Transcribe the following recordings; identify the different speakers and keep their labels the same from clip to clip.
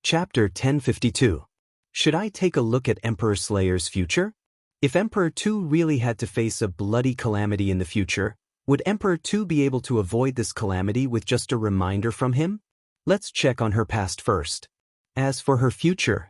Speaker 1: Chapter 1052. Should I take a look at Emperor Slayer's future? If Emperor 2 really had to face a bloody calamity in the future, would Emperor 2 be able to avoid this calamity with just a reminder from him? Let's check on her past first. As for her future,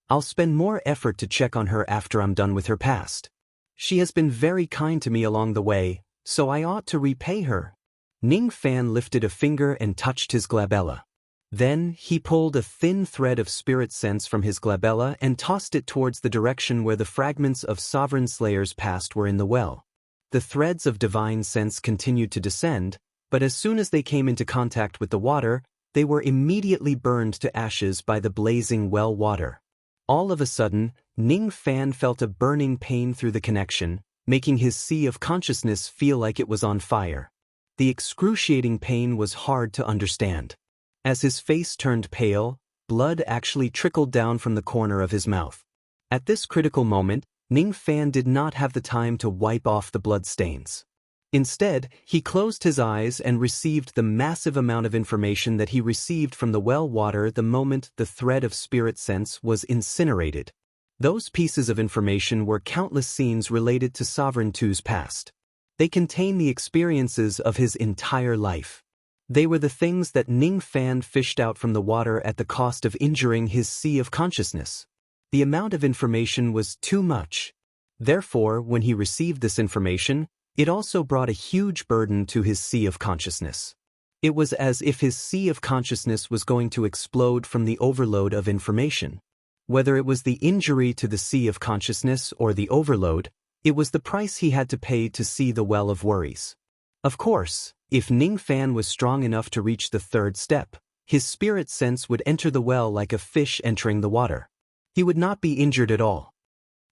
Speaker 1: I'll spend more effort to check on her after I'm done with her past. She has been very kind to me along the way, so I ought to repay her. Ning Fan lifted a finger and touched his glabella. Then, he pulled a thin thread of spirit sense from his glabella and tossed it towards the direction where the fragments of Sovereign Slayer's past were in the well. The threads of divine sense continued to descend, but as soon as they came into contact with the water, they were immediately burned to ashes by the blazing well water. All of a sudden, Ning Fan felt a burning pain through the connection, making his sea of consciousness feel like it was on fire. The excruciating pain was hard to understand. As his face turned pale, blood actually trickled down from the corner of his mouth. At this critical moment, Ning Fan did not have the time to wipe off the blood stains. Instead, he closed his eyes and received the massive amount of information that he received from the well water the moment the thread of spirit sense was incinerated. Those pieces of information were countless scenes related to Sovereign 2's past. They contain the experiences of his entire life. They were the things that Ning Fan fished out from the water at the cost of injuring his sea of consciousness. The amount of information was too much. Therefore, when he received this information, it also brought a huge burden to his sea of consciousness. It was as if his sea of consciousness was going to explode from the overload of information. Whether it was the injury to the sea of consciousness or the overload, it was the price he had to pay to see the well of worries. Of course, if Ning Fan was strong enough to reach the third step, his spirit sense would enter the well like a fish entering the water. He would not be injured at all.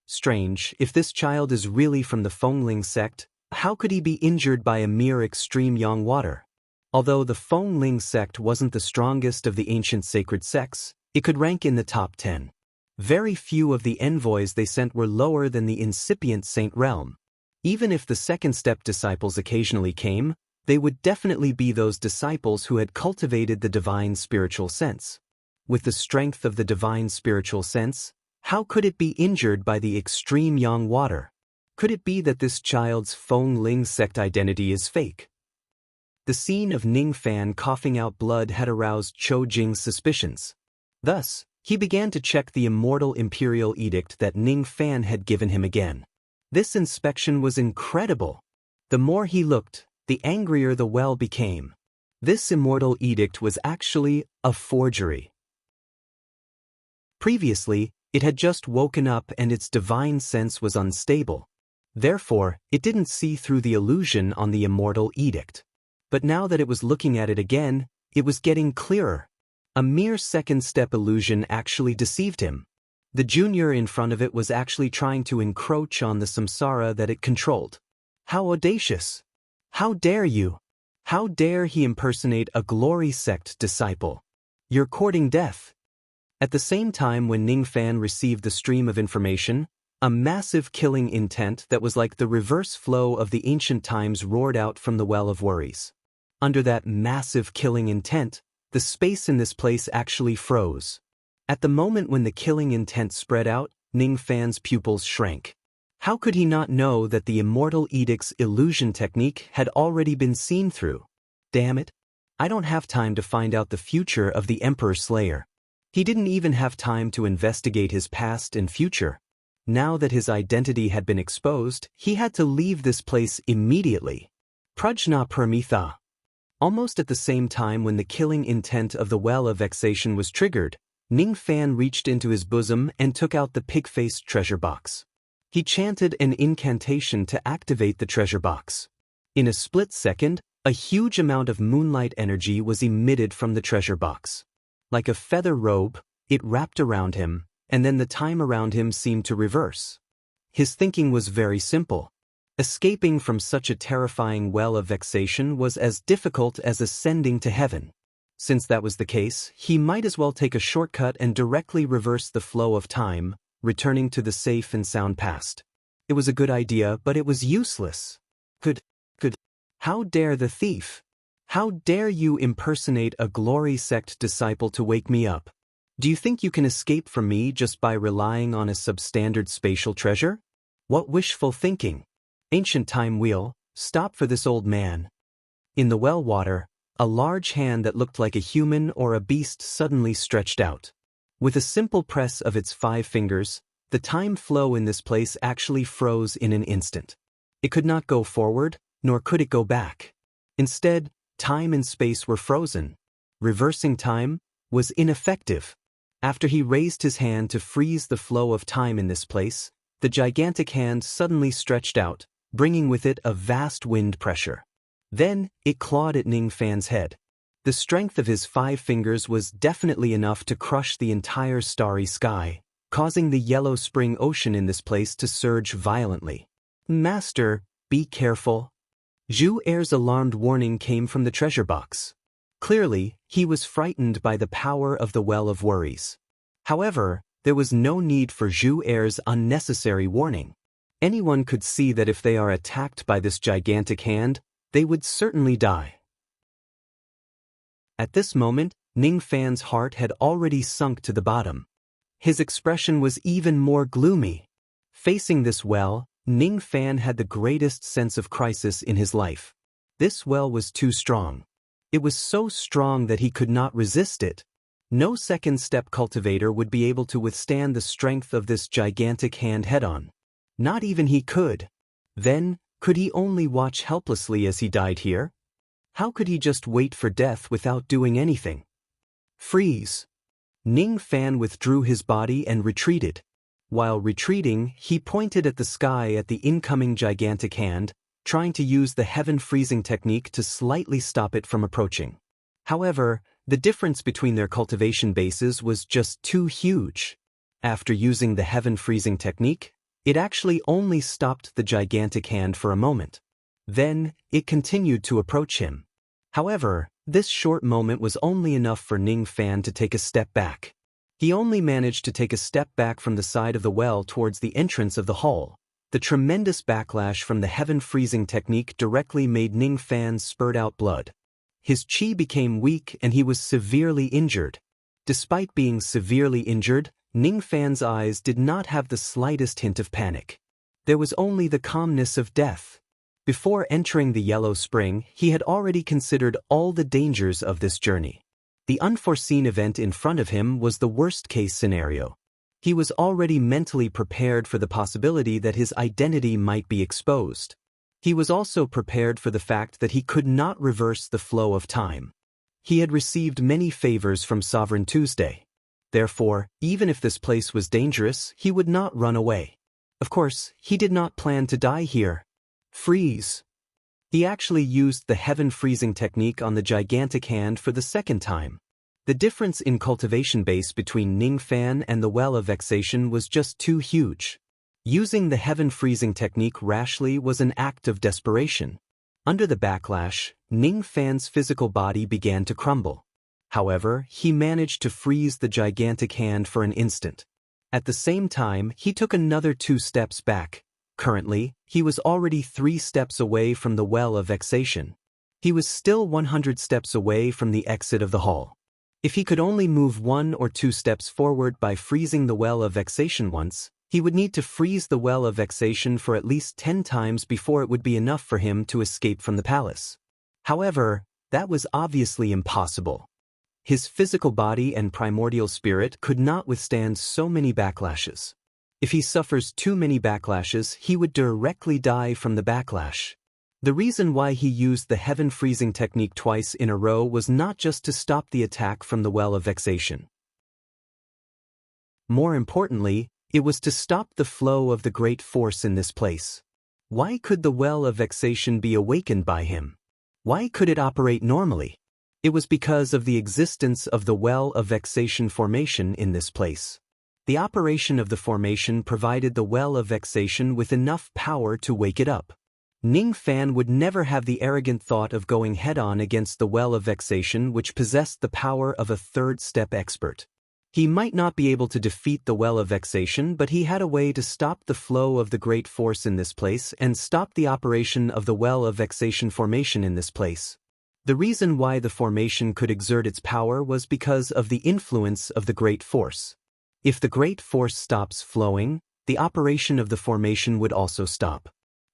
Speaker 1: Strange, if this child is really from the Fengling sect, how could he be injured by a mere extreme yang water? Although the Fengling sect wasn't the strongest of the ancient sacred sects, it could rank in the top 10. Very few of the envoys they sent were lower than the incipient saint realm. Even if the second step disciples occasionally came, they would definitely be those disciples who had cultivated the divine spiritual sense. With the strength of the divine spiritual sense, how could it be injured by the extreme yang water? Could it be that this child's Fengling sect identity is fake? The scene of Ning Fan coughing out blood had aroused Cho Jing's suspicions. Thus, he began to check the immortal imperial edict that Ning Fan had given him again. This inspection was incredible. The more he looked, the angrier the well became. This immortal edict was actually a forgery. Previously, it had just woken up and its divine sense was unstable. Therefore, it didn't see through the illusion on the immortal edict. But now that it was looking at it again, it was getting clearer. A mere second-step illusion actually deceived him. The junior in front of it was actually trying to encroach on the samsara that it controlled. How audacious! How dare you! How dare he impersonate a glory sect disciple? You're courting death. At the same time when Ning Fan received the stream of information, a massive killing intent that was like the reverse flow of the ancient times roared out from the well of worries. Under that massive killing intent, the space in this place actually froze. At the moment when the killing intent spread out, Ning Fan's pupils shrank. How could he not know that the immortal edict's illusion technique had already been seen through? Damn it! I don't have time to find out the future of the Emperor Slayer. He didn't even have time to investigate his past and future. Now that his identity had been exposed, he had to leave this place immediately. Prajna Paramitha. Almost at the same time when the killing intent of the well of vexation was triggered, Ning Fan reached into his bosom and took out the pig-faced treasure box. He chanted an incantation to activate the treasure box. In a split second, a huge amount of moonlight energy was emitted from the treasure box. Like a feather robe, it wrapped around him, and then the time around him seemed to reverse. His thinking was very simple. Escaping from such a terrifying well of vexation was as difficult as ascending to heaven. Since that was the case, he might as well take a shortcut and directly reverse the flow of time, returning to the safe and sound past. It was a good idea, but it was useless. How dare the thief? How dare you impersonate a glory sect disciple to wake me up? Do you think you can escape from me just by relying on a substandard spatial treasure? What wishful thinking! Ancient time wheel, stop for this old man. In the well water, a large hand that looked like a human or a beast suddenly stretched out. With a simple press of its 5 fingers, the time flow in this place actually froze in an instant. It could not go forward, nor could it go back. Instead, time and space were frozen. Reversing time was ineffective. After he raised his hand to freeze the flow of time in this place, the gigantic hand suddenly stretched out, bringing with it a vast wind pressure. Then, it clawed at Ning Fan's head. The strength of his 5 fingers was definitely enough to crush the entire starry sky, causing the yellow spring ocean in this place to surge violently. Master, be careful. Zhu Er's alarmed warning came from the treasure box. Clearly, he was frightened by the power of the Well of Worries. However, there was no need for Zhu Er's unnecessary warning. Anyone could see that if they are attacked by this gigantic hand, they would certainly die. At this moment, Ning Fan's heart had already sunk to the bottom. His expression was even more gloomy. Facing this well, Ning Fan had the greatest sense of crisis in his life. This well was too strong. It was so strong that he could not resist it. No second-step cultivator would be able to withstand the strength of this gigantic hand head-on. Not even he could. Then, could he only watch helplessly as he died here? How could he just wait for death without doing anything? Freeze! Ning Fan withdrew his body and retreated. While retreating, he pointed at the sky at the incoming gigantic hand, trying to use the heaven freezing technique to slightly stop it from approaching. However, the difference between their cultivation bases was just too huge. After using the heaven freezing technique, it actually only stopped the gigantic hand for a moment. Then, it continued to approach him. However, this short moment was only enough for Ning Fan to take a step back. He only managed to take a step back from the side of the well towards the entrance of the hall. The tremendous backlash from the heaven freezing technique directly made Ning Fan spurt out blood. His chi became weak and he was severely injured. Despite being severely injured, Ning Fan's eyes did not have the slightest hint of panic. There was only the calmness of death. Before entering the Yellow Spring, he had already considered all the dangers of this journey. The unforeseen event in front of him was the worst-case scenario. He was already mentally prepared for the possibility that his identity might be exposed. He was also prepared for the fact that he could not reverse the flow of time. He had received many favors from Sovereign Tuesday. Therefore, even if this place was dangerous, he would not run away. Of course, he did not plan to die here. Freeze! He actually used the heaven freezing technique on the gigantic hand for the second time. The difference in cultivation base between Ning Fan and the Well of Vexation was just too huge. Using the heaven freezing technique rashly was an act of desperation. Under the backlash, Ning Fan's physical body began to crumble. However, he managed to freeze the gigantic hand for an instant. At the same time, he took another 2 steps back. Currently, he was already 3 steps away from the Well of Vexation. He was still 100 steps away from the exit of the hall. If he could only move 1 or 2 steps forward by freezing the Well of Vexation once, he would need to freeze the Well of Vexation for at least 10 times before it would be enough for him to escape from the palace. However, that was obviously impossible. His physical body and primordial spirit could not withstand so many backlashes. If he suffers too many backlashes, he would directly die from the backlash. The reason why he used the heaven freezing technique twice in a row was not just to stop the attack from the Well of Vexation. More importantly, it was to stop the flow of the great force in this place. Why could the Well of Vexation be awakened by him? Why could it operate normally? It was because of the existence of the Well of Vexation formation in this place. The operation of the formation provided the Well of Vexation with enough power to wake it up. Ning Fan would never have the arrogant thought of going head-on against the Well of Vexation, which possessed the power of a third-step expert. He might not be able to defeat the Well of Vexation, but he had a way to stop the flow of the great force in this place and stop the operation of the Well of Vexation formation in this place. The reason why the formation could exert its power was because of the influence of the great force. If the great force stops flowing, the operation of the formation would also stop.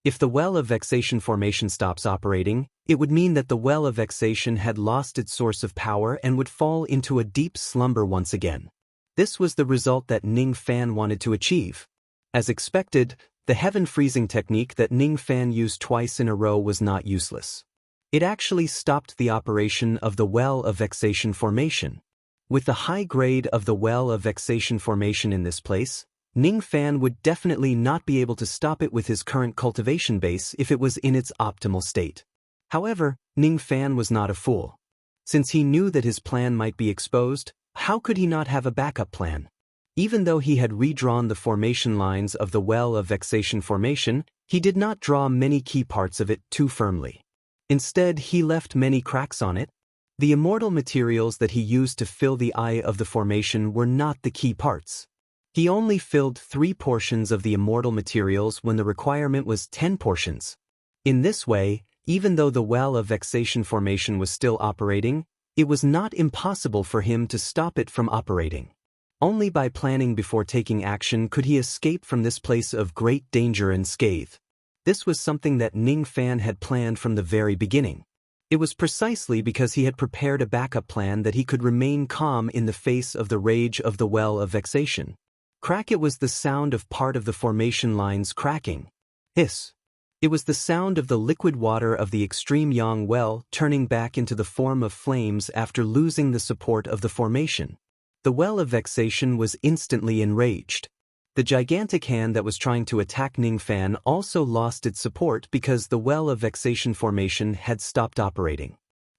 Speaker 1: If the well of vexation formation stops operating, it would mean that the well of vexation had lost its source of power and would fall into a deep slumber once again. This was the result that Ning Fan wanted to achieve. As expected, the heaven freezing technique that Ning Fan used twice in a row was not useless. It actually stopped the operation of the well of vexation formation. With the high grade of the well of vexation formation in this place, Ning Fan would definitely not be able to stop it with his current cultivation base if it was in its optimal state. However, Ning Fan was not a fool. Since he knew that his plan might be exposed, how could he not have a backup plan? Even though he had redrawn the formation lines of the well of vexation formation, he did not draw many key parts of it too firmly. Instead, he left many cracks on it. The immortal materials that he used to fill the eye of the formation were not the key parts. He only filled 3 portions of the immortal materials when the requirement was 10 portions. In this way, even though the well of vexation formation was still operating, it was not impossible for him to stop it from operating. Only by planning before taking action could he escape from this place of great danger and scathe. This was something that Ning Fan had planned from the very beginning. It was precisely because he had prepared a backup plan that he could remain calm in the face of the rage of the well of vexation. Crack! It was the sound of part of the formation lines cracking. Hiss! It was the sound of the liquid water of the extreme yang well turning back into the form of flames after losing the support of the formation. The well of vexation was instantly enraged. The gigantic hand that was trying to attack Ning Fan also lost its support because the well of vexation formation had stopped operating.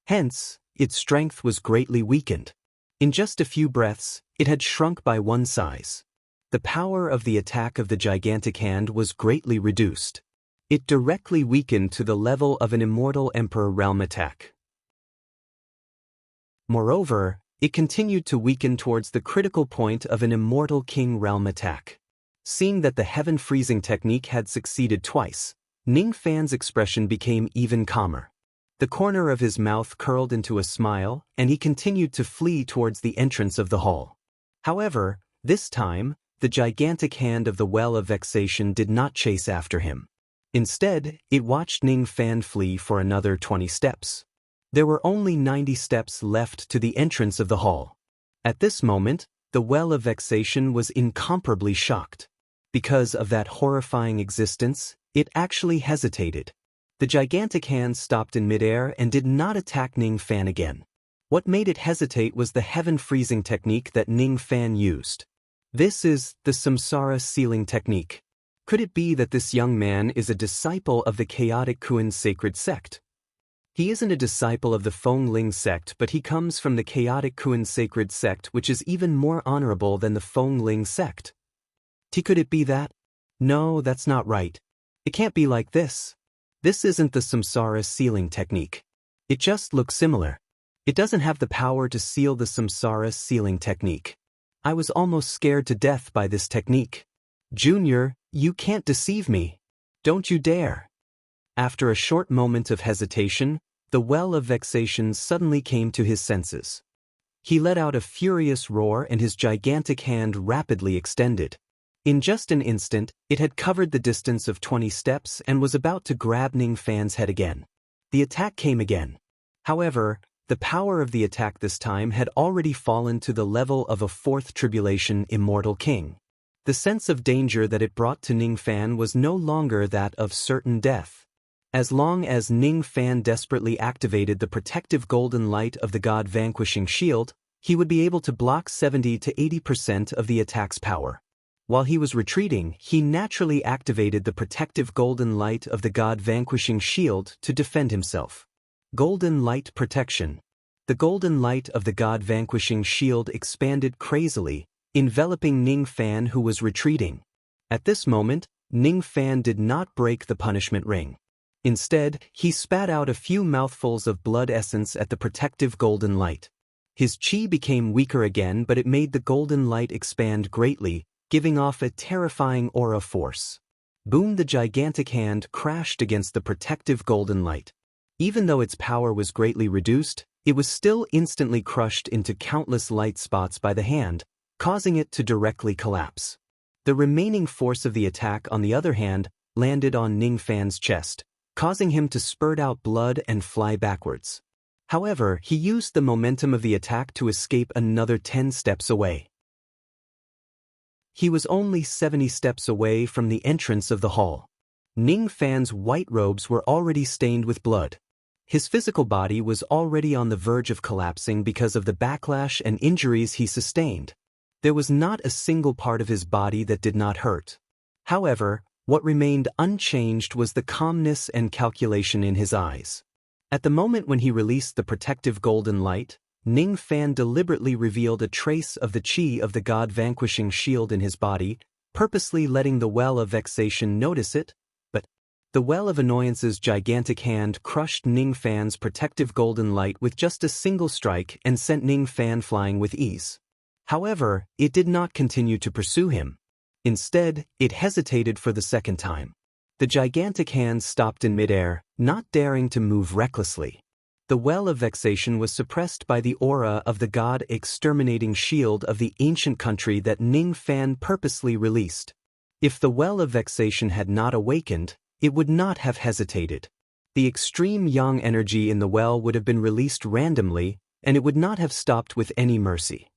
Speaker 1: Hence, its strength was greatly weakened. In just a few breaths, it had shrunk by 1 size. The power of the attack of the gigantic hand was greatly reduced. It directly weakened to the level of an immortal emperor realm attack. Moreover, it continued to weaken towards the critical point of an immortal king realm attack. Seeing that the heaven freezing technique had succeeded twice, Ning Fan's expression became even calmer. The corner of his mouth curled into a smile, and he continued to flee towards the entrance of the hall. However, this time, the gigantic hand of the well of vexation did not chase after him. Instead, it watched Ning Fan flee for another 20 steps. There were only 90 steps left to the entrance of the hall. At this moment, the well of vexation was incomparably shocked. Because of that horrifying existence, it actually hesitated. The gigantic hand stopped in midair and did not attack Ning Fan again. What made it hesitate was the heaven freezing technique that Ning Fan used. This is the samsara sealing technique. Could it be that this young man is a disciple of the chaotic Kuan sacred sect? He isn't a disciple of the Fengling sect, but he comes from the chaotic Kuan sacred sect, which is even more honorable than the Fengling sect. Could it be that? No, that's not right. It can't be like this. This isn't the samsara sealing technique. It just looks similar. It doesn't have the power to seal the samsara sealing technique. I was almost scared to death by this technique. Junior, you can't deceive me. Don't you dare. After a short moment of hesitation, the well of vexation suddenly came to his senses. He let out a furious roar and his gigantic hand rapidly extended. In just an instant, it had covered the distance of 20 steps and was about to grab Ning Fan's head again. The attack came again. However, the power of the attack this time had already fallen to the level of a 4th tribulation immortal king. The sense of danger that it brought to Ning Fan was no longer that of certain death. As long as Ning Fan desperately activated the protective golden light of the God Vanquishing Shield, he would be able to block 70 to 80% of the attack's power. While he was retreating, he naturally activated the protective golden light of the God Vanquishing Shield to defend himself. Golden light protection. The golden light of the God Vanquishing Shield expanded crazily, enveloping Ning Fan, who was retreating. At this moment, Ning Fan did not break the punishment ring. Instead, he spat out a few mouthfuls of blood essence at the protective golden light. His chi became weaker again, but it made the golden light expand greatly, giving off a terrifying aura force. Boom! The gigantic hand crashed against the protective golden light. Even though its power was greatly reduced, it was still instantly crushed into countless light spots by the hand, causing it to directly collapse. The remaining force of the attack, on the other hand, landed on Ning Fan's chest, causing him to spurt out blood and fly backwards. However, he used the momentum of the attack to escape another 10 steps away. He was only 70 steps away from the entrance of the hall. Ning Fan's white robes were already stained with blood. His physical body was already on the verge of collapsing because of the backlash and injuries he sustained. There was not a single part of his body that did not hurt. However, what remained unchanged was the calmness and calculation in his eyes. At the moment when he released the protective golden light, Ning Fan deliberately revealed a trace of the chi of the god-vanquishing shield in his body, purposely letting the well of vexation notice it, but the well of annoyance's gigantic hand crushed Ning Fan's protective golden light with just a single strike and sent Ning Fan flying with ease. However, it did not continue to pursue him. Instead, it hesitated for the second time. The gigantic hand stopped in midair, not daring to move recklessly. The well of vexation was suppressed by the aura of the god-exterminating shield of the ancient country that Ning Fan purposely released. If the well of vexation had not awakened, it would not have hesitated. The extreme yang energy in the well would have been released randomly, and it would not have stopped with any mercy.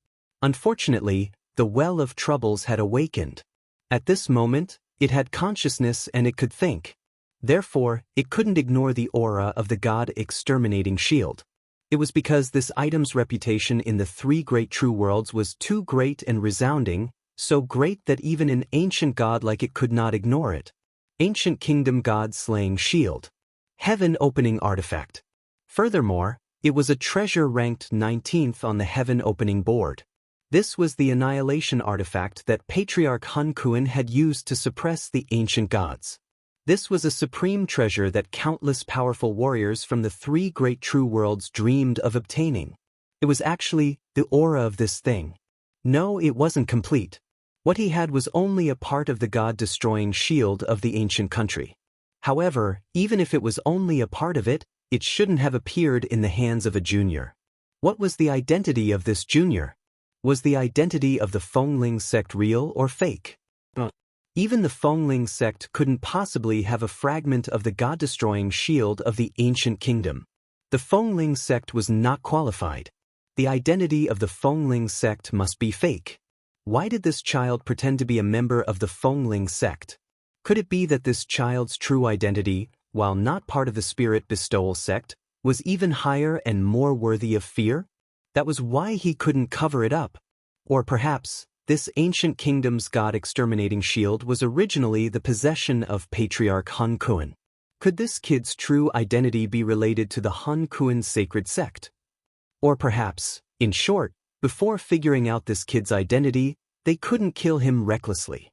Speaker 1: Unfortunately, the well of troubles had awakened. At this moment, it had consciousness and it could think. Therefore, it couldn't ignore the aura of the god-exterminating shield. It was because this item's reputation in the three great true worlds was too great and resounding, so great that even an ancient god like it could not ignore it. Ancient Kingdom God-slaying shield. Heaven-opening artifact. Furthermore, it was a treasure ranked 19th on the heaven-opening board. This was the annihilation artifact that Patriarch Hun Kuan had used to suppress the ancient gods. This was a supreme treasure that countless powerful warriors from the three great true worlds dreamed of obtaining. It was actually the aura of this thing. No, it wasn't complete. What he had was only a part of the god-destroying shield of the ancient country. However, even if it was only a part of it, it shouldn't have appeared in the hands of a junior. What was the identity of this junior? Was the identity of the Fengling sect real or fake? Even the Fengling sect couldn't possibly have a fragment of the god-destroying shield of the ancient kingdom. The Fengling sect was not qualified. The identity of the Fengling sect must be fake. Why did this child pretend to be a member of the Fengling sect? Could it be that this child's true identity, while not part of the spirit bestowal sect, was even higher and more worthy of fear? That was why he couldn't cover it up. Or perhaps, this ancient kingdom's god-exterminating shield was originally the possession of Patriarch Hun Kuan. Could this kid's true identity be related to the Hun Kuan sacred sect? Or perhaps, in short, before figuring out this kid's identity, they couldn't kill him recklessly.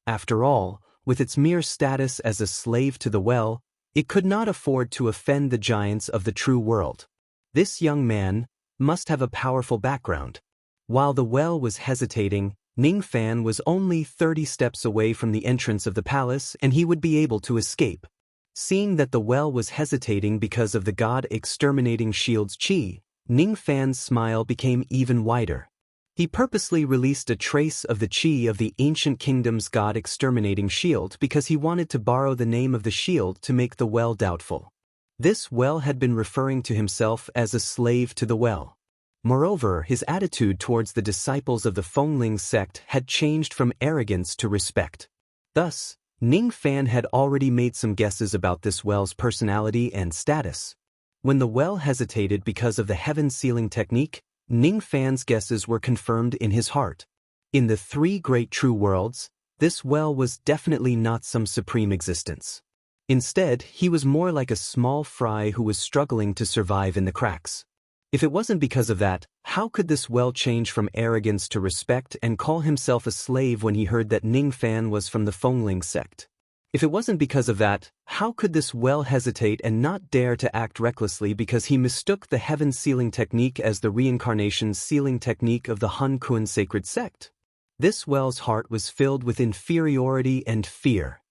Speaker 1: After all, with its mere status as a slave to the well, it could not afford to offend the giants of the true world. This young man must have a powerful background. While the well was hesitating, Ning Fan was only 30 steps away from the entrance of the palace and he would be able to escape. Seeing that the well was hesitating because of the god-exterminating shield's chi, Ning Fan's smile became even wider. He purposely released a trace of the chi of the ancient kingdom's god-exterminating shield because he wanted to borrow the name of the shield to make the well doubtful. This well had been referring to himself as a slave to the well. Moreover, his attitude towards the disciples of the Fengling sect had changed from arrogance to respect. Thus, Ning Fan had already made some guesses about this well's personality and status. When the well hesitated because of the heaven sealing technique, Ning Fan's guesses were confirmed in his heart. In the three great true worlds, this well was definitely not some supreme existence. Instead, he was more like a small fry who was struggling to survive in the cracks. If it wasn't because of that, how could this well change from arrogance to respect and call himself a slave when he heard that Ning Fan was from the Fengling sect? If it wasn't because of that, how could this well hesitate and not dare to act recklessly because he mistook the heaven sealing technique as the reincarnation sealing technique of the Hun Kuan sacred sect? This well's heart was filled with inferiority and fear.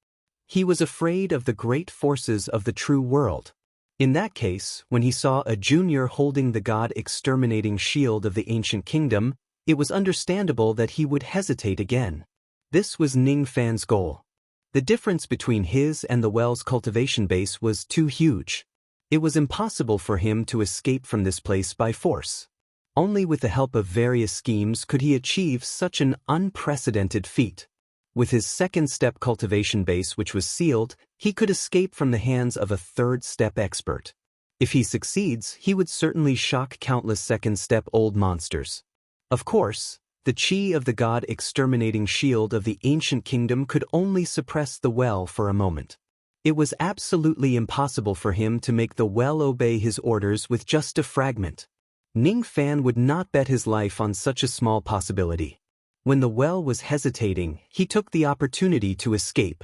Speaker 1: He was afraid of the great forces of the true world. In that case, when he saw a junior holding the god-exterminating shield of the ancient kingdom, it was understandable that he would hesitate again. This was Ning Fan's goal. The difference between his and the well's cultivation base was too huge. It was impossible for him to escape from this place by force. Only with the help of various schemes could he achieve such an unprecedented feat. With his second-step cultivation base which was sealed, he could escape from the hands of a third-step expert. If he succeeds, he would certainly shock countless second-step old monsters. Of course, the chi of the god-exterminating shield of the ancient kingdom could only suppress the well for a moment. It was absolutely impossible for him to make the well obey his orders with just a fragment. Ning Fan would not bet his life on such a small possibility. When the well was hesitating, he took the opportunity to escape.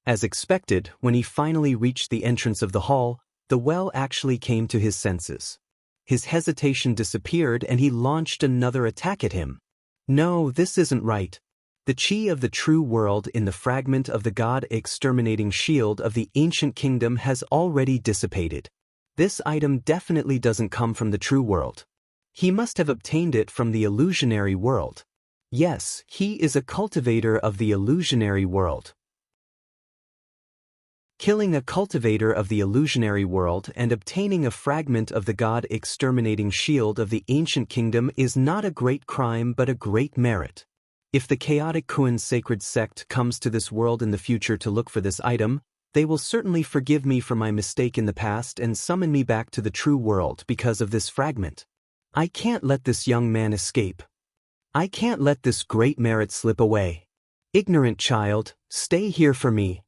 Speaker 1: As expected, when he finally reached the entrance of the hall, the well actually came to his senses. His hesitation disappeared and he launched another attack at him. No, this isn't right. The chi of the true world in the fragment of the god-exterminating shield of the ancient kingdom has already dissipated. This item definitely doesn't come from the true world. He must have obtained it from the illusionary world. Yes, he is a cultivator of the illusionary world. Killing a cultivator of the illusionary world and obtaining a fragment of the god-exterminating shield of the ancient kingdom is not a great crime but a great merit. If the chaotic Kuan sacred sect comes to this world in the future to look for this item, they will certainly forgive me for my mistake in the past and summon me back to the true world because of this fragment. I can't let this young man escape. I can't let this great merit slip away. Ignorant child, stay here for me.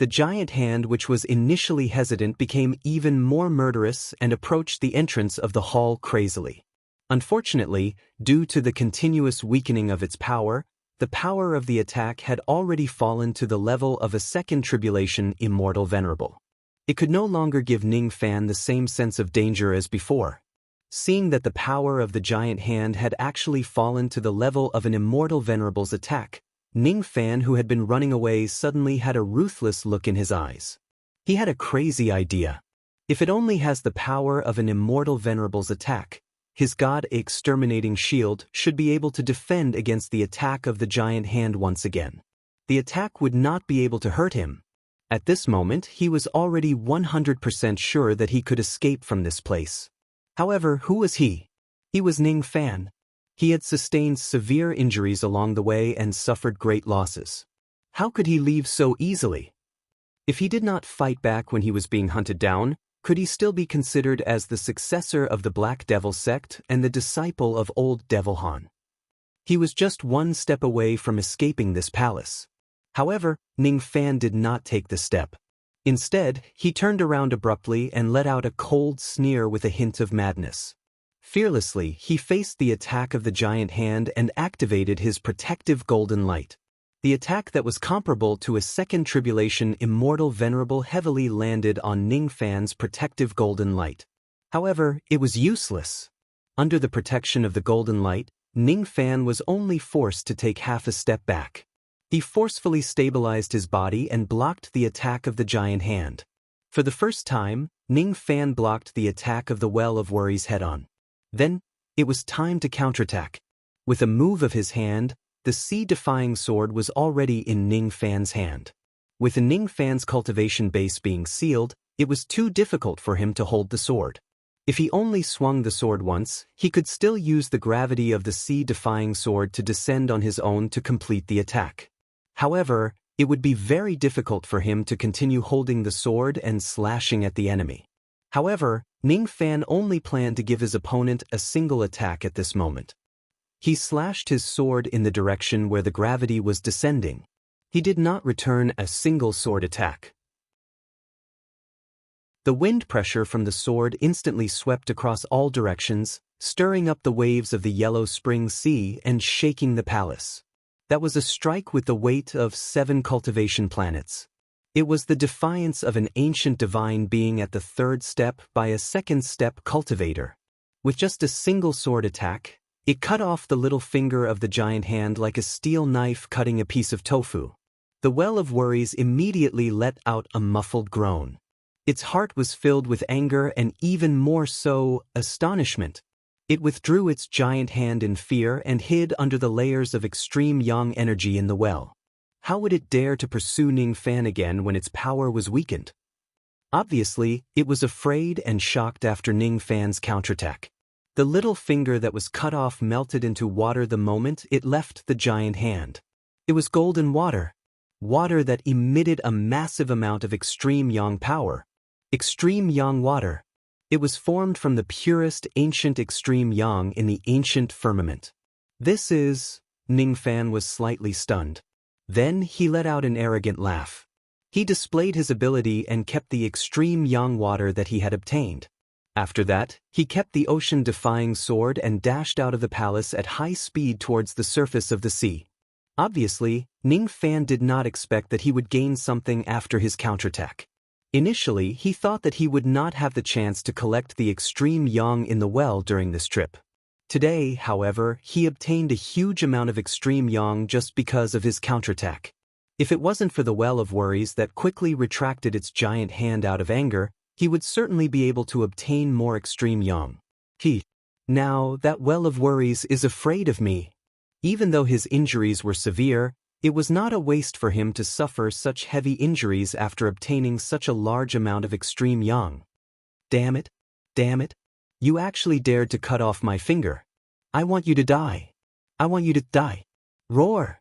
Speaker 1: The giant hand which was initially hesitant became even more murderous and approached the entrance of the hall crazily. Unfortunately, due to the continuous weakening of its power, the power of the attack had already fallen to the level of a second tribulation immortal venerable. It could no longer give Ning Fan the same sense of danger as before. Seeing that the power of the giant hand had actually fallen to the level of an immortal venerable's attack, Ning Fan, who had been running away, suddenly had a ruthless look in his eyes. He had a crazy idea. If it only has the power of an immortal venerable's attack, his god-exterminating shield should be able to defend against the attack of the giant hand once again. The attack would not be able to hurt him. At this moment, he was already 100% sure that he could escape from this place. However, who was he? He was Ning Fan. He had sustained severe injuries along the way and suffered great losses. How could he leave so easily? If he did not fight back when he was being hunted down, could he still be considered as the successor of the Black Devil sect and the disciple of Old Devil Han? He was just one step away from escaping this palace. However, Ning Fan did not take the step. Instead, he turned around abruptly and let out a cold sneer with a hint of madness. Fearlessly, he faced the attack of the giant hand and activated his protective golden light. The attack that was comparable to a second tribulation immortal venerable heavily landed on Ning Fan's protective golden light. However, it was useless. Under the protection of the golden light, Ning Fan was only forced to take half a step back. He forcefully stabilized his body and blocked the attack of the giant hand. For the first time, Ning Fan blocked the attack of the Well of Worries head-on. Then, it was time to counterattack. With a move of his hand, the sea-defying sword was already in Ning Fan's hand. With Ning Fan's cultivation base being sealed, it was too difficult for him to hold the sword. If he only swung the sword once, he could still use the gravity of the sea-defying sword to descend on his own to complete the attack. However, it would be very difficult for him to continue holding the sword and slashing at the enemy. However, Ning Fan only planned to give his opponent a single attack at this moment. He slashed his sword in the direction where the gravity was descending. He did not return a single sword attack. The wind pressure from the sword instantly swept across all directions, stirring up the waves of the Yellow Spring Sea and shaking the palace. That was a strike with the weight of 7 cultivation planets. It was the defiance of an ancient divine being at the third step by a second step cultivator. With just a single sword attack, it cut off the little finger of the giant hand like a steel knife cutting a piece of tofu. The well of worries immediately let out a muffled groan. Its heart was filled with anger and even more so, astonishment. It withdrew its giant hand in fear and hid under the layers of extreme yang energy in the well. How would it dare to pursue Ningfan again when its power was weakened? Obviously, it was afraid and shocked after Ningfan's counterattack. The little finger that was cut off melted into water the moment it left the giant hand. It was golden water. Water that emitted a massive amount of extreme yang power. Extreme yang water. It was formed from the purest ancient extreme yang in the ancient firmament. Ningfan was slightly stunned. Then he let out an arrogant laugh. He displayed his ability and kept the extreme yang water that he had obtained. After that, he kept the ocean-defying sword and dashed out of the palace at high speed towards the surface of the sea. Obviously, Ningfan did not expect that he would gain something after his counterattack. Initially, he thought that he would not have the chance to collect the extreme yang in the well during this trip. Today, however, he obtained a huge amount of extreme yang just because of his counterattack. If it wasn't for the well of worries that quickly retracted its giant hand out of anger, he would certainly be able to obtain more extreme yang. Now, that well of worries is afraid of me. Even though his injuries were severe, it was not a waste for him to suffer such heavy injuries after obtaining such a large amount of extreme yang. Damn it! Damn it! You actually dared to cut off my finger. I want you to die. I want you to die. Roar!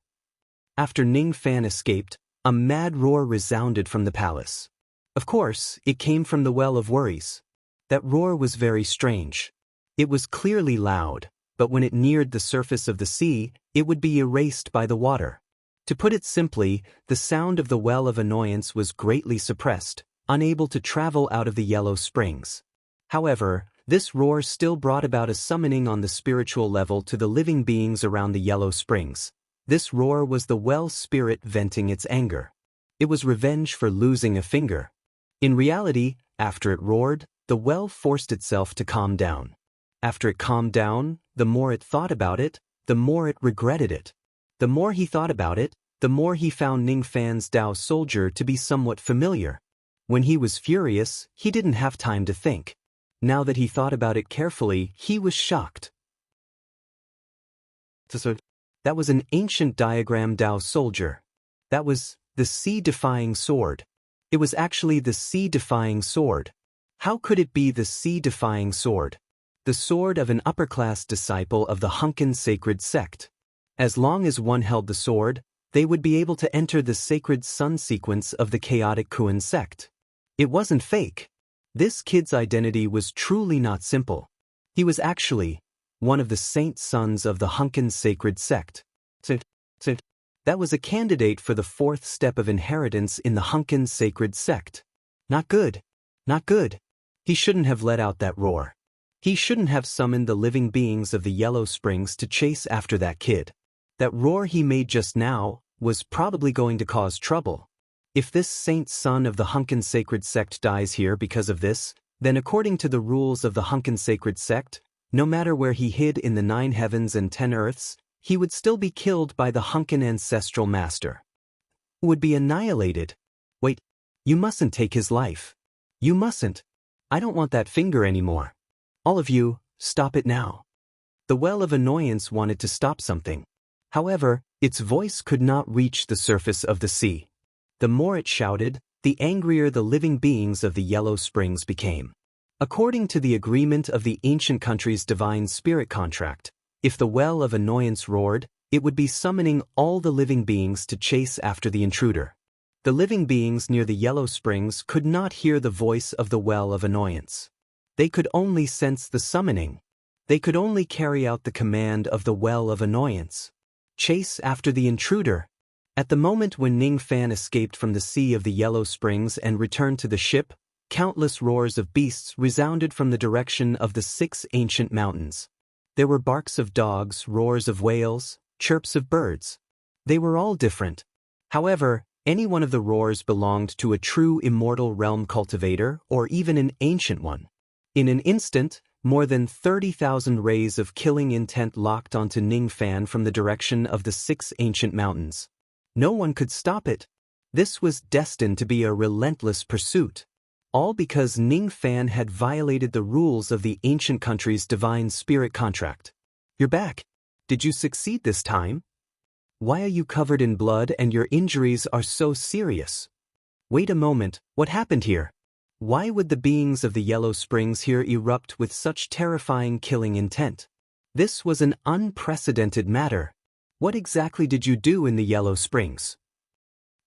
Speaker 1: After Ningfan escaped, a mad roar resounded from the palace. Of course, it came from the well of worries. That roar was very strange. It was clearly loud, but when it neared the surface of the sea, it would be erased by the water. To put it simply, the sound of the well of annoyance was greatly suppressed, unable to travel out of the yellow springs. However, this roar still brought about a summoning on the spiritual level to the living beings around the yellow springs. This roar was the well spirit venting its anger. It was revenge for losing a finger. In reality, after it roared, the well forced itself to calm down. After it calmed down, the more it thought about it, the more it regretted it. The more he thought about it, the more he found Ningfan's Dao soldier to be somewhat familiar. When he was furious, he didn't have time to think. Now that he thought about it carefully, he was shocked. That was an ancient diagram Dao soldier. That was the sea-defying sword. It was actually the sea-defying sword. How could it be the sea-defying sword? The sword of an upper-class disciple of the Hunkin sacred sect. As long as one held the sword, they would be able to enter the sacred sun sequence of the chaotic Kuan sect. It wasn't fake. This kid's identity was truly not simple. He was actually one of the saint sons of the Hunkin sacred sect. That was a candidate for the fourth step of inheritance in the Hunkin sacred sect. Not good. Not good. He shouldn't have let out that roar. He shouldn't have summoned the living beings of the Yellow Springs to chase after that kid. That roar he made just now was probably going to cause trouble. If this saint son of the Hunkin sacred sect dies here because of this, then according to the rules of the Hunkin sacred sect, no matter where he hid in the 9 heavens and 10 earths, he would still be killed by the Hunkin ancestral master. Would be annihilated. Wait, you mustn't take his life. You mustn't. I don't want that finger anymore. All of you, stop it now. The well of annoyance wanted to stop something. However, its voice could not reach the surface of the sea. The more it shouted, the angrier the living beings of the Yellow Springs became. According to the agreement of the ancient country's divine spirit contract, if the well of annoyance roared, it would be summoning all the living beings to chase after the intruder. The living beings near the Yellow Springs could not hear the voice of the well of annoyance. They could only sense the summoning. They could only carry out the command of the well of annoyance. Chase after the intruder. At the moment when Ningfan escaped from the sea of the Yellow Springs and returned to the ship, countless roars of beasts resounded from the direction of the 6 ancient mountains. There were barks of dogs, roars of whales, chirps of birds. They were all different. However, any one of the roars belonged to a true immortal realm cultivator or even an ancient one. In an instant, more than 30,000 rays of killing intent locked onto Ningfan from the direction of the 6 ancient mountains. No one could stop it. This was destined to be a relentless pursuit. All because Ning Fan had violated the rules of the ancient country's divine spirit contract. You're back. Did you succeed this time? Why are you covered in blood and your injuries are so serious? Wait a moment, what happened here? Why would the beings of the Yellow Springs here erupt with such terrifying killing intent? This was an unprecedented matter. What exactly did you do in the Yellow Springs?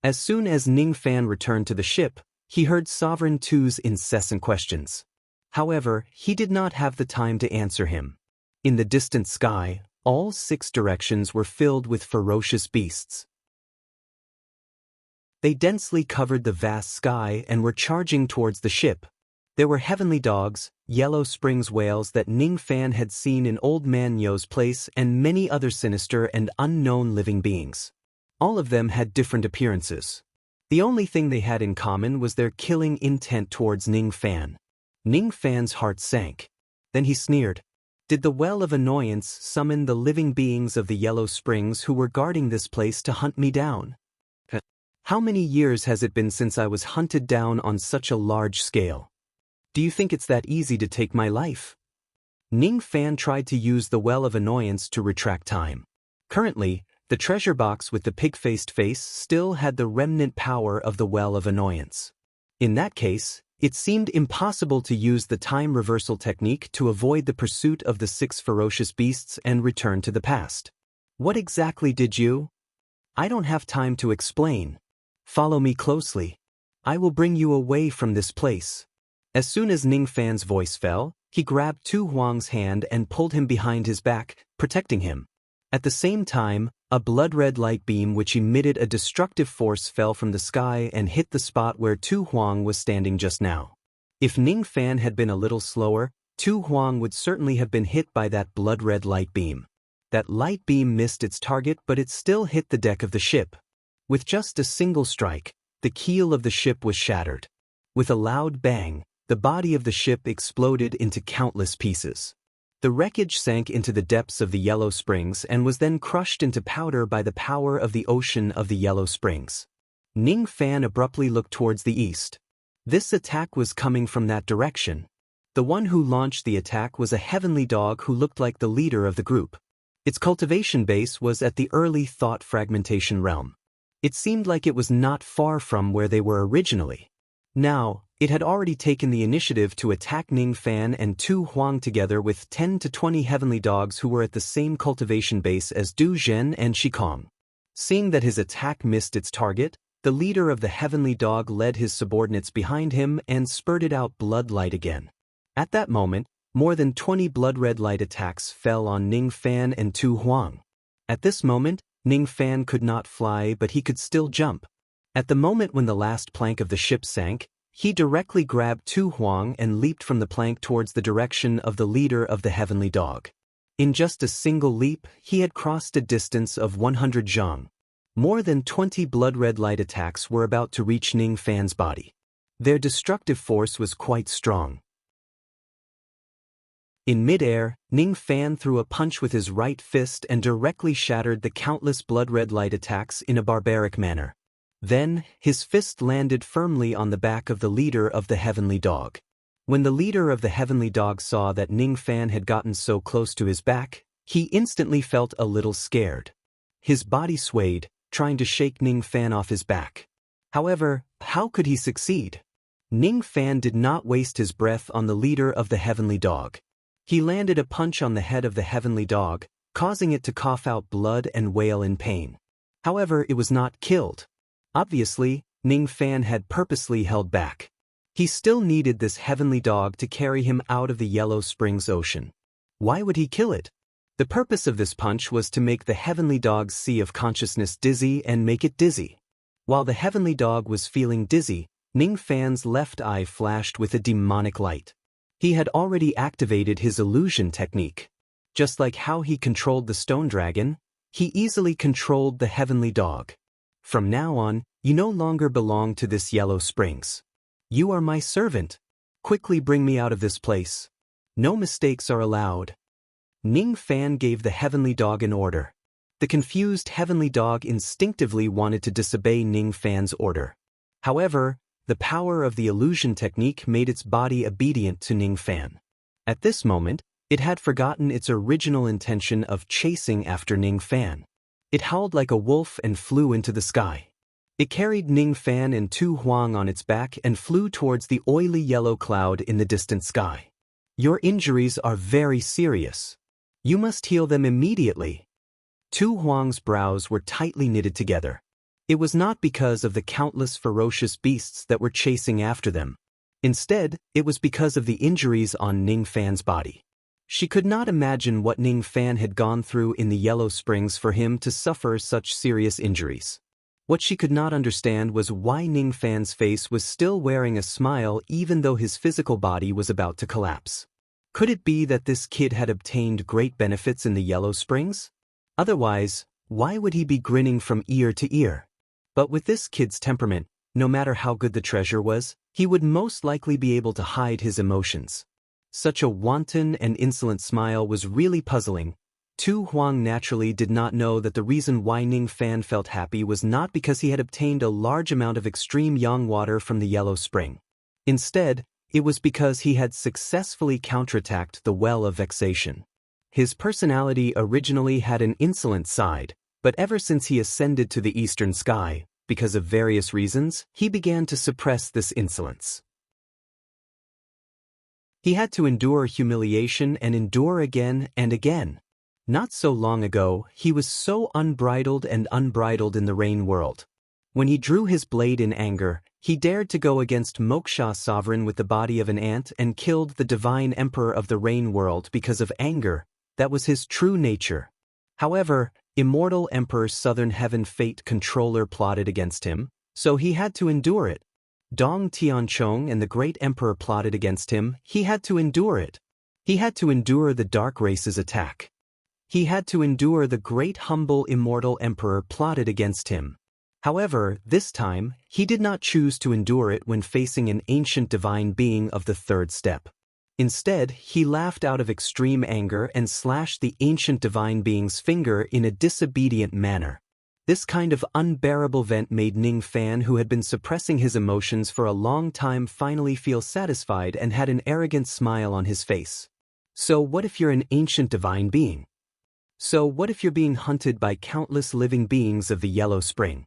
Speaker 1: As soon as Ning Fan returned to the ship, he heard Sovereign Tu's incessant questions. However, he did not have the time to answer him. In the distant sky, all 6 directions were filled with ferocious beasts. They densely covered the vast sky and were charging towards the ship. There were heavenly dogs, Yellow Springs whales that Ning Fan had seen in Old Man Yo's place, and many other sinister and unknown living beings. All of them had different appearances. The only thing they had in common was their killing intent towards Ning Fan. Ning Fan's heart sank. Then he sneered. Did the Well of Annoyance summon the living beings of the Yellow Springs who were guarding this place to hunt me down? How many years has it been since I was hunted down on such a large scale? Do you think it's that easy to take my life? Ning Fan tried to use the Well of Annoyance to retract time. Currently, the treasure box with the pig-faced face still had the remnant power of the Well of Annoyance. In that case, it seemed impossible to use the time reversal technique to avoid the pursuit of the 6 ferocious beasts and return to the past. What exactly did you? I don't have time to explain. Follow me closely. I will bring you away from this place. As soon as Ning Fan's voice fell, he grabbed Tu Huang's hand and pulled him behind his back, protecting him. At the same time, a blood-red light beam which emitted a destructive force fell from the sky and hit the spot where Tu Huang was standing just now. If Ning Fan had been a little slower, Tu Huang would certainly have been hit by that blood-red light beam. That light beam missed its target, but it still hit the deck of the ship. With just a single strike, the keel of the ship was shattered. With a loud bang, the body of the ship exploded into countless pieces. The wreckage sank into the depths of the Yellow Springs and was then crushed into powder by the power of the ocean of the Yellow Springs. Ning Fan abruptly looked towards the east. This attack was coming from that direction. The one who launched the attack was a heavenly dog who looked like the leader of the group. Its cultivation base was at the early thought fragmentation realm. It seemed like it was not far from where they were originally. Now, it had already taken the initiative to attack Ning Fan and Tu Huang together with 10 to 20 heavenly dogs who were at the same cultivation base as Du Zhen and Shikong. Seeing that his attack missed its target, the leader of the heavenly dog led his subordinates behind him and spurted out blood light again. At that moment, more than 20 blood-red light attacks fell on Ning Fan and Tu Huang. At this moment, Ning Fan could not fly, but he could still jump. At the moment when the last plank of the ship sank, he directly grabbed Tu Huang and leaped from the plank towards the direction of the leader of the heavenly dog. In just a single leap, he had crossed a distance of 100 zhang. More than 20 blood-red light attacks were about to reach Ning Fan's body. Their destructive force was quite strong. In mid-air, Ning Fan threw a punch with his right fist and directly shattered the countless blood-red light attacks in a barbaric manner. Then, his fist landed firmly on the back of the leader of the heavenly dog. When the leader of the heavenly dog saw that Ning Fan had gotten so close to his back, he instantly felt a little scared. His body swayed, trying to shake Ning Fan off his back. However, how could he succeed? Ning Fan did not waste his breath on the leader of the heavenly dog. He landed a punch on the head of the heavenly dog, causing it to cough out blood and wail in pain. However, it was not killed. Obviously, Ning Fan had purposely held back. He still needed this heavenly dog to carry him out of the Yellow Springs Ocean. Why would he kill it? The purpose of this punch was to make the heavenly dog's sea of consciousness dizzy and make it dizzy. While the heavenly dog was feeling dizzy, Ning Fan's left eye flashed with a demonic light. He had already activated his illusion technique. Just like how he controlled the stone dragon, he easily controlled the heavenly dog. From now on, you no longer belong to this Yellow Springs. You are my servant. Quickly bring me out of this place. No mistakes are allowed. Ning Fan gave the heavenly dog an order. The confused heavenly dog instinctively wanted to disobey Ning Fan's order. However, the power of the illusion technique made its body obedient to Ning Fan. At this moment, it had forgotten its original intention of chasing after Ning Fan. It howled like a wolf and flew into the sky. It carried Ning Fan and Tu Huang on its back and flew towards the oily yellow cloud in the distant sky. Your injuries are very serious. You must heal them immediately. Tu Huang's brows were tightly knitted together. It was not because of the countless ferocious beasts that were chasing after them. Instead, it was because of the injuries on Ning Fan's body. She could not imagine what Ning Fan had gone through in the Yellow Springs for him to suffer such serious injuries. What she could not understand was why Ning Fan's face was still wearing a smile even though his physical body was about to collapse. Could it be that this kid had obtained great benefits in the Yellow Springs? Otherwise, why would he be grinning from ear to ear? But with this kid's temperament, no matter how good the treasure was, he would most likely be able to hide his emotions. Such a wanton and insolent smile was really puzzling. Tu Huang naturally did not know that the reason why Ning Fan felt happy was not because he had obtained a large amount of extreme yang water from the Yellow Spring. Instead, it was because he had successfully counterattacked the Well of Vexation. His personality originally had an insolent side, but ever since he ascended to the eastern sky, because of various reasons, he began to suppress this insolence. He had to endure humiliation and endure again and again. Not so long ago, he was so unbridled and unbridled in the rain world. When he drew his blade in anger, he dared to go against Moksha's sovereign with the body of an ant and killed the divine emperor of the rain world because of anger. That was his true nature. However, immortal Emperor Southern Heaven Fate Controller plotted against him, so he had to endure it. Dong Tianchong and the Great Emperor plotted against him, he had to endure it. He had to endure the Dark Race's attack. He had to endure the great humble immortal Emperor plotted against him. However, this time, he did not choose to endure it when facing an ancient divine being of the third step. Instead, he laughed out of extreme anger and slashed the ancient divine being's finger in a disobedient manner. This kind of unbearable vent made Ning Fan, who had been suppressing his emotions for a long time, finally feel satisfied and had an arrogant smile on his face. So what if you're an ancient divine being? So what if you're being hunted by countless living beings of the Yellow Spring?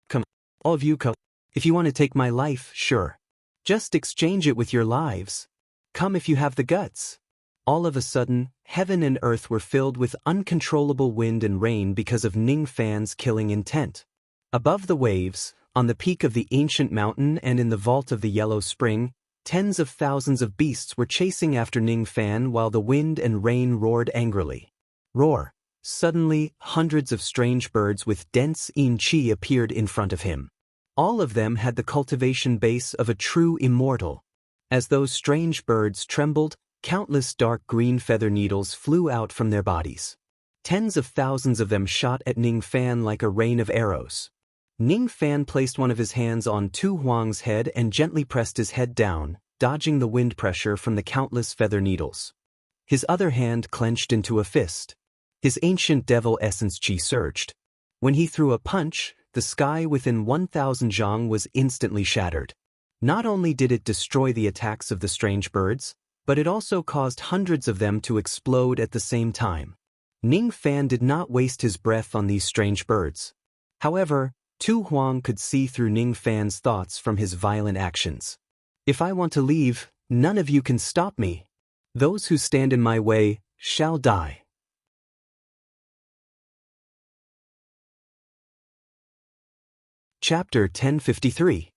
Speaker 1: Come, all of you come. If you want to take my life, sure. Just exchange it with your lives. Come if you have the guts. All of a sudden, heaven and earth were filled with uncontrollable wind and rain because of Ning Fan's killing intent. Above the waves, on the peak of the ancient mountain and in the vault of the Yellow Spring, tens of thousands of beasts were chasing after Ning Fan while the wind and rain roared angrily. Roar! Suddenly, hundreds of strange birds with dense yin qi appeared in front of him. All of them had the cultivation base of a true immortal. As those strange birds trembled, countless dark green feather needles flew out from their bodies. Tens of thousands of them shot at Ning Fan like a rain of arrows. Ning Fan placed one of his hands on Tu Huang's head and gently pressed his head down, dodging the wind pressure from the countless feather needles. His other hand clenched into a fist. His ancient devil essence qi surged. When he threw a punch, the sky within 1,000 zhang was instantly shattered. Not only did it destroy the attacks of the strange birds, but it also caused hundreds of them to explode at the same time. Ning Fan did not waste his breath on these strange birds. However, Tu Huang could see through Ning Fan's thoughts from his violent actions. If I want to leave, none of you can stop me. Those who stand in my way shall die. Chapter 1053.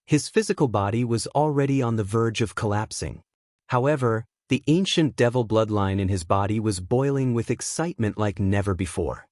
Speaker 1: His physical body was already on the verge of collapsing. However, the ancient devil bloodline in his body was boiling with excitement like never before.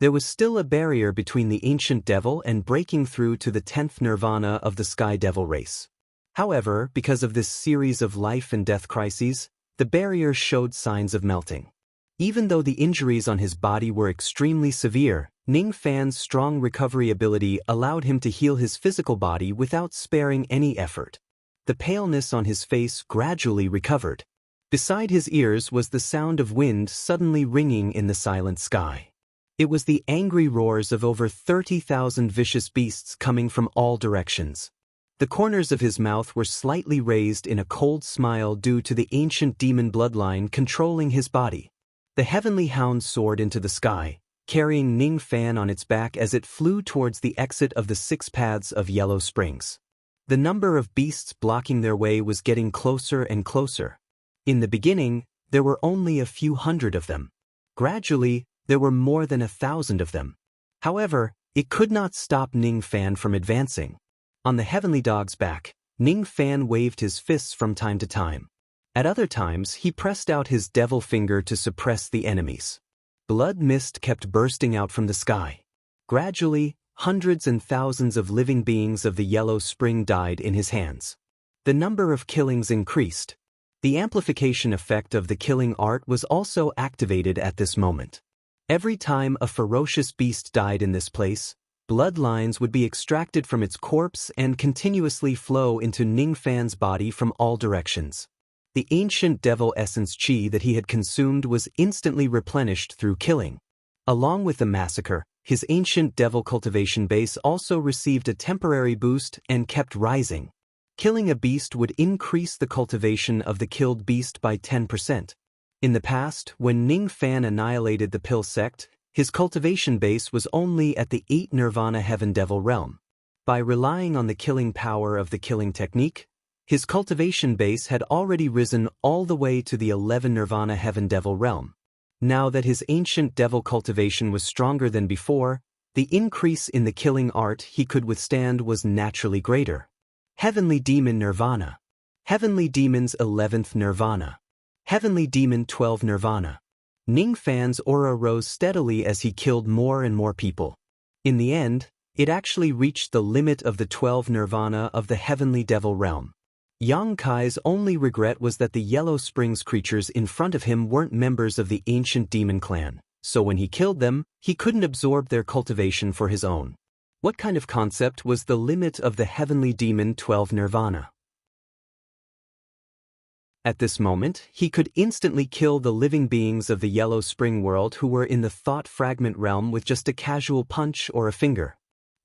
Speaker 1: There was still a barrier between the ancient devil and breaking through to the 10th nirvana of the sky devil race. However, because of this series of life and death crises, the barrier showed signs of melting. Even though the injuries on his body were extremely severe, Ning Fan's strong recovery ability allowed him to heal his physical body without sparing any effort. The paleness on his face gradually recovered. Beside his ears was the sound of wind suddenly ringing in the silent sky. It was the angry roars of over 30,000 vicious beasts coming from all directions. The corners of his mouth were slightly raised in a cold smile due to the ancient demon bloodline controlling his body. The heavenly hound soared into the sky, carrying Ning Fan on its back as it flew towards the exit of the 6 paths of Yellow Springs. The number of beasts blocking their way was getting closer and closer. In the beginning, there were only a few hundred of them. Gradually, there were more than 1,000 of them. However, it could not stop Ning Fan from advancing. On the heavenly dog's back, Ning Fan waved his fists from time to time. At other times, he pressed out his devil finger to suppress the enemies. Blood mist kept bursting out from the sky. Gradually, hundreds and thousands of living beings of the Yellow Spring died in his hands. The number of killings increased. The amplification effect of the killing art was also activated at this moment. Every time a ferocious beast died in this place, bloodlines would be extracted from its corpse and continuously flow into Ning Fan's body from all directions. The ancient devil essence chi that he had consumed was instantly replenished through killing. Along with the massacre, his ancient devil cultivation base also received a temporary boost and kept rising. Killing a beast would increase the cultivation of the killed beast by 10%. In the past, when Ning Fan annihilated the Pill sect, his cultivation base was only at the 8 Nirvana Heaven Devil realm. By relying on the killing power of the killing technique, his cultivation base had already risen all the way to the 11 Nirvana Heaven Devil realm. Now that his ancient devil cultivation was stronger than before, the increase in the killing art he could withstand was naturally greater. Heavenly Demon Nirvana. Heavenly Demon's 11th Nirvana. Heavenly Demon 12 Nirvana. Ning Fan's aura rose steadily as he killed more and more people. In the end, it actually reached the limit of the 12 Nirvana of the Heavenly Devil realm. Yang Kai's only regret was that the Yellow Springs creatures in front of him weren't members of the ancient demon clan, so when he killed them, he couldn't absorb their cultivation for his own. What kind of concept was the limit of the Heavenly Demon 12 Nirvana? At this moment, he could instantly kill the living beings of the Yellow Spring world who were in the thought fragment realm with just a casual punch or a finger.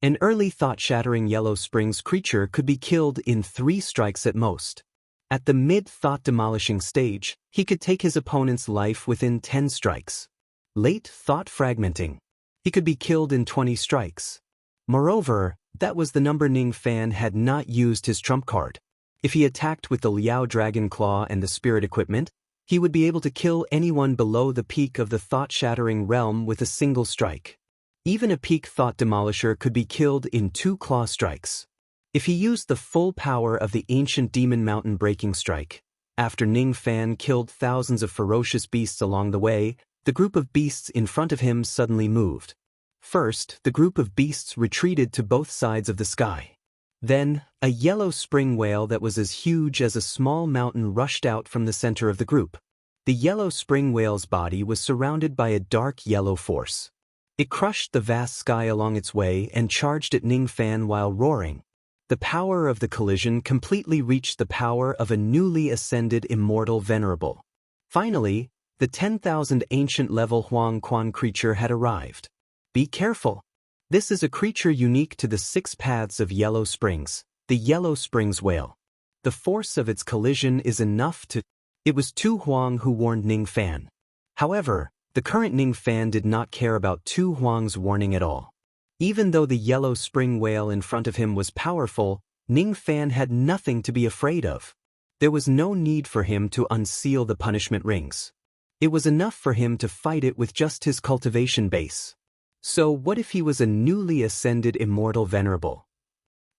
Speaker 1: An early thought-shattering Yellow Springs creature could be killed in 3 strikes at most. At the mid-thought demolishing stage, he could take his opponent's life within 10 strikes. Late thought fragmenting. He could be killed in 20 strikes. Moreover, that was the number Ning Fan had not used his trump card. If he attacked with the Liao Dragon Claw and the Spirit Equipment, he would be able to kill anyone below the peak of the thought-shattering realm with a single strike. Even a peak thought demolisher could be killed in 2 claw strikes. If he used the full power of the ancient demon mountain breaking strike, after Ning Fan killed thousands of ferocious beasts along the way, the group of beasts in front of him suddenly moved. First, the group of beasts retreated to both sides of the sky. Then, a yellow spring whale that was as huge as a small mountain rushed out from the center of the group. The yellow spring whale's body was surrounded by a dark yellow force. It crushed the vast sky along its way and charged at Ning Fan while roaring. The power of the collision completely reached the power of a newly ascended immortal venerable. Finally, the 10,000 ancient level Huang Quan creature had arrived. Be careful. This is a creature unique to the 6 paths of Yellow Springs, the Yellow Springs whale. The force of its collision is enough to... It was Tu Huang who warned Ning Fan. However, the current Ning Fan did not care about Tu Huang's warning at all. Even though the Yellow Spring whale in front of him was powerful, Ning Fan had nothing to be afraid of. There was no need for him to unseal the punishment rings. It was enough for him to fight it with just his cultivation base. So what if he was a newly ascended immortal venerable?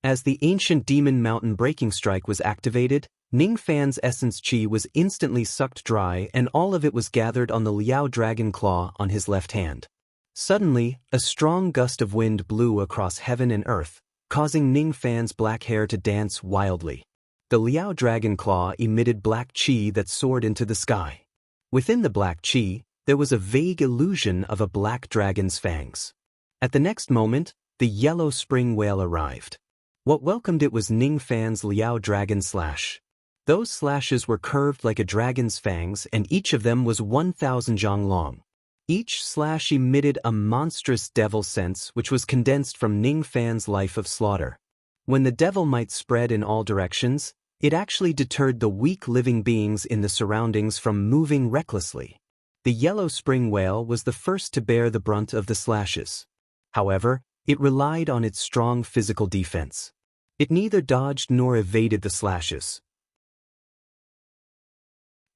Speaker 1: As the ancient demon mountain breaking strike was activated, Ning Fan's essence chi was instantly sucked dry and all of it was gathered on the Liao Dragon Claw on his left hand. Suddenly, a strong gust of wind blew across heaven and earth, causing Ning Fan's black hair to dance wildly. The Liao Dragon Claw emitted black chi that soared into the sky. Within the black chi, there was a vague illusion of a black dragon's fangs. At the next moment, the yellow spring whale arrived. What welcomed it was Ning Fan's Liao Dragon Slash. Those slashes were curved like a dragon's fangs and each of them was 1,000 zhang long. Each slash emitted a monstrous devil sense which was condensed from Ning Fan's life of slaughter. When the devil might spread in all directions, it actually deterred the weak living beings in the surroundings from moving recklessly. The yellow spring whale was the first to bear the brunt of the slashes. However, it relied on its strong physical defense. It neither dodged nor evaded the slashes.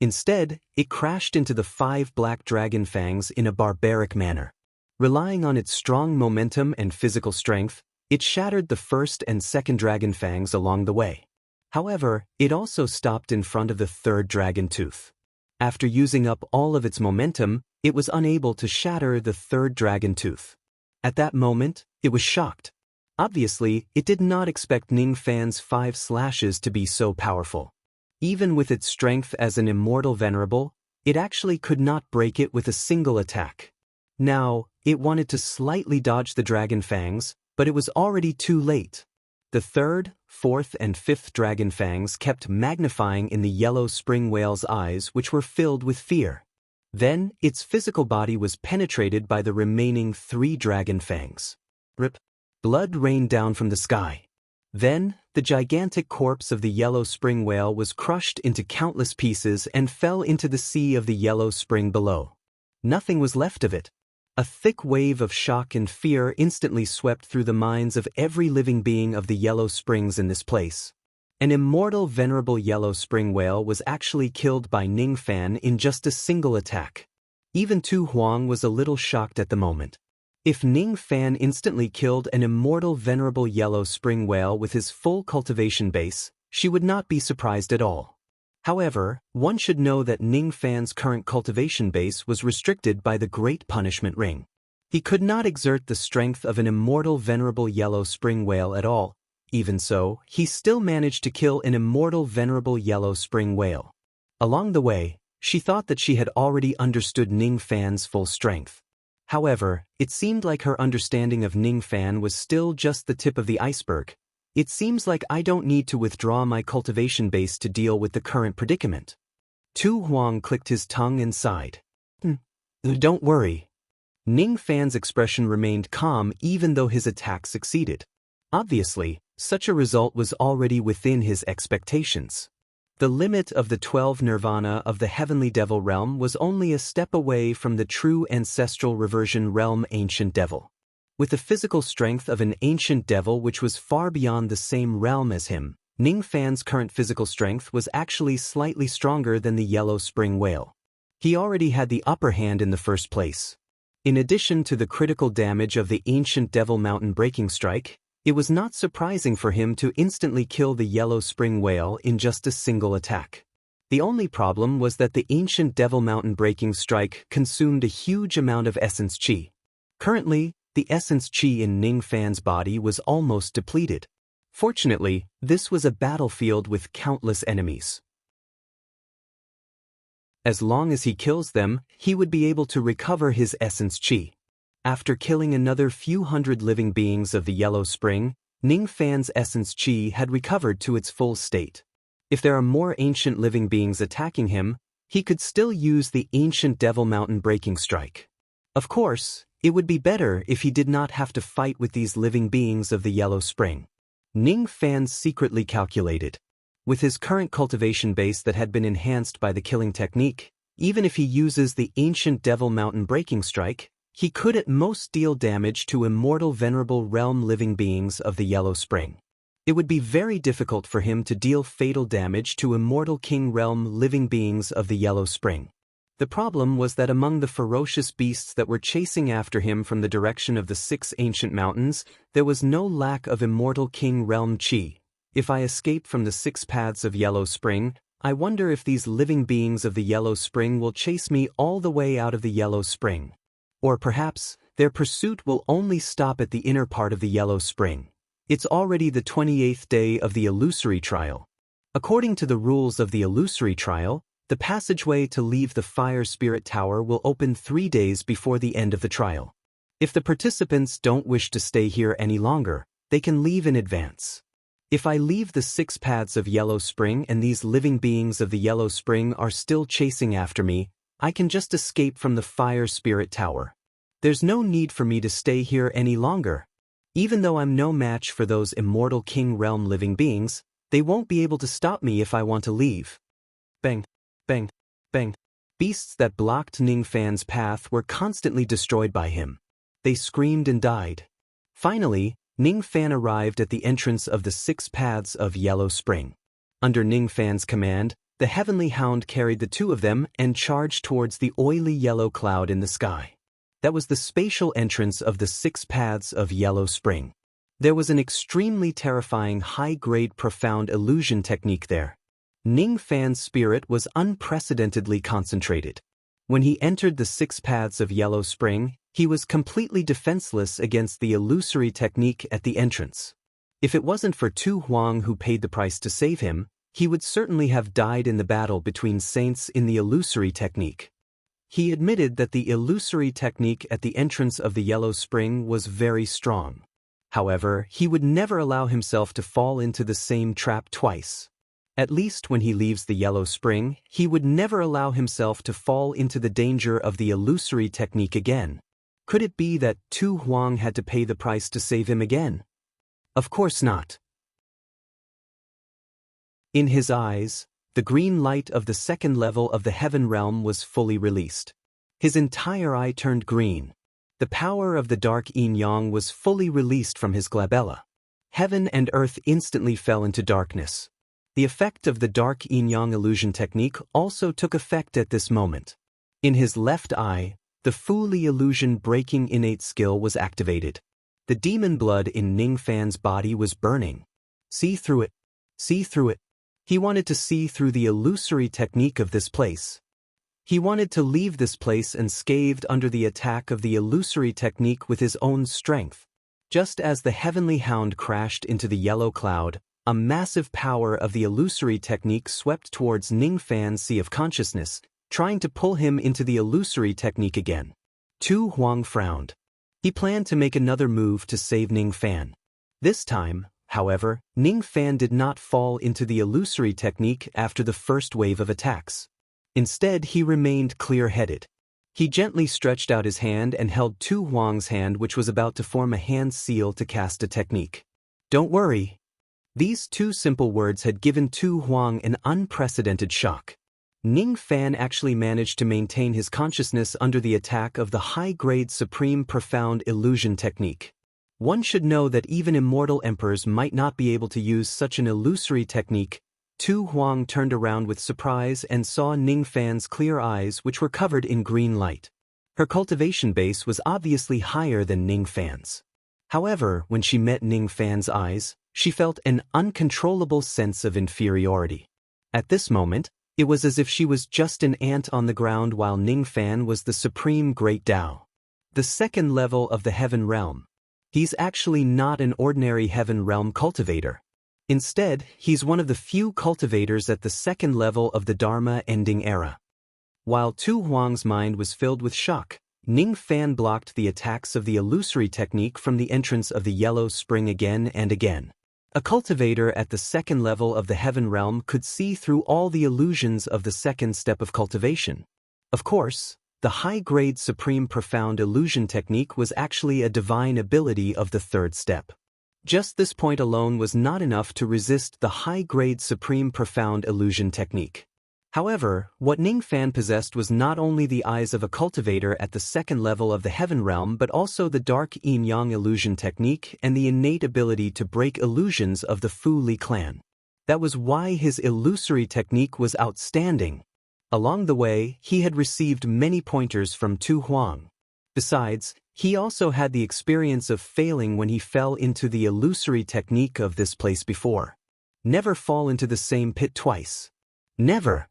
Speaker 1: Instead, it crashed into the 5 black dragon fangs in a barbaric manner. Relying on its strong momentum and physical strength, it shattered the first and second dragon fangs along the way. However, it also stopped in front of the 3rd dragon tooth. After using up all of its momentum, it was unable to shatter the 3rd dragon tooth. At that moment, it was shocked. Obviously, it did not expect Ning Fan's 5 slashes to be so powerful. Even with its strength as an immortal venerable, it actually could not break it with a single attack. Now, it wanted to slightly dodge the dragon fangs, but it was already too late. The 3rd, 4th, and 5th dragon fangs kept magnifying in the yellow spring whale's eyes, which were filled with fear. Then, its physical body was penetrated by the remaining 3 dragon fangs. Rip. Blood rained down from the sky. Then, the gigantic corpse of the yellow spring whale was crushed into countless pieces and fell into the sea of the yellow spring below. Nothing was left of it. A thick wave of shock and fear instantly swept through the minds of every living being of the yellow springs in this place. An immortal venerable yellow spring whale was actually killed by Ning Fan in just a single attack. Even Tu Huang was a little shocked at the moment. If Ning Fan instantly killed an immortal venerable yellow spring whale with his full cultivation base, she would not be surprised at all. However, one should know that Ning Fan's current cultivation base was restricted by the Great Punishment Ring. He could not exert the strength of an immortal venerable yellow spring whale at all. Even so, he still managed to kill an immortal venerable yellow spring whale. Along the way, she thought that she had already understood Ning Fan's full strength. However, it seemed like her understanding of Ning Fan was still just the tip of the iceberg. It seems like I don't need to withdraw my cultivation base to deal with the current predicament. Tu Huang clicked his tongue and sighed. Don't worry. Ning Fan's expression remained calm even though his attack succeeded. Obviously, such a result was already within his expectations. The limit of the 12 nirvana of the heavenly devil realm was only a step away from the true ancestral reversion realm ancient devil. With the physical strength of an ancient devil which was far beyond the same realm as him, Ning Fan's current physical strength was actually slightly stronger than the yellow spring whale. He already had the upper hand in the first place. In addition to the critical damage of the ancient devil mountain breaking strike, it was not surprising for him to instantly kill the yellow spring whale in just a single attack. The only problem was that the ancient devil mountain breaking strike consumed a huge amount of essence chi. Currently, the essence chi in Ning Fan's body was almost depleted. Fortunately, this was a battlefield with countless enemies. As long as he kills them, he would be able to recover his essence chi. After killing another few hundred living beings of the yellow spring, Ning Fan's essence chi had recovered to its full state. If there are more ancient living beings attacking him, he could still use the ancient devil mountain breaking strike. Of course, it would be better if he did not have to fight with these living beings of the yellow spring. Ning Fan secretly calculated. With his current cultivation base that had been enhanced by the killing technique, even if he uses the ancient devil mountain breaking strike, he could at most deal damage to immortal venerable realm living beings of the yellow spring. It would be very difficult for him to deal fatal damage to immortal king realm living beings of the yellow spring. The problem was that among the ferocious beasts that were chasing after him from the direction of the 6 ancient mountains, there was no lack of immortal king realm chi. If I escape from the 6 paths of yellow spring, I wonder if these living beings of the yellow spring will chase me all the way out of the yellow spring. Or perhaps, their pursuit will only stop at the inner part of the yellow spring. It's already the 28th day of the illusory trial. According to the rules of the illusory trial, the passageway to leave the Fire Spirit Tower will open 3 days before the end of the trial. If the participants don't wish to stay here any longer, they can leave in advance. If I leave the 6 paths of Yellow Spring and these living beings of the Yellow Spring are still chasing after me, I can just escape from the Fire Spirit Tower. There's no need for me to stay here any longer. Even though I'm no match for those immortal King Realm living beings, they won't be able to stop me if I want to leave. Bang, bang, bang. Beasts that blocked Ningfan's path were constantly destroyed by him. They screamed and died. Finally, Ningfan arrived at the entrance of the 6 paths of Yellow Spring. Under Ningfan's command, the Heavenly Hound carried the 2 of them and charged towards the oily yellow cloud in the sky. That was the spatial entrance of the 6 paths of Yellow Spring. There was an extremely terrifying high-grade profound illusion technique there. Ningfan's spirit was unprecedentedly concentrated. When he entered the 6 paths of Yellow Spring, he was completely defenseless against the illusory technique at the entrance. If it wasn't for Tu Huang who paid the price to save him, he would certainly have died in the battle between saints in the illusory technique. He admitted that the illusory technique at the entrance of the Yellow Spring was very strong. However, he would never allow himself to fall into the same trap twice. At least when he leaves the Yellow Spring, he would never allow himself to fall into the danger of the illusory technique again. Could it be that Tu Huang had to pay the price to save him again? Of course not. In his eyes, the green light of the 2nd level of the Heaven Realm was fully released. His entire eye turned green. The power of the dark yin-yang was fully released from his glabella. Heaven and earth instantly fell into darkness. The effect of the dark yin-yang illusion technique also took effect at this moment. In his left eye, the Fu-Li illusion breaking innate skill was activated. The demon blood in Ningfan's body was burning. See through it. See through it. He wanted to see through the illusory technique of this place. He wanted to leave this place unscathed under the attack of the illusory technique with his own strength. Just as the Heavenly Hound crashed into the yellow cloud, a massive power of the illusory technique swept towards Ningfan's sea of consciousness, trying to pull him into the illusory technique again. Tu Huang frowned. He planned to make another move to save Ningfan. This time, however, Ningfan did not fall into the illusory technique after the first wave of attacks. Instead, he remained clear-headed. He gently stretched out his hand and held Tu Huang's hand, which was about to form a hand seal to cast a technique. Don't worry. These 2 simple words had given Tu Huang an unprecedented shock. Ningfan actually managed to maintain his consciousness under the attack of the high-grade supreme profound illusion technique. One should know that even immortal emperors might not be able to use such an illusory technique. Tu Huang turned around with surprise and saw Ningfan's clear eyes, which were covered in green light. Her cultivation base was obviously higher than Ningfan's. However, when she met Ningfan's eyes, she felt an uncontrollable sense of inferiority. At this moment, it was as if she was just an ant on the ground while Ningfan was the supreme great Tao. The 2nd level of the Heaven Realm. He's actually not an ordinary Heaven Realm cultivator. Instead, he's one of the few cultivators at the 2nd level of the Dharma Ending Era. While Tu Huang's mind was filled with shock, Ningfan blocked the attacks of the illusory technique from the entrance of the Yellow Spring again and again. A cultivator at the 2nd level of the Heaven Realm could see through all the illusions of the 2nd step of cultivation. Of course, the high-grade supreme profound illusion technique was actually a divine ability of the 3rd step. Just this point alone was not enough to resist the high-grade supreme profound illusion technique. However, what Ningfan possessed was not only the eyes of a cultivator at the 2nd level of the Heaven Realm but also the dark yin-yang illusion technique and the innate ability to break illusions of the Fu-Li clan. That was why his illusory technique was outstanding. Along the way, he had received many pointers from Tu Huang. Besides, he also had the experience of failing when he fell into the illusory technique of this place before. Never fall into the same pit twice. Never.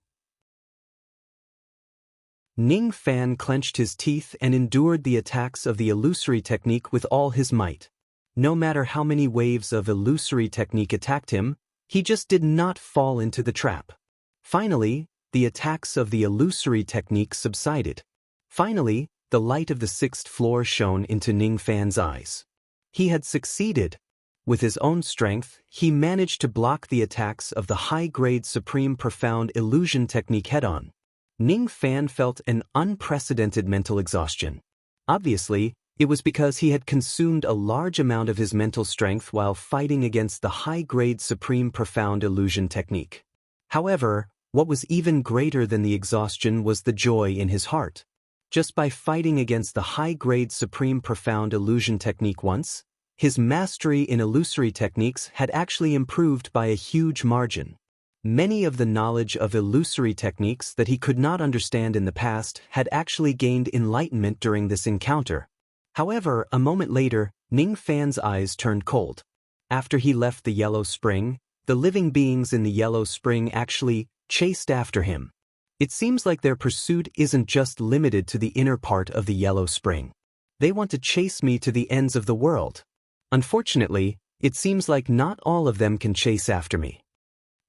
Speaker 1: Ningfan clenched his teeth and endured the attacks of the illusory technique with all his might. No matter how many waves of illusory technique attacked him, he just did not fall into the trap. Finally, the attacks of the illusory technique subsided. Finally, the light of the 6th floor shone into Ningfan's eyes. He had succeeded. With his own strength, he managed to block the attacks of the high-grade supreme profound illusion technique head-on. Ning Fan felt an unprecedented mental exhaustion. Obviously, it was because he had consumed a large amount of his mental strength while fighting against the high-grade Supreme Profound Illusion technique. However, what was even greater than the exhaustion was the joy in his heart. Just by fighting against the high-grade Supreme Profound Illusion technique once, his mastery in illusory techniques had actually improved by a huge margin. Many of the knowledge of illusory techniques that he could not understand in the past had actually gained enlightenment during this encounter. However, a moment later, Ning Fan's eyes turned cold. After he left the Yellow Spring, the living beings in the Yellow Spring actually chased after him. It seems like their pursuit isn't just limited to the inner part of the Yellow Spring. They want to chase me to the ends of the world. Unfortunately, it seems like not all of them can chase after me.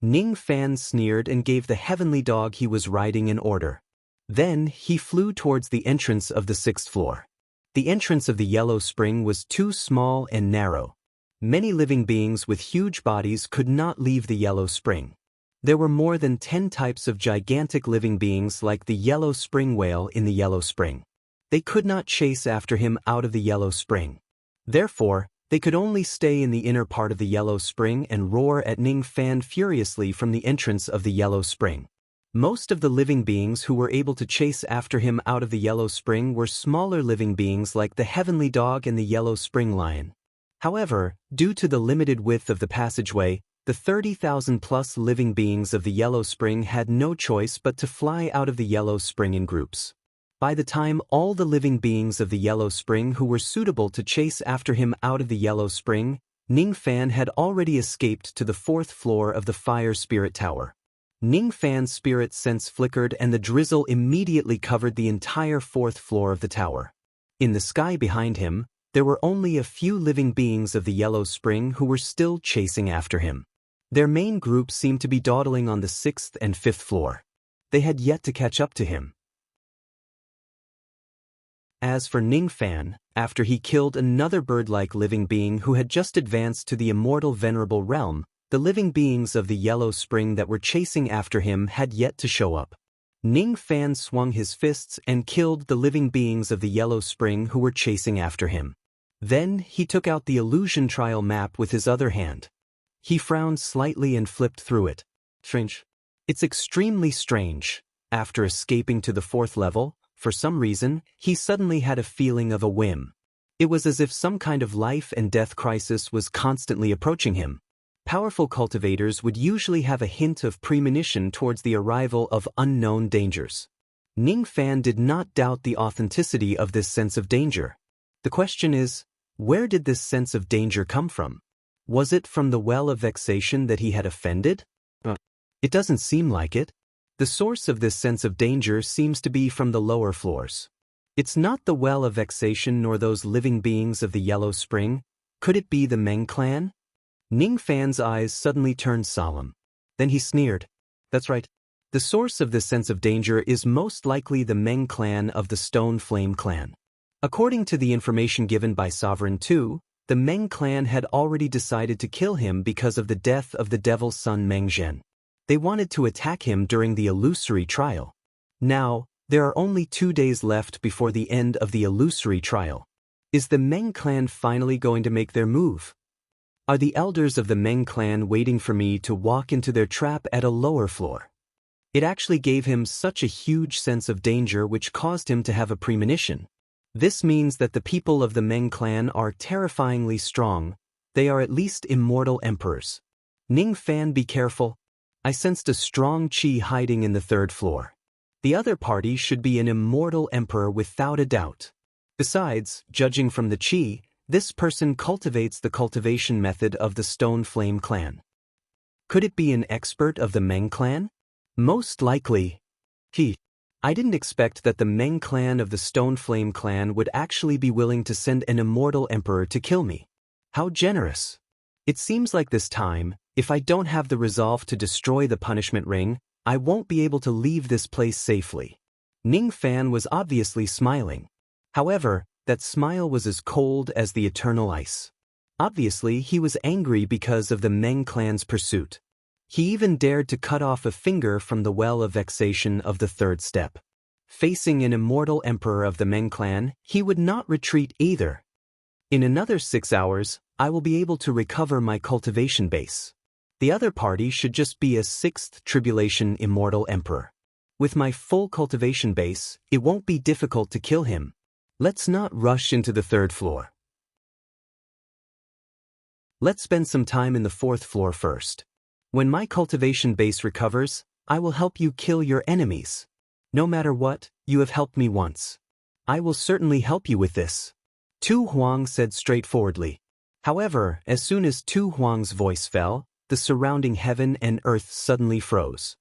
Speaker 1: Ning Fan sneered and gave the heavenly dog he was riding an order. Then, he flew towards the entrance of the 6th floor. The entrance of the Yellow Spring was too small and narrow. Many living beings with huge bodies could not leave the Yellow Spring. There were more than 10 types of gigantic living beings like the Yellow Spring Whale in the Yellow Spring. They could not chase after him out of the Yellow Spring. Therefore, they could only stay in the inner part of the Yellow Spring and roar at Ning Fan furiously from the entrance of the Yellow Spring. Most of the living beings who were able to chase after him out of the Yellow Spring were smaller living beings like the Heavenly Dog and the Yellow Spring Lion. However, due to the limited width of the passageway, the 30,000-plus living beings of the Yellow Spring had no choice but to fly out of the Yellow Spring in groups. By the time all the living beings of the Yellow Spring who were suitable to chase after him out of the Yellow Spring, Ning Fan had already escaped to the 4th floor of the Fire Spirit Tower. Ning Fan's spirit sense flickered and the drizzle immediately covered the entire 4th floor of the tower. In the sky behind him, there were only a few living beings of the Yellow Spring who were still chasing after him. Their main group seemed to be dawdling on the 6th and 5th floor. They had yet to catch up to him. As for Ning Fan, after he killed another bird-like living being who had just advanced to the immortal venerable realm, the living beings of the Yellow Spring that were chasing after him had yet to show up. Ning Fan swung his fists and killed the living beings of the Yellow Spring who were chasing after him. Then, he took out the illusion trial map with his other hand. He frowned slightly and flipped through it. Strange. It's extremely strange. After escaping to the 4th level, for some reason, he suddenly had a feeling of a whim. It was as if some kind of life and death crisis was constantly approaching him. Powerful cultivators would usually have a hint of premonition towards the arrival of unknown dangers. Ning Fan did not doubt the authenticity of this sense of danger. The question is, where did this sense of danger come from? Was it from the well of vexation that he had offended? It doesn't seem like it. The source of this sense of danger seems to be from the lower floors. It's not the well of vexation nor those living beings of the Yellow Spring. Could it be the Meng clan? Ning Fan's eyes suddenly turned solemn. Then he sneered. That's right. The source of this sense of danger is most likely the Meng clan of the Stone Flame clan. According to the information given by Sovereign II, the Meng clan had already decided to kill him because of the death of the Devil's son Meng Zhen. They wanted to attack him during the illusory trial. Now, there are only 2 days left before the end of the illusory trial. Is the Meng clan finally going to make their move? Are the elders of the Meng clan waiting for me to walk into their trap at a lower floor? It actually gave him such a huge sense of danger which caused him to have a premonition. This means that the people of the Meng clan are terrifyingly strong. They are at least immortal emperors. Ning Fan, be careful. I sensed a strong qi hiding in the 3rd floor. The other party should be an immortal emperor without a doubt. Besides, judging from the qi, this person cultivates the cultivation method of the Stone Flame clan. Could it be an expert of the Meng clan? Most likely. I didn't expect that the Meng clan of the Stone Flame clan would actually be willing to send an immortal emperor to kill me. How generous. It seems like this time, if I don't have the resolve to destroy the punishment ring, I won't be able to leave this place safely. Ning Fan was obviously smiling. However, that smile was as cold as the eternal ice. Obviously, he was angry because of the Meng clan's pursuit. He even dared to cut off a finger from the well of vexation of the third step. Facing an immortal emperor of the Meng clan, he would not retreat either. In another 6 hours, I will be able to recover my cultivation base. The other party should just be a 6th tribulation immortal emperor. With my full cultivation base, it won't be difficult to kill him. Let's not rush into the 3rd floor. Let's spend some time in the 4th floor first. When my cultivation base recovers, I will help you kill your enemies. No matter what, you have helped me once. I will certainly help you with this. Tu Huang said straightforwardly. However, as soon as Tu Huang's voice fell, the surrounding heaven and earth suddenly froze.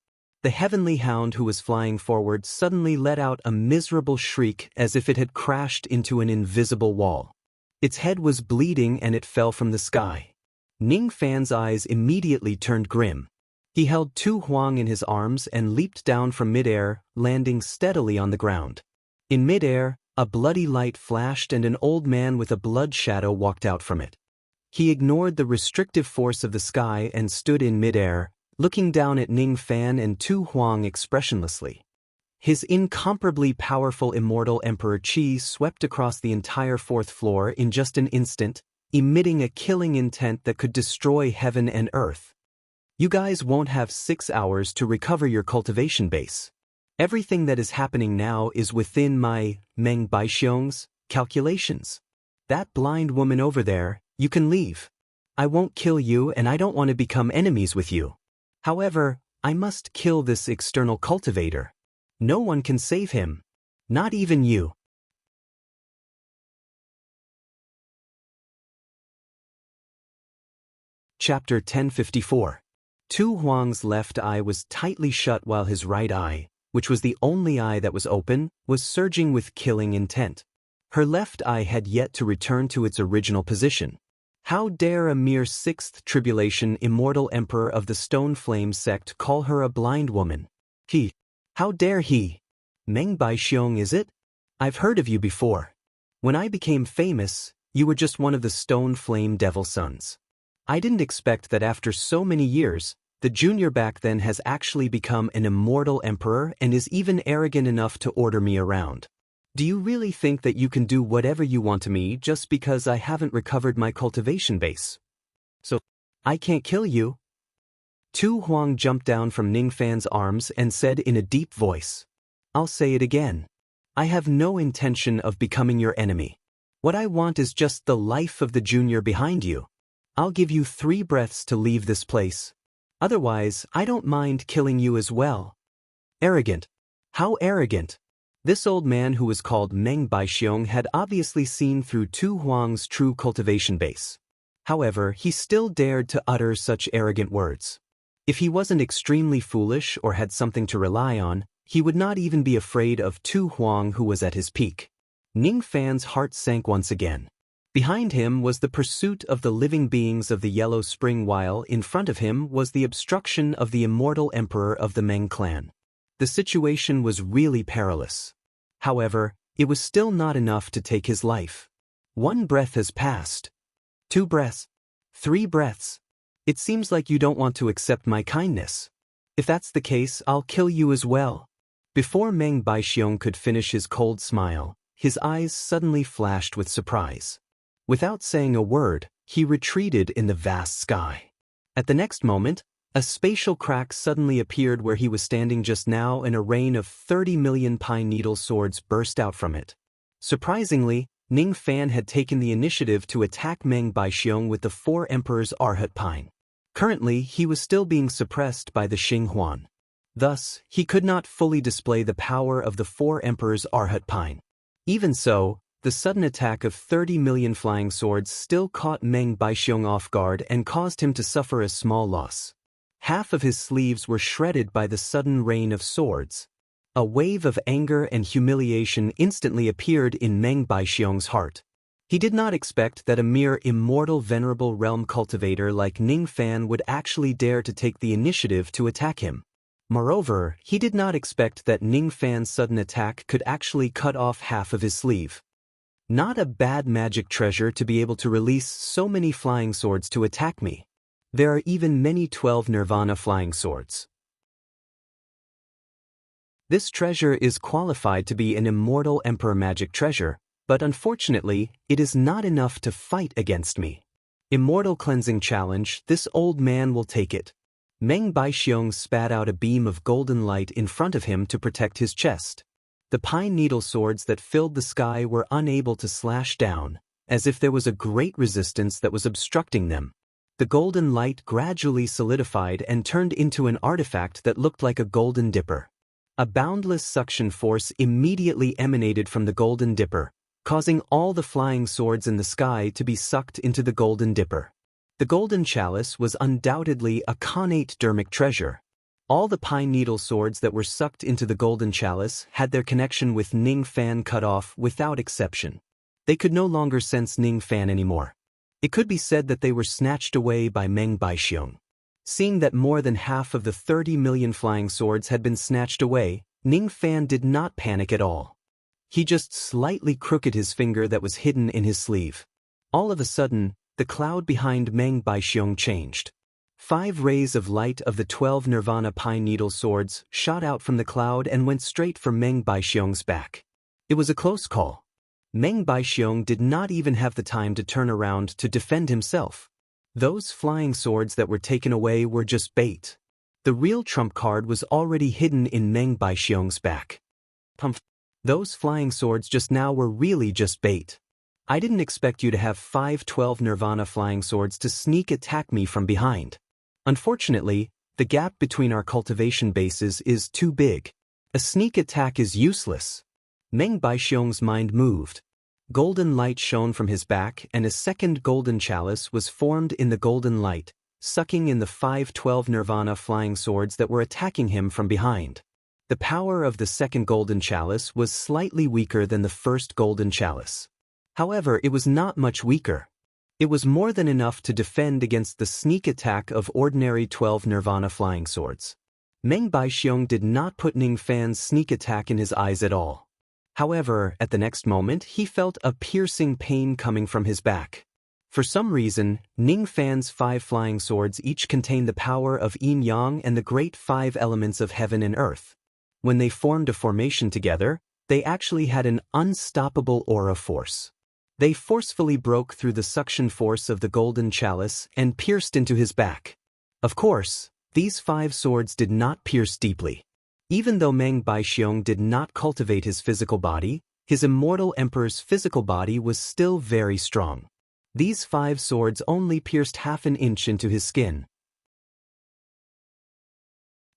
Speaker 1: The heavenly hound who was flying forward suddenly let out a miserable shriek as if it had crashed into an invisible wall. Its head was bleeding and it fell from the sky. Ning Fan's eyes immediately turned grim. He held Tu Huang in his arms and leaped down from midair, landing steadily on the ground. In midair, a bloody light flashed and an old man with a blood shadow walked out from it. He ignored the restrictive force of the sky and stood in midair, looking down at Ning Fan and Tu Huang expressionlessly. His incomparably powerful immortal Emperor Qi swept across the entire 4th floor in just an instant, emitting a killing intent that could destroy heaven and earth. You guys won't have 6 hours to recover your cultivation base. Everything that is happening now is within my, Meng Baixiong's, calculations. That blind woman over there, you can leave. I won't kill you and I don't want to become enemies with you. However, I must kill this external cultivator. No one can save him. Not even you. Chapter 1054. Tu Huang's left eye was tightly shut while his right eye, which was the only eye that was open, was surging with killing intent. Her left eye had yet to return to its original position. How dare a mere 6th tribulation immortal emperor of the Stone Flame sect call her a blind woman? How dare he? Meng Baixiong, is it? I've heard of you before. When I became famous, you were just one of the Stone Flame Devil Sons. I didn't expect that after so many years, the junior back then has actually become an immortal emperor and is even arrogant enough to order me around. Do you really think that you can do whatever you want to me just because I haven't recovered my cultivation base? So, I can't kill you? Tu Huang jumped down from Ning Fan's arms and said in a deep voice. I'll say it again. I have no intention of becoming your enemy. What I want is just the life of the junior behind you. I'll give you 3 breaths to leave this place. Otherwise, I don't mind killing you as well. Arrogant. How arrogant? This old man who was called Meng Baixiong had obviously seen through Tu Huang's true cultivation base. However, he still dared to utter such arrogant words. If he wasn't extremely foolish or had something to rely on, he would not even be afraid of Tu Huang, who was at his peak. Ning Fan's heart sank once again. Behind him was the pursuit of the living beings of the Yellow Spring, while in front of him was the obstruction of the immortal emperor of the Meng clan. The situation was really perilous. However, it was still not enough to take his life. 1 breath has passed. 2 breaths. 3 breaths. It seems like you don't want to accept my kindness. If that's the case, I'll kill you as well. Before Meng Baixiong could finish his cold smile, his eyes suddenly flashed with surprise. Without saying a word, he retreated in the vast sky. At the next moment, a spatial crack suddenly appeared where he was standing just now, and a rain of 30 million pine needle swords burst out from it. Surprisingly, Ning Fan had taken the initiative to attack Meng Baixiong with the 4 Emperor's Arhat Pine. Currently, he was still being suppressed by the Xinghuan. Thus, he could not fully display the power of the 4 Emperor's Arhat Pine. Even so, the sudden attack of 30 million flying swords still caught Meng Baixiong off guard and caused him to suffer a small loss. Half of his sleeves were shredded by the sudden rain of swords. A wave of anger and humiliation instantly appeared in Meng Baixiong's heart. He did not expect that a mere immortal venerable realm cultivator like Ning Fan would actually dare to take the initiative to attack him. Moreover, he did not expect that Ning Fan's sudden attack could actually cut off half of his sleeve. Not a bad magic treasure to be able to release so many flying swords to attack me. There are even many 12 Nirvana flying swords. This treasure is qualified to be an immortal emperor magic treasure, but unfortunately, it is not enough to fight against me. Immortal cleansing challenge, this old man will take it. Meng Baixiong spat out a beam of golden light in front of him to protect his chest. The pine needle swords that filled the sky were unable to slash down, as if there was a great resistance that was obstructing them. The golden light gradually solidified and turned into an artifact that looked like a golden dipper. A boundless suction force immediately emanated from the golden dipper, causing all the flying swords in the sky to be sucked into the golden dipper. The golden chalice was undoubtedly a connate dermic treasure. All the pine needle swords that were sucked into the golden chalice had their connection with Ning Fan cut off without exception. They could no longer sense Ning Fan anymore. It could be said that they were snatched away by Meng Baixiong. Seeing that more than half of the 30 million flying swords had been snatched away, Ning Fan did not panic at all. He just slightly crooked his finger that was hidden in his sleeve. All of a sudden, the cloud behind Meng Baixiong changed. 5 rays of light of the 12 Nirvana pine needle swords shot out from the cloud and went straight for Meng Baixiong's back. It was a close call. Meng Baixiong did not even have the time to turn around to defend himself. Those flying swords that were taken away were just bait. The real trump card was already hidden in Meng Baixiong's back. Those flying swords just now were really just bait. I didn't expect you to have 5 12 Nirvana flying swords to sneak attack me from behind. Unfortunately, the gap between our cultivation bases is too big. A sneak attack is useless. Meng Baixiong's mind moved. Golden light shone from his back and a second golden chalice was formed in the golden light, sucking in the 5 12 Nirvana flying swords that were attacking him from behind. The power of the second golden chalice was slightly weaker than the first golden chalice. However, it was not much weaker. It was more than enough to defend against the sneak attack of ordinary 12 Nirvana flying swords. Meng Baixiong did not put Ning Fan's sneak attack in his eyes at all. However, at the next moment, he felt a piercing pain coming from his back. For some reason, Ning Fan's 5 flying swords each contain the power of Yin Yang and the great 5 elements of heaven and earth. When they formed a formation together, they actually had an unstoppable aura force. They forcefully broke through the suction force of the golden chalice and pierced into his back. Of course, these 5 swords did not pierce deeply. Even though Meng Baixiong did not cultivate his physical body, his immortal emperor's physical body was still very strong. These 5 swords only pierced half an inch into his skin.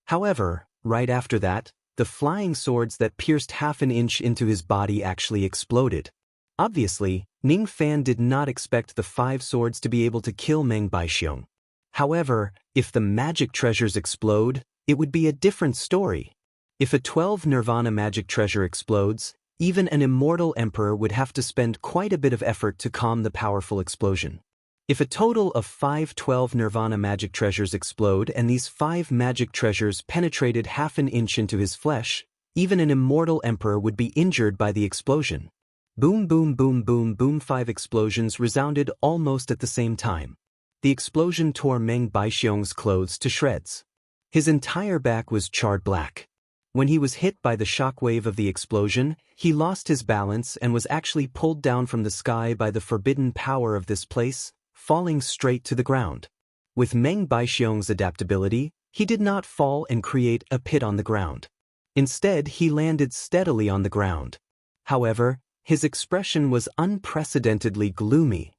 Speaker 1: However, right after that, the flying swords that pierced half an inch into his body actually exploded. Obviously, Ning Fan did not expect the 5 swords to be able to kill Meng Baixiong. However, if the magic treasures explode, it would be a different story. If a 12 Nirvana magic treasure explodes, even an immortal emperor would have to spend quite a bit of effort to calm the powerful explosion. If a total of 5 12 Nirvana magic treasures explode and these 5 magic treasures penetrated half an inch into his flesh, even an immortal emperor would be injured by the explosion. Boom boom boom boom boom 5 explosions resounded almost at the same time. The explosion tore Meng Baixiong's clothes to shreds. His entire back was charred black. When he was hit by the shockwave of the explosion, he lost his balance and was actually pulled down from the sky by the forbidden power of this place, falling straight to the ground. With Meng Baixiong's adaptability, he did not fall and create a pit on the ground. Instead, he landed steadily on the ground. However, his expression was unprecedentedly gloomy.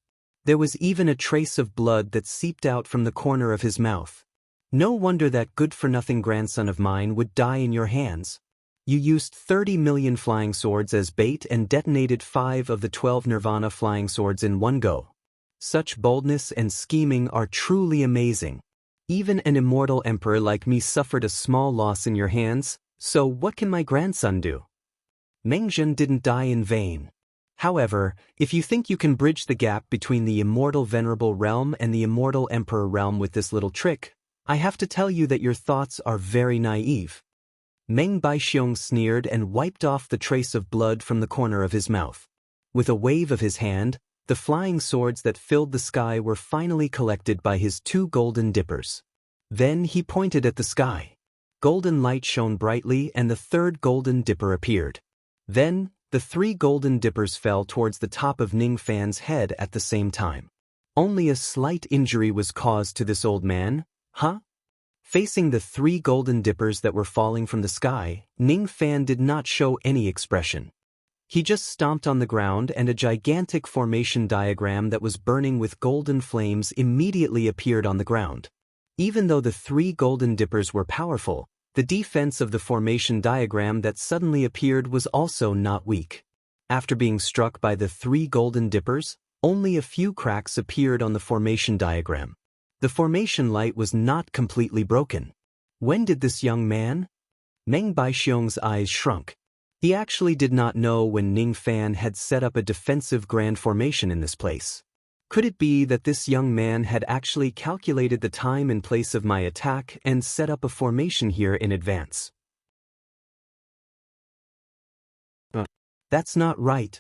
Speaker 1: There was even a trace of blood that seeped out from the corner of his mouth. No wonder that good-for-nothing grandson of mine would die in your hands. You used 30 million flying swords as bait and detonated 5 of the 12 Nirvana flying swords in one go. Such boldness and scheming are truly amazing. Even an immortal emperor like me suffered a small loss in your hands, so what can my grandson do? Meng Zhen didn't die in vain. However, if you think you can bridge the gap between the immortal venerable realm and the immortal emperor realm with this little trick, I have to tell you that your thoughts are very naive. Meng Baixiong sneered and wiped off the trace of blood from the corner of his mouth. With a wave of his hand, The flying swords that filled the sky were finally collected by his 2 golden dippers. Then he pointed at the sky. Golden light shone brightly and the 3rd golden dipper appeared. Then, the 3 golden dippers fell towards the top of Ning Fan's head at the same time. Only a slight injury was caused to this old man, huh? Facing the 3 golden dippers that were falling from the sky, Ning Fan did not show any expression. He just stomped on the ground and a gigantic formation diagram that was burning with golden flames immediately appeared on the ground. Even though the 3 golden dippers were powerful, the defense of the formation diagram that suddenly appeared was also not weak. After being struck by the 3 golden dippers, only a few cracks appeared on the formation diagram. The formation light was not completely broken. When did this young man? Meng Baixiong's eyes shrunk. He actually did not know when Ning Fan had set up a defensive grand formation in this place. Could it be that this young man had actually calculated the time and place of my attack and set up a formation here in advance? That's not right.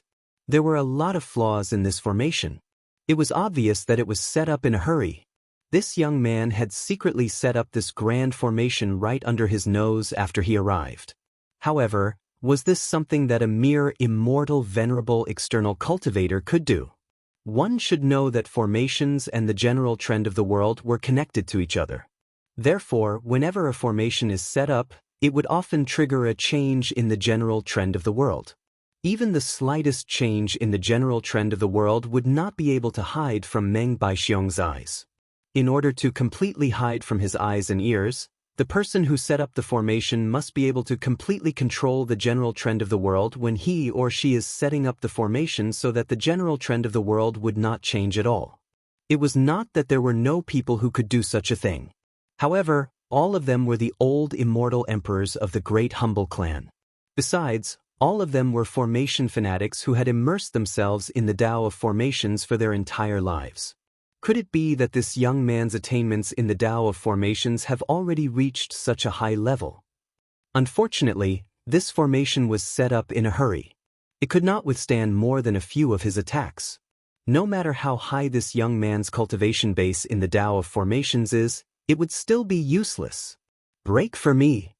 Speaker 1: There were a lot of flaws in this formation. It was obvious that it was set up in a hurry. This young man had secretly set up this grand formation right under his nose after he arrived. However, was this something that a mere immortal venerable external cultivator could do? One should know that formations and the general trend of the world were connected to each other. Therefore, whenever a formation is set up, it would often trigger a change in the general trend of the world. Even the slightest change in the general trend of the world would not be able to hide from Meng Baixiong's eyes. In order to completely hide from his eyes and ears, the person who set up the formation must be able to completely control the general trend of the world when he or she is setting up the formation so that the general trend of the world would not change at all. It was not that there were no people who could do such a thing. However, all of them were the old immortal emperors of the Great Humble Clan. Besides, all of them were formation fanatics who had immersed themselves in the Tao of formations for their entire lives. Could it be that this young man's attainments in the Tao of formations have already reached such a high level? Unfortunately, this formation was set up in a hurry. It could not withstand more than a few of his attacks. No matter how high this young man's cultivation base in the Tao of formations is, it would still be useless. Break for me.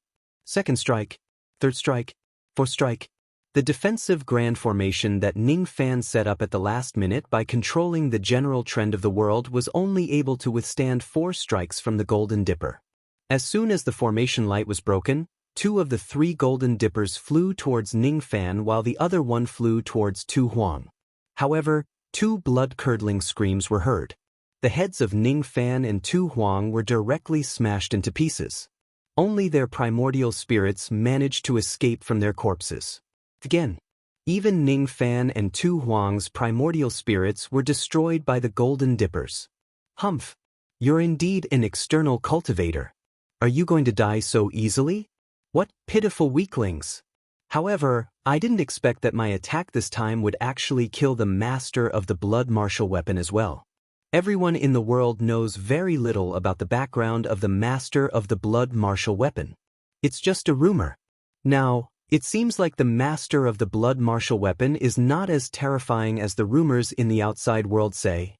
Speaker 1: 2nd strike, 3rd strike, 4th strike. The defensive grand formation that Ning Fan set up at the last minute by controlling the general trend of the world was only able to withstand 4 strikes from the Golden Dipper. As soon as the formation light was broken, 2 of the 3 Golden Dippers flew towards Ning Fan while the other one flew towards Tu Huang. However, 2 blood-curdling screams were heard. The heads of Ning Fan and Tu Huang were directly smashed into pieces. Only their primordial spirits managed to escape from their corpses. Again, even Ning Fan and Tu Huang's primordial spirits were destroyed by the Golden Dippers. Humph, you're indeed an external cultivator. Are you going to die so easily? What pitiful weaklings! However, I didn't expect that my attack this time would actually kill the master of the blood martial weapon as well. Everyone in the world knows very little about the background of the master of the blood martial weapon. It's just a rumor. Now, it seems like the master of the blood martial weapon is not as terrifying as the rumors in the outside world say.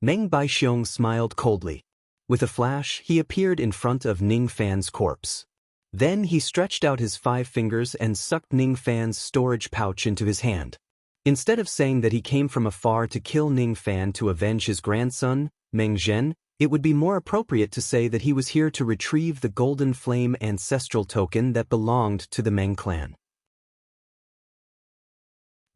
Speaker 1: Meng Baixiong smiled coldly. With a flash, he appeared in front of Ning Fan's corpse. Then he stretched out his 5 fingers and sucked Ning Fan's storage pouch into his hand. Instead of saying that he came from afar to kill Ning Fan to avenge his grandson, Meng Zhen, it would be more appropriate to say that he was here to retrieve the Golden Flame ancestral token that belonged to the Meng clan.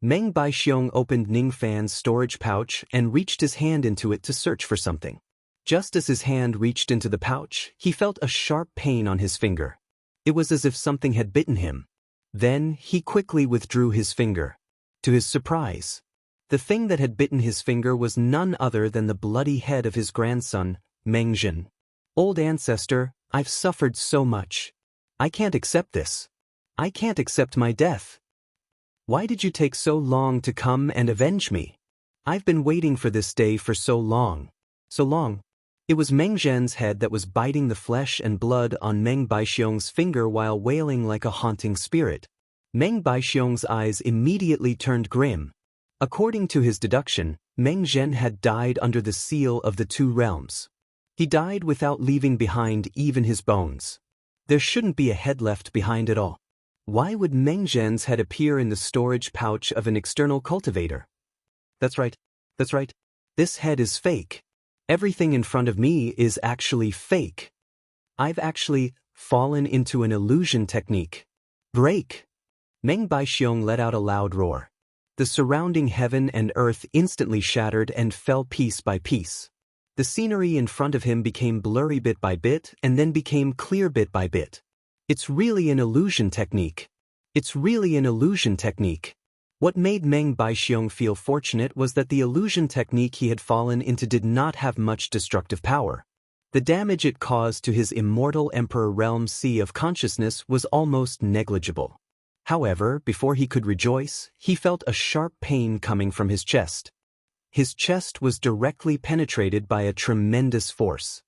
Speaker 1: Meng Baixiong opened Ning Fan's storage pouch and reached his hand into it to search for something. Just as his hand reached into the pouch, he felt a sharp pain on his finger. It was as if something had bitten him. Then, he quickly withdrew his finger. To his surprise, the thing that had bitten his finger was none other than the bloody head of his grandson, Meng Zhen. Old ancestor, I've suffered so much. I can't accept this. I can't accept my death. Why did you take so long to come and avenge me? I've been waiting for this day for so long. So long. It was Meng Zhen's head that was biting the flesh and blood on Meng Baixiong's finger while wailing like a haunting spirit. Meng Baixiong's eyes immediately turned grim. According to his deduction, Meng Zhen had died under the seal of the two realms. He died without leaving behind even his bones. There shouldn't be a head left behind at all. Why would Meng Zhen's head appear in the storage pouch of an external cultivator? That's right. This head is fake. Everything in front of me is actually fake. I've actually fallen into an illusion technique. Break! Meng Baixiong let out a loud roar. The surrounding heaven and earth instantly shattered and fell piece by piece. The scenery in front of him became blurry bit by bit and then became clear bit by bit. It's really an illusion technique. What made Meng Baixiong feel fortunate was that the illusion technique he had fallen into did not have much destructive power. The damage it caused to his immortal Emperor Realm's sea of consciousness was almost negligible. However, before he could rejoice, he felt a sharp pain coming from his chest. His chest was directly penetrated by a tremendous force.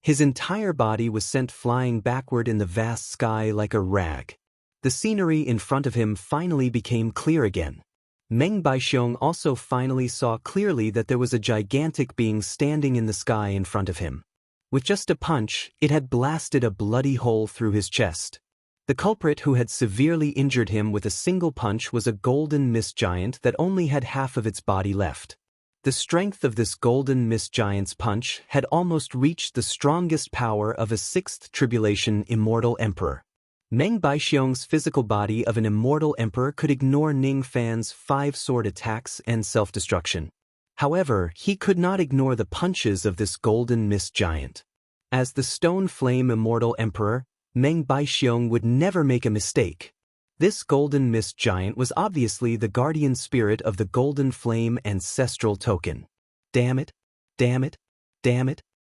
Speaker 1: His entire body was sent flying backward in the vast sky like a rag. The scenery in front of him finally became clear again. Meng Baixiong also finally saw clearly that there was a gigantic being standing in the sky in front of him. With just a punch, it had blasted a bloody hole through his chest. The culprit who had severely injured him with a single punch was a golden mist giant that only had half of its body left. The strength of this golden mist giant's punch had almost reached the strongest power of a sixth tribulation immortal emperor. Meng Baixiong's physical body of an immortal emperor could ignore Ning Fan's 5-sword attacks and self-destruction. However, he could not ignore the punches of this golden mist giant. As the stone flame immortal emperor, Meng Baixiong would never make a mistake. This golden mist giant was obviously the guardian spirit of the golden flame ancestral token. Damn it.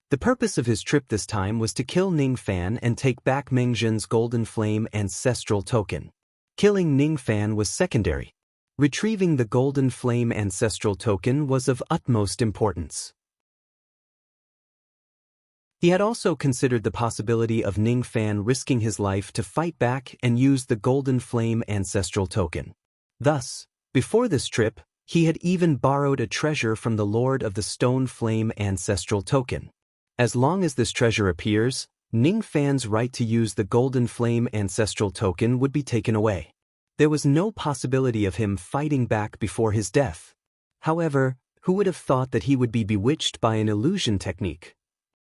Speaker 1: The purpose of his trip this time was to kill Ning Fan and take back Meng Zhen's golden flame ancestral token. Killing Ning Fan was secondary. Retrieving the golden flame ancestral token was of utmost importance. He had also considered the possibility of Ning Fan risking his life to fight back and use the golden flame ancestral token. Thus, before this trip, he had even borrowed a treasure from the Lord of the Stone Flame ancestral token. As long as this treasure appears, Ning Fan's right to use the golden flame ancestral token would be taken away. There was no possibility of him fighting back before his death. However, who would have thought that he would be bewitched by an illusion technique?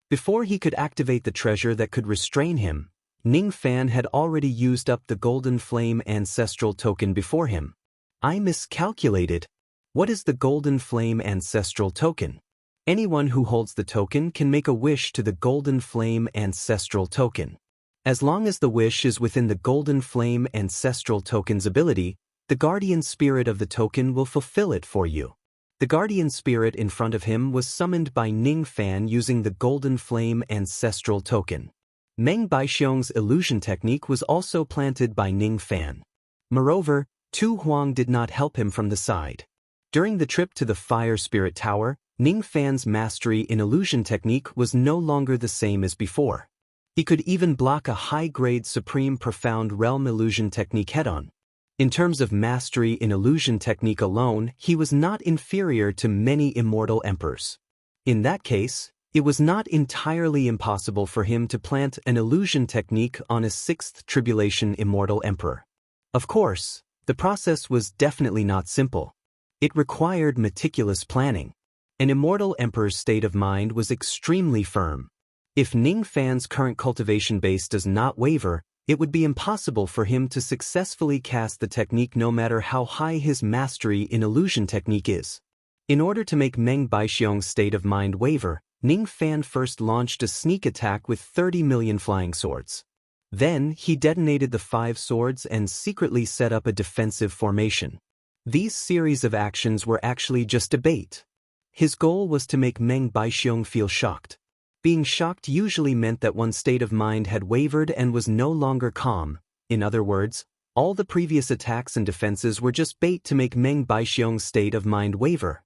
Speaker 1: Before he could activate the treasure that could restrain him, Ning Fan had already used up the golden flame ancestral token before him. I miscalculated. What is the golden flame ancestral token? Anyone who holds the token can make a wish to the golden flame ancestral token. As long as the wish is within the golden flame ancestral token's ability, the guardian spirit of the token will fulfill it for you. The guardian spirit in front of him was summoned by Ning Fan using the golden flame ancestral token. Meng Baixiong's illusion technique was also planted by Ning Fan. Moreover, Tu Huang did not help him from the side. During the trip to the Fire Spirit Tower, Ning Fan's mastery in illusion technique was no longer the same as before. He could even block a high-grade Supreme Profound Realm illusion technique head-on. In terms of mastery in illusion technique alone, he was not inferior to many immortal emperors. In that case, it was not entirely impossible for him to plant an illusion technique on a sixth tribulation immortal emperor. Of course, the process was definitely not simple. It required meticulous planning. An immortal emperor's state of mind was extremely firm. If Ning Fan's current cultivation base does not waver, it would be impossible for him to successfully cast the technique no matter how high his mastery in illusion technique is. In order to make Meng Baixiong's state of mind waver, Ning Fan first launched a sneak attack with 30 million flying swords. Then, he detonated the 5 swords and secretly set up a defensive formation. These series of actions were actually just a bait. His goal was to make Meng Baixiong feel shocked. Being shocked usually meant that one's state of mind had wavered and was no longer calm. In other words, all the previous attacks and defenses were just bait to make Meng Baixiong's state of mind waver.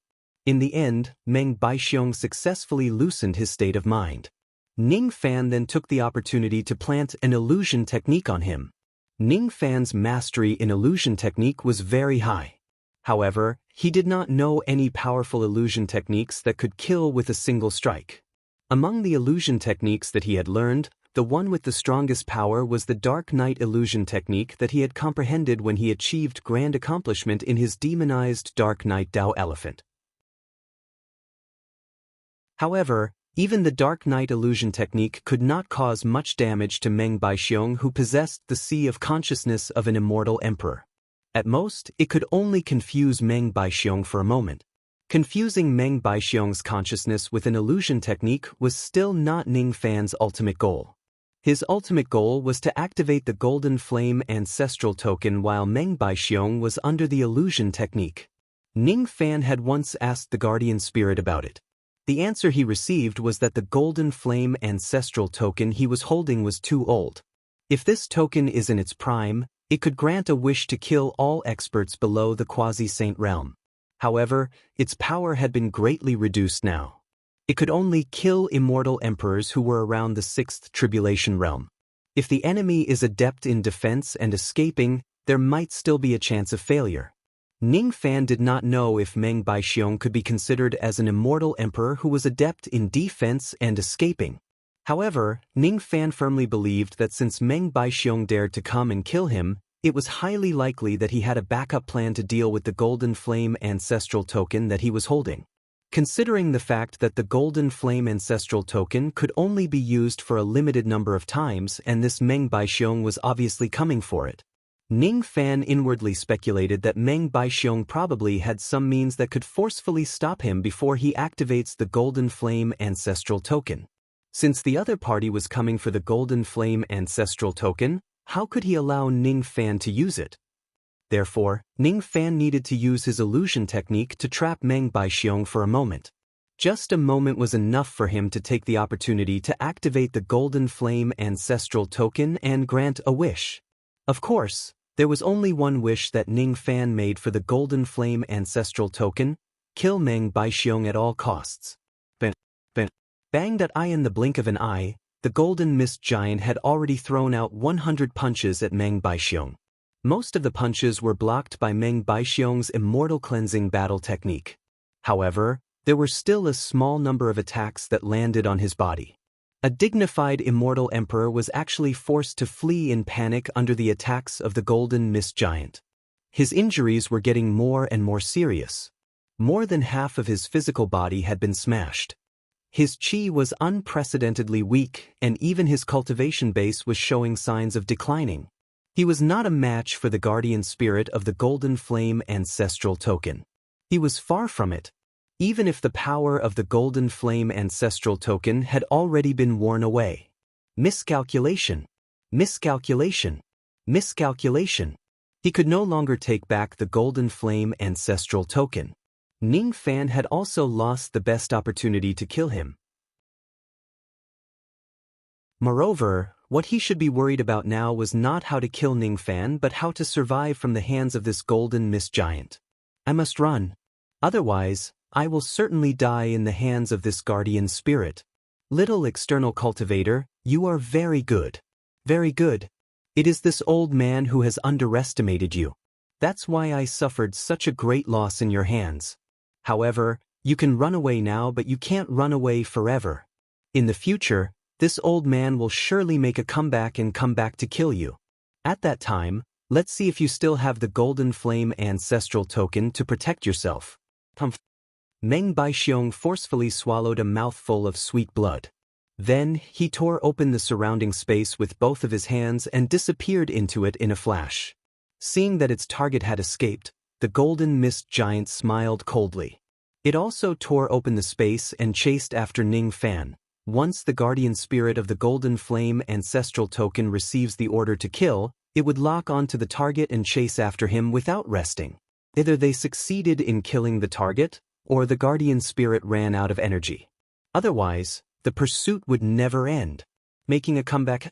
Speaker 1: In the end, Meng Baixiong successfully loosened his state of mind. Ning Fan then took the opportunity to plant an illusion technique on him. Ning Fan's mastery in illusion technique was very high. However, he did not know any powerful illusion techniques that could kill with a single strike. Among the illusion techniques that he had learned, the one with the strongest power was the Dark Knight illusion technique that he had comprehended when he achieved grand accomplishment in his demonized Dark Knight Dao elephant. However, even the Dark Knight illusion technique could not cause much damage to Meng Baixiong, who possessed the sea of consciousness of an immortal emperor. At most, it could only confuse Meng Baixiong for a moment. Confusing Meng Baixiong's consciousness with an illusion technique was still not Ning Fan's ultimate goal. His ultimate goal was to activate the Golden Flame Ancestral Token while Meng Baixiong was under the illusion technique. Ning Fan had once asked the Guardian Spirit about it. The answer he received was that the Golden Flame Ancestral Token he was holding was too old. If this token is in its prime, it could grant a wish to kill all experts below the quasi-saint realm. However, its power had been greatly reduced now. It could only kill immortal emperors who were around the 6th tribulation realm. If the enemy is adept in defense and escaping, there might still be a chance of failure. Ning Fan did not know if Meng Baixiong could be considered as an immortal emperor who was adept in defense and escaping. However, Ning Fan firmly believed that since Meng Baixiong dared to come and kill him, it was highly likely that he had a backup plan to deal with the Golden Flame Ancestral Token that he was holding. Considering the fact that the Golden Flame Ancestral Token could only be used for a limited number of times and this Meng Baixiong was obviously coming for it, Ning Fan inwardly speculated that Meng Baixiong probably had some means that could forcefully stop him before he activates the Golden Flame Ancestral Token. Since the other party was coming for the Golden Flame Ancestral Token, how could he allow Ning Fan to use it? Therefore, Ning Fan needed to use his illusion technique to trap Meng Baixiong for a moment. Just a moment was enough for him to take the opportunity to activate the Golden Flame Ancestral Token and grant a wish. Of course, there was only one wish that Ning Fan made for the Golden Flame Ancestral Token: kill Meng Baixiong at all costs. Bang that eye in the blink of an eye, the Golden Mist Giant had already thrown out 100 punches at Meng Baixiong. Most of the punches were blocked by Meng Baixiong's Immortal Cleansing Battle technique. However, there were still a small number of attacks that landed on his body. A dignified immortal emperor was actually forced to flee in panic under the attacks of the Golden Mist Giant. His injuries were getting more and more serious. More than half of his physical body had been smashed. His chi was unprecedentedly weak, and even his cultivation base was showing signs of declining. He was not a match for the guardian spirit of the Golden Flame Ancestral Token. He was far from it. Even if the power of the Golden Flame Ancestral Token had already been worn away. Miscalculation. Miscalculation. Miscalculation. He could no longer take back the Golden Flame Ancestral Token. Ning Fan had also lost the best opportunity to kill him. Moreover, what he should be worried about now was not how to kill Ning Fan but how to survive from the hands of this Golden Mist Giant. I must run. Otherwise, I will certainly die in the hands of this guardian spirit. Little external cultivator, you are very good. Very good. It is this old man who has underestimated you. That's why I suffered such a great loss in your hands. However, you can run away now, but you can't run away forever. In the future, this old man will surely make a comeback and come back to kill you. At that time, let's see if you still have the Golden Flame Ancestral Token to protect yourself. Meng Baixiong forcefully swallowed a mouthful of sweet blood. Then, he tore open the surrounding space with both of his hands and disappeared into it in a flash. Seeing that its target had escaped, the Golden Mist Giant smiled coldly. It also tore open the space and chased after Ning Fan. Once the guardian spirit of the Golden Flame Ancestral Token receives the order to kill, it would lock onto the target and chase after him without resting. Either they succeeded in killing the target, or the guardian spirit ran out of energy. Otherwise, the pursuit would never end. Making a comeback?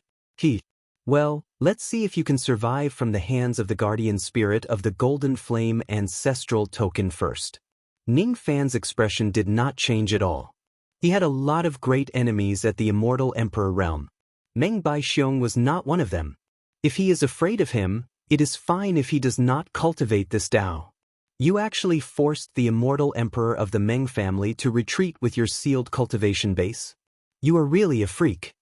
Speaker 1: Well, let's see if you can survive from the hands of the guardian spirit of the Golden Flame Ancestral Token first. Ning Fan's expression did not change at all. He had a lot of great enemies at the Immortal Emperor realm. Meng Baixiong was not one of them. If he is afraid of him, it is fine if he does not cultivate this Tao. You actually forced the immortal emperor of the Meng family to retreat with your sealed cultivation base? You are really a freak.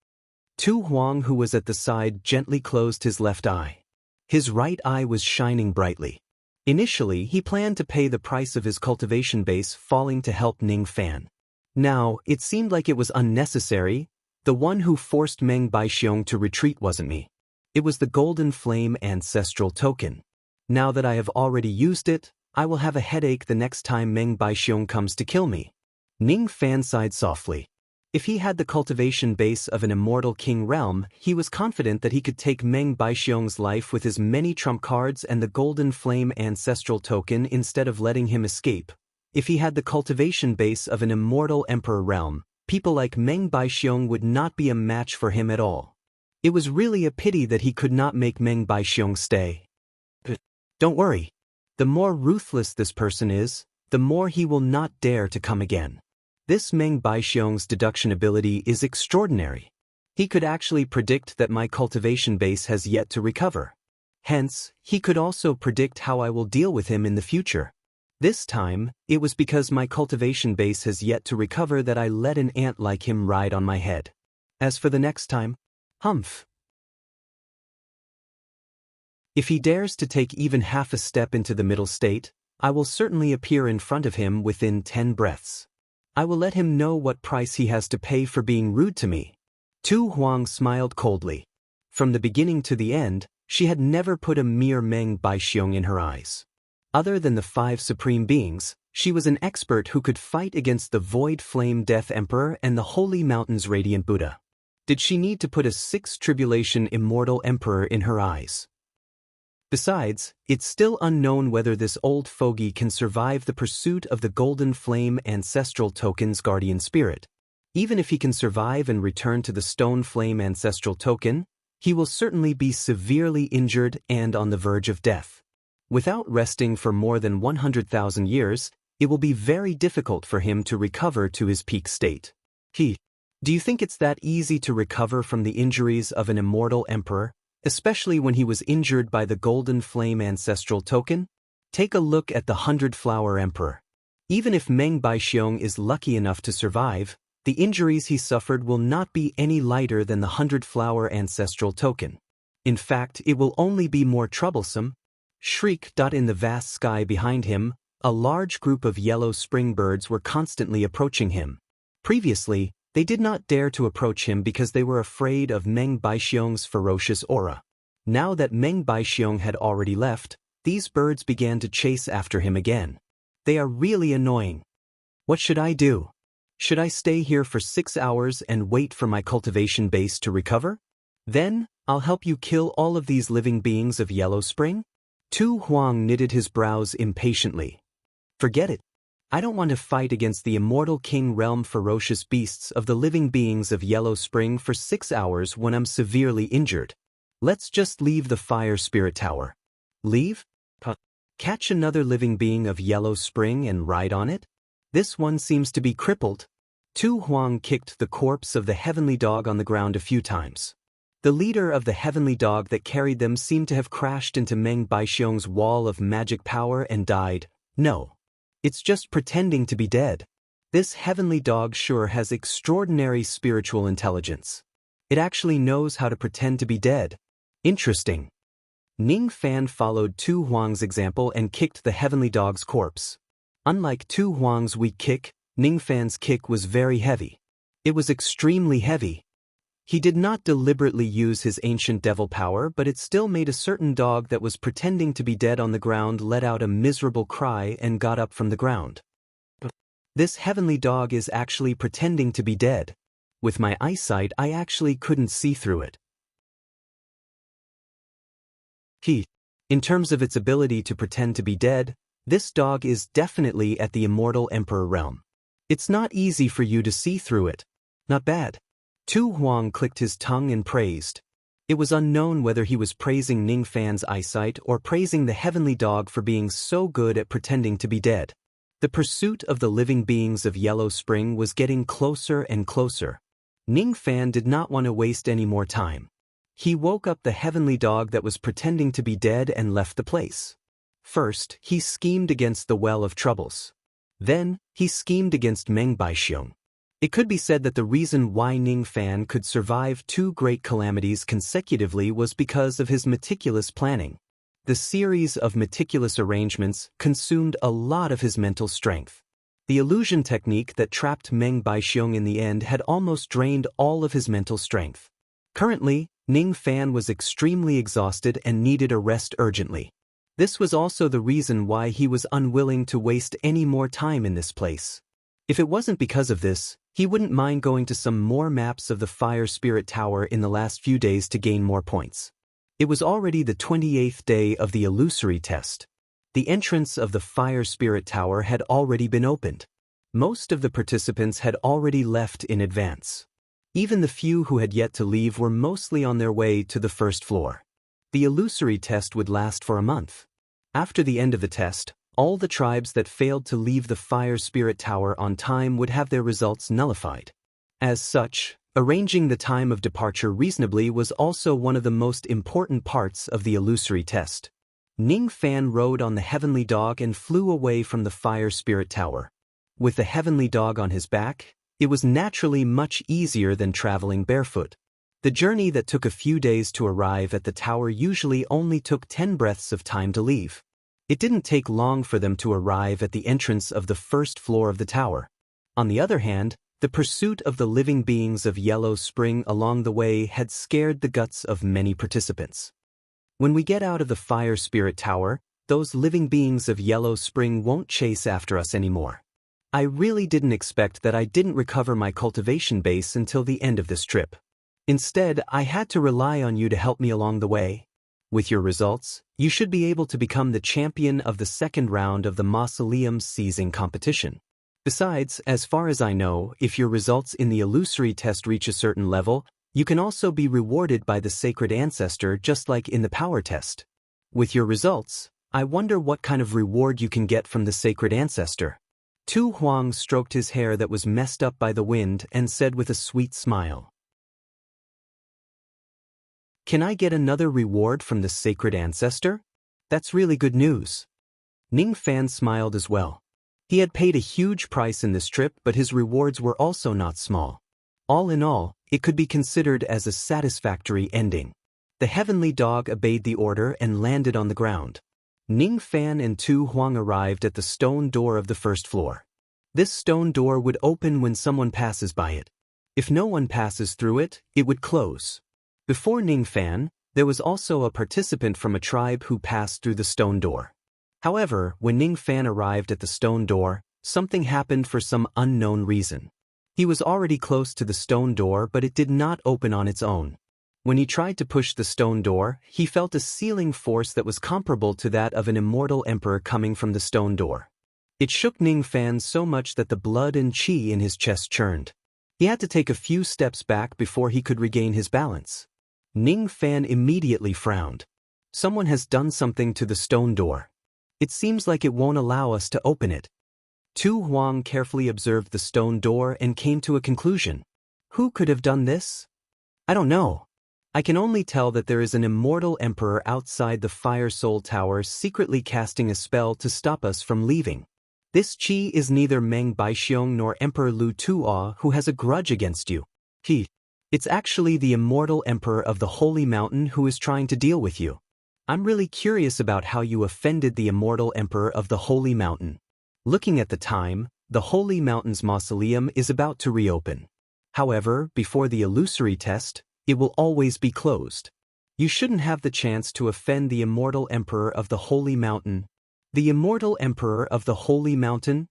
Speaker 1: Tu Huang, who was at the side, gently closed his left eye. His right eye was shining brightly. Initially, he planned to pay the price of his cultivation base falling to help Ning Fan. Now, it seemed like it was unnecessary. The one who forced Meng Baixiong to retreat wasn't me. It was the Golden Flame ancestral token. Now that I have already used it, I will have a headache the next time Meng Baixiong comes to kill me. Ning Fan sighed softly. If he had the cultivation base of an immortal king realm, he was confident that he could take Meng Baixiong's life with his many trump cards and the Golden Flame ancestral token instead of letting him escape. If he had the cultivation base of an immortal emperor realm, people like Meng Baixiong would not be a match for him at all. It was really a pity that he could not make Meng Baixiong stay. But don't worry. The more ruthless this person is, the more he will not dare to come again. This Meng Baixiong's deduction ability is extraordinary. He could actually predict that my cultivation base has yet to recover. Hence, he could also predict how I will deal with him in the future. This time, it was because my cultivation base has yet to recover that I let an ant like him ride on my head. As for the next time, humph. If he dares to take even half a step into the middle state, I will certainly appear in front of him within 10 breaths. I will let him know what price he has to pay for being rude to me. Tu Huang smiled coldly. From the beginning to the end, she had never put a mere Meng Baixiong in her eyes. Other than the 5 supreme beings, she was an expert who could fight against the Void Flame Death Emperor and the Holy Mountains Radiant Buddha. Did she need to put a 6th Tribulation Immortal Emperor in her eyes? Besides, it's still unknown whether this old fogey can survive the pursuit of the Golden Flame Ancestral Token's guardian spirit. Even if he can survive and return to the Stone Flame Ancestral Token, he will certainly be severely injured and on the verge of death. Without resting for more than 100,000 years, it will be very difficult for him to recover to his peak state. Do you think it's that easy to recover from the injuries of an immortal emperor? Especially when he was injured by the Golden Flame Ancestral Token? Take a look at the 100-Flower Emperor. Even if Meng Baixiong is lucky enough to survive, the injuries he suffered will not be any lighter than the 100-Flower Ancestral Token. In fact, it will only be more troublesome. Shriek. In the vast sky behind him, a large group of yellow spring birds were constantly approaching him. Previously, they did not dare to approach him because they were afraid of Meng Baixiong's ferocious aura. Now that Meng Baixiong had already left, these birds began to chase after him again. They are really annoying. What should I do? Should I stay here for 6 hours and wait for my cultivation base to recover? Then, I'll help you kill all of these living beings of Yellow Spring? Tu Huang knitted his brows impatiently. Forget it. I don't want to fight against the immortal king realm ferocious beasts of the living beings of Yellow Spring for 6 hours when I'm severely injured. Let's just leave the Fire Spirit Tower. Leave? Catch another living being of Yellow Spring and ride on it? This one seems to be crippled. Tu Huang kicked the corpse of the heavenly dog on the ground a few times. The leader of the heavenly dog that carried them seemed to have crashed into Meng Baixiong's wall of magic power and died. No. It's just pretending to be dead. This heavenly dog sure has extraordinary spiritual intelligence. It actually knows how to pretend to be dead. Interesting. Ning Fan followed Tu Huang's example and kicked the heavenly dog's corpse. Unlike Tu Huang's weak kick, Ning Fan's kick was very heavy. It was extremely heavy. He did not deliberately use his ancient devil power, but it still made a certain dog that was pretending to be dead on the ground let out a miserable cry and got up from the ground. This heavenly dog is actually pretending to be dead. With my eyesight, I actually couldn't see through it. In terms of its ability to pretend to be dead, this dog is definitely at the immortal emperor realm. It's not easy for you to see through it. Not bad. Tu Huang clicked his tongue and praised. It was unknown whether he was praising Ning Fan's eyesight or praising the heavenly dog for being so good at pretending to be dead. The pursuit of the living beings of Yellow Spring was getting closer and closer. Ning Fan did not want to waste any more time. He woke up the heavenly dog that was pretending to be dead and left the place. First, he schemed against the Well of Troubles. Then, he schemed against Meng Baixiong. It could be said that the reason why Ning Fan could survive 2 great calamities consecutively was because of his meticulous planning. The series of meticulous arrangements consumed a lot of his mental strength. The illusion technique that trapped Meng Baixiong in the end had almost drained all of his mental strength. Currently, Ning Fan was extremely exhausted and needed a rest urgently. This was also the reason why he was unwilling to waste any more time in this place. If it wasn't because of this, he wouldn't mind going to some more maps of the Fire Spirit Tower in the last few days to gain more points. It was already the 28th day of the illusory test. The entrance of the Fire Spirit Tower had already been opened. Most of the participants had already left in advance. Even the few who had yet to leave were mostly on their way to the first floor. The illusory test would last for a month. After the end of the test, all the tribes that failed to leave the Fire Spirit Tower on time would have their results nullified. As such, arranging the time of departure reasonably was also one of the most important parts of the illusory test. Ning Fan rode on the Heavenly Dog and flew away from the Fire Spirit Tower. With the Heavenly Dog on his back, it was naturally much easier than traveling barefoot. The journey that took a few days to arrive at the tower usually only took 10 breaths of time to leave. It didn't take long for them to arrive at the entrance of the first floor of the tower. On the other hand, the pursuit of the living beings of Yellow Spring along the way had scared the guts of many participants. When we get out of the Fire Spirit Tower, those living beings of Yellow Spring won't chase after us anymore. I really didn't expect that I didn't recover my cultivation base until the end of this trip. Instead, I had to rely on you to help me along the way. With your results, you should be able to become the champion of the second round of the Mausoleum Seizing competition. Besides, as far as I know, if your results in the illusory test reach a certain level, you can also be rewarded by the Sacred Ancestor just like in the power test. With your results, I wonder what kind of reward you can get from the Sacred Ancestor. Tu Huang stroked his hair that was messed up by the wind and said with a sweet smile, "Can I get another reward from the Sacred Ancestor? That's really good news." Ning Fan smiled as well. He had paid a huge price in this trip, but his rewards were also not small. All in all, it could be considered as a satisfactory ending. The Heavenly Dog obeyed the order and landed on the ground. Ning Fan and Tu Huang arrived at the stone door of the first floor. This stone door would open when someone passes by it. If no one passes through it, it would close. Before Ning Fan, there was also a participant from a tribe who passed through the stone door. However, when Ning Fan arrived at the stone door, something happened for some unknown reason. He was already close to the stone door, but it did not open on its own. When he tried to push the stone door, he felt a sealing force that was comparable to that of an immortal emperor coming from the stone door. It shook Ning Fan so much that the blood and qi in his chest churned. He had to take a few steps back before he could regain his balance. Ning Fan immediately frowned. Someone has done something to the stone door. It seems like it won't allow us to open it. Tu Huang carefully observed the stone door and came to a conclusion. Who could have done this? I don't know. I can only tell that there is an immortal emperor outside the Fire Soul Tower secretly casting a spell to stop us from leaving. This qi is neither Meng Baixiong nor Emperor Lu Tuo who has a grudge against you. It's actually the immortal emperor of the Holy Mountain who is trying to deal with you. I'm really curious about how you offended the immortal emperor of the Holy Mountain. Looking at the time, the Holy Mountain's mausoleum is about to reopen. However, before the illusory test, it will always be closed. You shouldn't have the chance to offend the immortal emperor of the Holy Mountain. The immortal emperor of the Holy Mountain?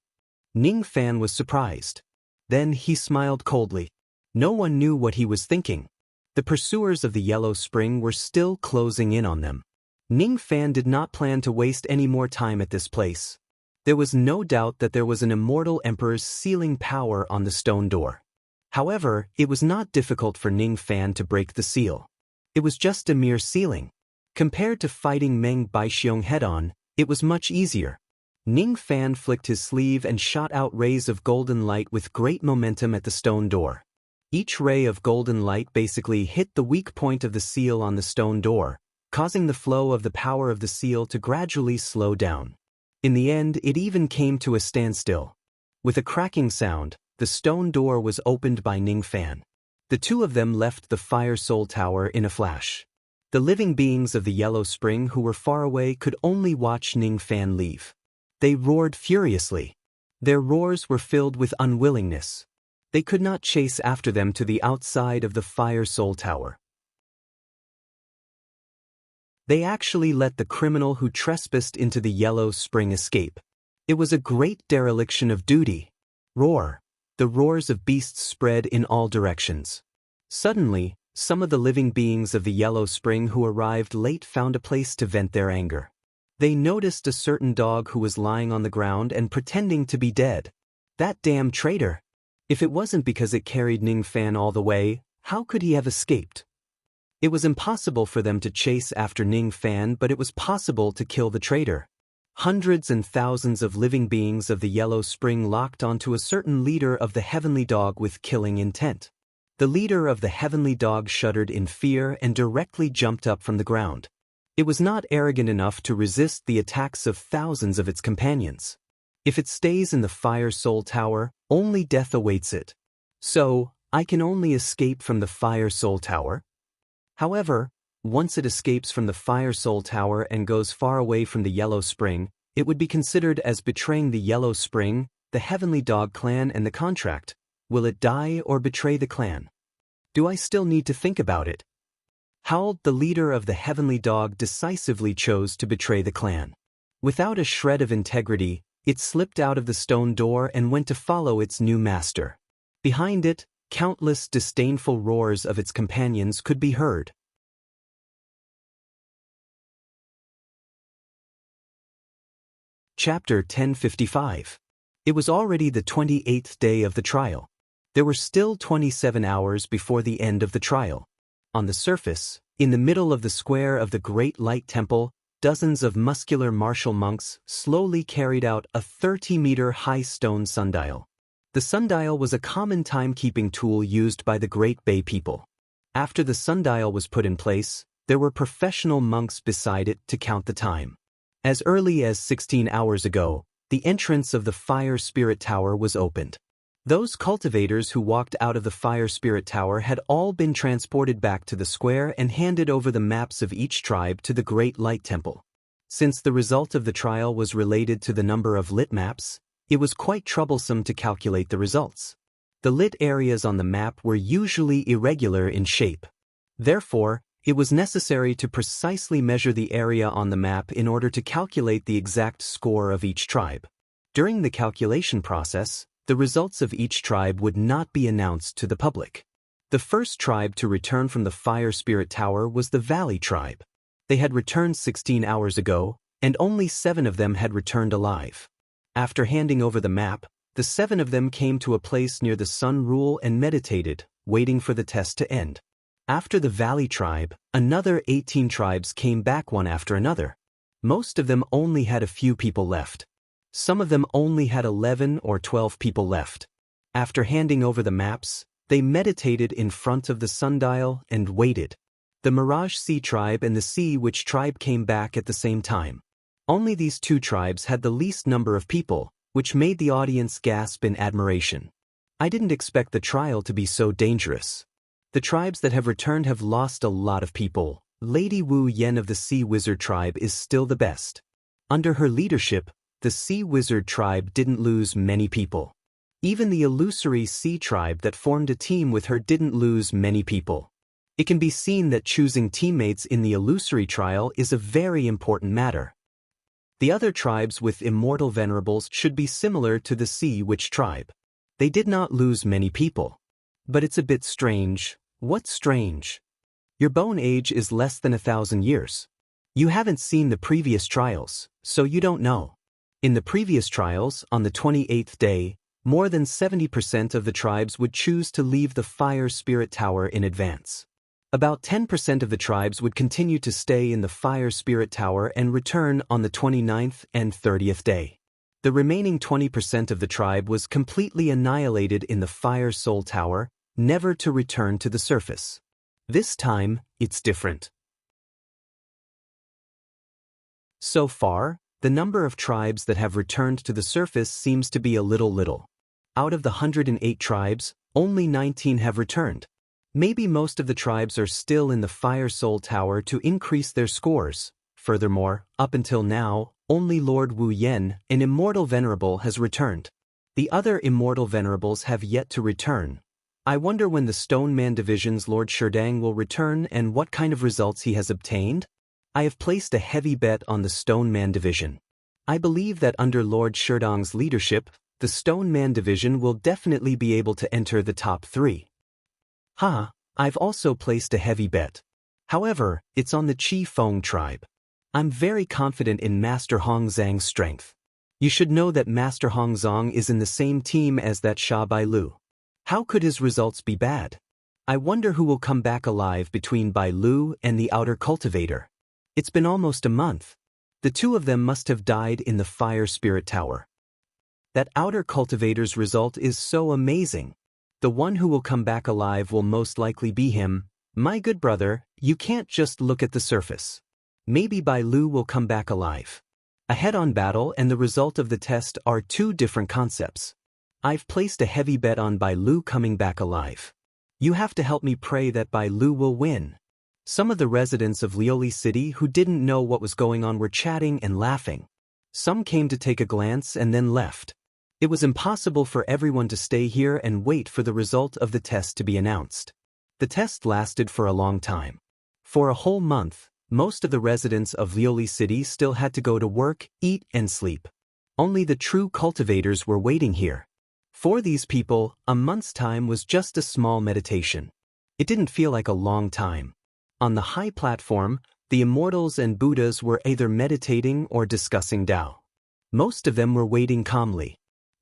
Speaker 1: Ning Fan was surprised. Then he smiled coldly. No one knew what he was thinking. The pursuers of the Yellow Spring were still closing in on them. Ning Fan did not plan to waste any more time at this place. There was no doubt that there was an immortal emperor's sealing power on the stone door. However, it was not difficult for Ning Fan to break the seal. It was just a mere sealing. Compared to fighting Meng Baixiong head-on, it was much easier. Ning Fan flicked his sleeve and shot out rays of golden light with great momentum at the stone door. Each ray of golden light basically hit the weak point of the seal on the stone door, causing the flow of the power of the seal to gradually slow down. In the end, it even came to a standstill. With a cracking sound, the stone door was opened by Ning Fan. The two of them left the Fire Soul Tower in a flash. The living beings of the Yellow Spring who were far away could only watch Ning Fan leave. They roared furiously. Their roars were filled with unwillingness. They could not chase after them to the outside of the Fire Soul Tower. They actually let the criminal who trespassed into the Yellow Spring escape. It was a great dereliction of duty. Roar. The roars of beasts spread in all directions. Suddenly, some of the living beings of the Yellow Spring who arrived late found a place to vent their anger. They noticed a certain dog who was lying on the ground and pretending to be dead. That damn traitor! If it wasn't because it carried Ning Fan all the way, how could he have escaped? It was impossible for them to chase after Ning Fan, but it was possible to kill the traitor. Hundreds and thousands of living beings of the Yellow Spring locked onto a certain leader of the Heavenly Dog with killing intent. The leader of the Heavenly Dog shuddered in fear and directly jumped up from the ground. It was not arrogant enough to resist the attacks of thousands of its companions. If it stays in the Fire Soul Tower, only death awaits it. So, I can only escape from the Fire Soul Tower? However, once it escapes from the Fire Soul Tower and goes far away from the Yellow Spring, it would be considered as betraying the Yellow Spring, the Heavenly Dog clan and the contract. Will it die or betray the clan? Do I still need to think about it? Howl, the leader of the Heavenly Dog, decisively chose to betray the clan. Without a shred of integrity, it slipped out of the stone door and went to follow its new master. Behind it, countless disdainful roars of its companions could be heard. Chapter 1055. It was already the 28th day of the trial. There were still 27 hours before the end of the trial. On the surface, in the middle of the square of the Great Light Temple, dozens of muscular martial monks slowly carried out a 30-meter-high stone sundial. The sundial was a common timekeeping tool used by the Great Bay people. After the sundial was put in place, there were professional monks beside it to count the time. As early as 16 hours ago, the entrance of the Fire Spirit Tower was opened. Those cultivators who walked out of the Fire Spirit Tower had all been transported back to the square and handed over the maps of each tribe to the Great Light Temple. Since the result of the trial was related to the number of lit maps, it was quite troublesome to calculate the results. The lit areas on the map were usually irregular in shape. Therefore, it was necessary to precisely measure the area on the map in order to calculate the exact score of each tribe. During the calculation process, the results of each tribe would not be announced to the public. The first tribe to return from the Fire Spirit Tower was the Valley tribe. They had returned 16 hours ago, and only 7 of them had returned alive. After handing over the map, the 7 of them came to a place near the Sun Rule and meditated, waiting for the test to end. After the Valley tribe, another 18 tribes came back one after another. Most of them only had a few people left. Some of them only had 11 or 12 people left. After handing over the maps, they meditated in front of the sundial and waited. The Mirage Sea tribe and the Sea Witch tribe came back at the same time. Only these 2 tribes had the least number of people, which made the audience gasp in admiration. I didn't expect the trial to be so dangerous. The tribes that have returned have lost a lot of people. Lady Wu Yen of the Sea Wizard tribe is still the best. Under her leadership, the Sea Wizard tribe didn't lose many people. Even the illusory Sea tribe that formed a team with her didn't lose many people. It can be seen that choosing teammates in the illusory trial is a very important matter. The other tribes with immortal venerables should be similar to the Sea Witch tribe. They did not lose many people. But it's a bit strange. What's strange? Your bone age is less than 1,000 years. You haven't seen the previous trials, so you don't know. In the previous trials, on the 28th day, more than 70% of the tribes would choose to leave the Fire Spirit Tower in advance. About 10% of the tribes would continue to stay in the Fire Spirit Tower and return on the 29th and 30th day. The remaining 20% of the tribe was completely annihilated in the Fire Soul Tower, never to return to the surface. This time, it's different. So far, the number of tribes that have returned to the surface seems to be a little. Out of the 108 tribes, only 19 have returned. Maybe most of the tribes are still in the Fire Soul Tower to increase their scores. Furthermore, up until now, only Lord Wu Yen, an immortal venerable, has returned. The other immortal venerables have yet to return. I wonder when the Stone Man Division's Lord Sherdang will return and what kind of results he has obtained. I have placed a heavy bet on the Stone Man Division. I believe that under Lord Sherdang's leadership, the Stone Man Division will definitely be able to enter the top 3. I've also placed a heavy bet. However, it's on the Chi Feng tribe. I'm very confident in Master Hong Zhang's strength. You should know that Master Hong Zhang is in the same team as that Sha Bai Lu. How could his results be bad? I wonder who will come back alive between Bai Lu and the Outer Cultivator. It's been almost a month. The two of them must have died in the Fire Spirit Tower. That Outer Cultivator's result is so amazing. The one who will come back alive will most likely be him. My good brother, you can't just look at the surface. Maybe Bai Lu will come back alive. A head-on battle and the result of the test are two different concepts. I've placed a heavy bet on Bai Lu coming back alive. You have to help me pray that Bai Lu will win. Some of the residents of Lioli City who didn't know what was going on were chatting and laughing. Some came to take a glance and then left. It was impossible for everyone to stay here and wait for the result of the test to be announced. The test lasted for a long time. For a whole month, most of the residents of Lioli City still had to go to work, eat, and sleep. Only the true cultivators were waiting here. For these people, a month's time was just a small meditation. It didn't feel like a long time. On the high platform, the immortals and Buddhas were either meditating or discussing Tao. Most of them were waiting calmly.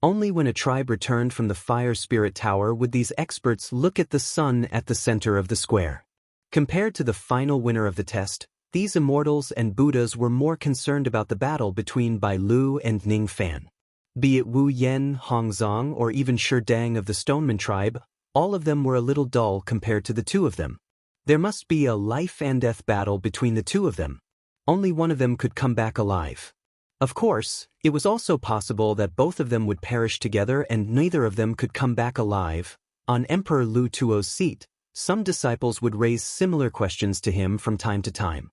Speaker 1: Only when a tribe returned from the Fire Spirit Tower would these experts look at the sun at the center of the square. Compared to the final winner of the test, these immortals and Buddhas were more concerned about the battle between Bai Lu and Ning Fan. Be it Wu Yen, Hong Zhang, or even Sherdang of the Stoneman tribe, all of them were a little dull compared to the two of them. There must be a life-and-death battle between the two of them. Only one of them could come back alive. Of course, it was also possible that both of them would perish together and neither of them could come back alive. On Emperor Lu Tuo's seat, some disciples would raise similar questions to him from time to time.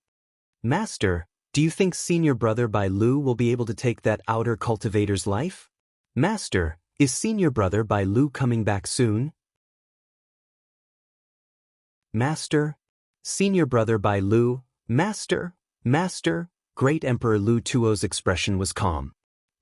Speaker 1: Master, do you think senior brother Bai Lu will be able to take that outer cultivator's life? Master, is senior brother Bai Lu coming back soon? Master, senior brother Bai Lu, Master, Great Emperor Lu Tuo's expression was calm.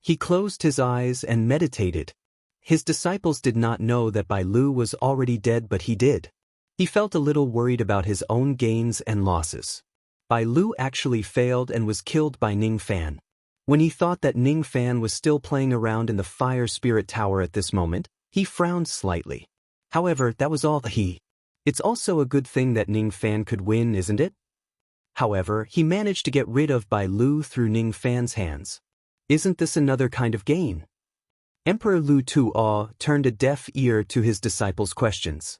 Speaker 1: He closed his eyes and meditated. His disciples did not know that Bai Lu was already dead, but he did. He felt a little worried about his own gains and losses. Bai Lu actually failed and was killed by Ning Fan. When he thought that Ning Fan was still playing around in the Fire Spirit Tower at this moment, he frowned slightly. However, that was all he. It's also a good thing that Ning Fan could win, isn't it? However, he managed to get rid of Bai Lu through Ning Fan's hands. Isn't this another kind of gain? Emperor Lu Tuo turned a deaf ear to his disciples' questions.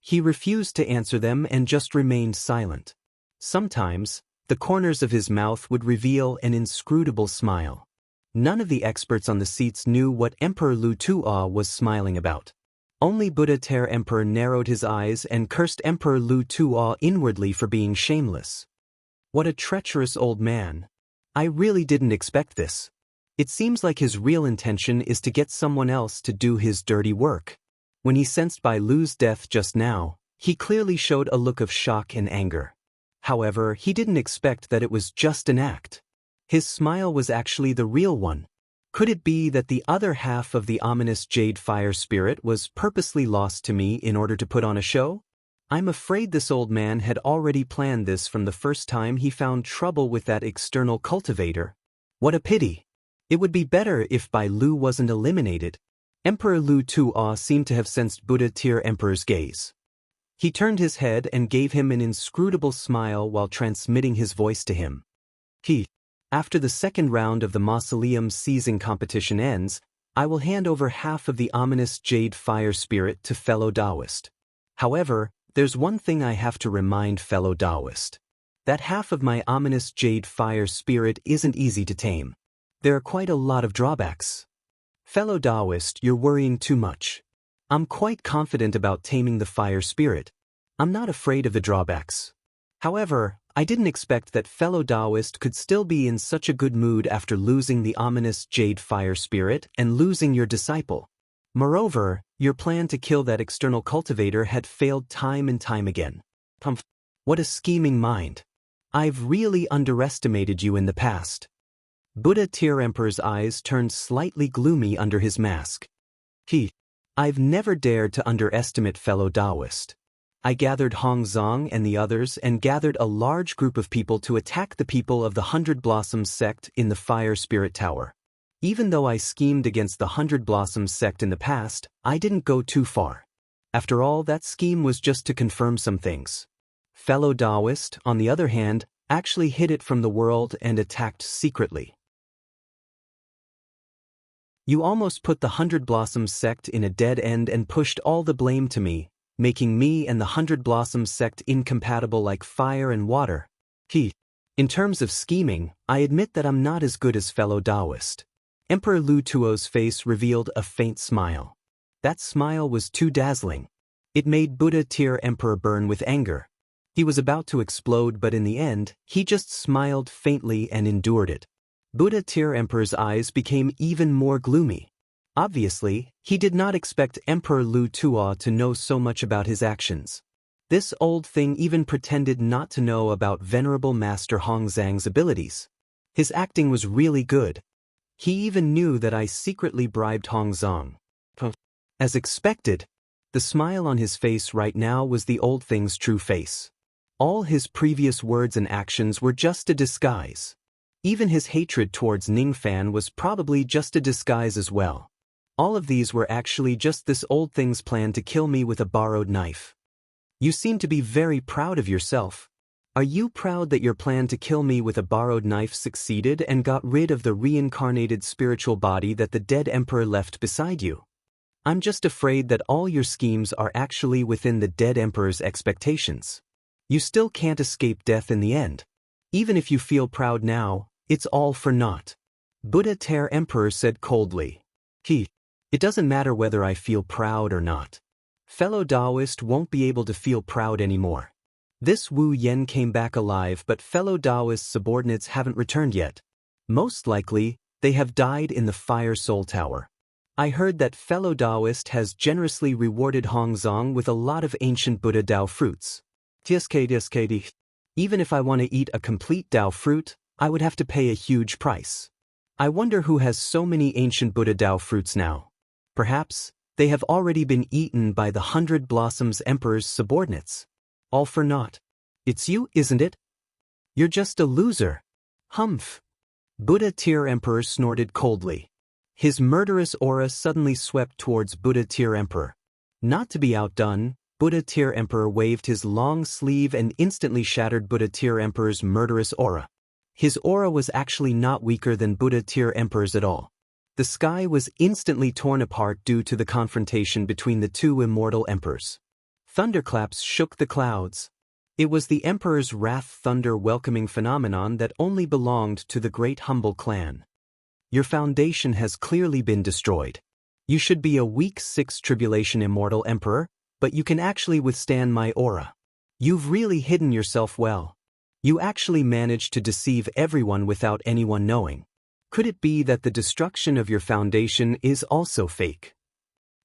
Speaker 1: He refused to answer them and just remained silent. Sometimes, the corners of his mouth would reveal an inscrutable smile. None of the experts on the seats knew what Emperor Lu Tuo was smiling about. Only Buddha Ter Emperor narrowed his eyes and cursed Emperor Lu Tuo inwardly for being shameless. What a treacherous old man. I really didn't expect this. It seems like his real intention is to get someone else to do his dirty work. When he sensed Bai Lu's death just now, he clearly showed a look of shock and anger. However, he didn't expect that it was just an act. His smile was actually the real one. Could it be that the other half of the ominous Jade Fire Spirit was purposely lost to me in order to put on a show? I'm afraid this old man had already planned this from the first time he found trouble with that external cultivator. What a pity. It would be better if Bai Lu wasn't eliminated. Emperor Lu Tuo seemed to have sensed Buddha Ter Emperor's gaze. He turned his head and gave him an inscrutable smile while transmitting his voice to him. After the second round of the mausoleum seizing competition ends, I will hand over half of the ominous Jade Fire Spirit to fellow Taoist. However, there's one thing I have to remind fellow Taoist. That half of my ominous jade fire spirit isn't easy to tame. There are quite a lot of drawbacks. Fellow Taoist, you're worrying too much. I'm quite confident about taming the fire spirit. I'm not afraid of the drawbacks. However, I didn't expect that fellow Taoist could still be in such a good mood after losing the ominous jade fire spirit and losing your disciple. Moreover, your plan to kill that external cultivator had failed time and time again. What a scheming mind. I've really underestimated you in the past. Buddha Tear Emperor's eyes turned slightly gloomy under his mask. I've never dared to underestimate fellow Taoist. I gathered Hongzong and the others and gathered a large group of people to attack the people of the 100 Blossoms sect in the Fire Spirit Tower. Even though I schemed against the 100 Blossoms sect in the past, I didn't go too far. After all, that scheme was just to confirm some things. Fellow Taoist, on the other hand, actually hid it from the world and attacked secretly. You almost put the 100 Blossoms sect in a dead end and pushed all the blame to me, making me and the 100 Blossoms sect incompatible like fire and water. In terms of scheming, I admit that I'm not as good as fellow Taoist. Emperor Lu Tuo's face revealed a faint smile. That smile was too dazzling. It made Buddha Tear Emperor burn with anger. He was about to explode, but in the end, he just smiled faintly and endured it. Buddha Tear Emperor's eyes became even more gloomy. Obviously, he did not expect Emperor Lu Tuo to know so much about his actions. This old thing even pretended not to know about Venerable Master Hongzang's abilities. His acting was really good. He even knew that I secretly bribed Hongzong. As expected, the smile on his face right now was the old thing's true face. All his previous words and actions were just a disguise. Even his hatred towards Ningfan was probably just a disguise as well. All of these were actually just this old thing's plan to kill me with a borrowed knife. You seem to be very proud of yourself. Are you proud that your plan to kill me with a borrowed knife succeeded and got rid of the reincarnated spiritual body that the dead emperor left beside you? I'm just afraid that all your schemes are actually within the dead emperor's expectations. You still can't escape death in the end. Even if you feel proud now, it's all for naught. Buddha Tear Emperor said coldly. It doesn't matter whether I feel proud or not. Fellow Taoist won't be able to feel proud anymore. This Wu Yen came back alive, but fellow Taoist subordinates haven't returned yet. Most likely, they have died in the Fire Soul Tower. I heard that fellow Taoist has generously rewarded Hongzong with a lot of ancient Buddha Dao fruits. Even if I want to eat a complete Dao fruit, I would have to pay a huge price. I wonder who has so many ancient Buddha Dao fruits now. Perhaps, they have already been eaten by the 100 Blossoms Emperor's subordinates. All for naught. It's you, isn't it? You're just a loser. Humph. Buddha Tear Emperor snorted coldly. His murderous aura suddenly swept towards Buddha Tear Emperor. Not to be outdone, Buddha Tear Emperor waved his long sleeve and instantly shattered Buddha Tear Emperor's murderous aura. His aura was actually not weaker than Buddha Tear Emperor's at all. The sky was instantly torn apart due to the confrontation between the two immortal emperors. Thunderclaps shook the clouds. It was the Emperor's wrath thunder welcoming phenomenon that only belonged to the great humble clan. Your foundation has clearly been destroyed. You should be a weak 6 tribulation immortal emperor, but you can actually withstand my aura. You've really hidden yourself well. You actually managed to deceive everyone without anyone knowing. Could it be that the destruction of your foundation is also fake?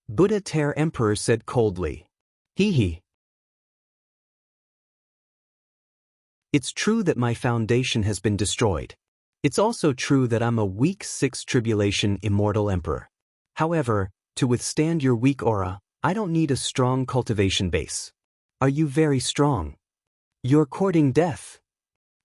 Speaker 1: Buddha Tear Emperor said coldly. It's true that my foundation has been destroyed. It's also true that I'm a weak 6 tribulation immortal emperor. However, to withstand your weak aura, I don't need a strong cultivation base. Are you very strong? You're courting death.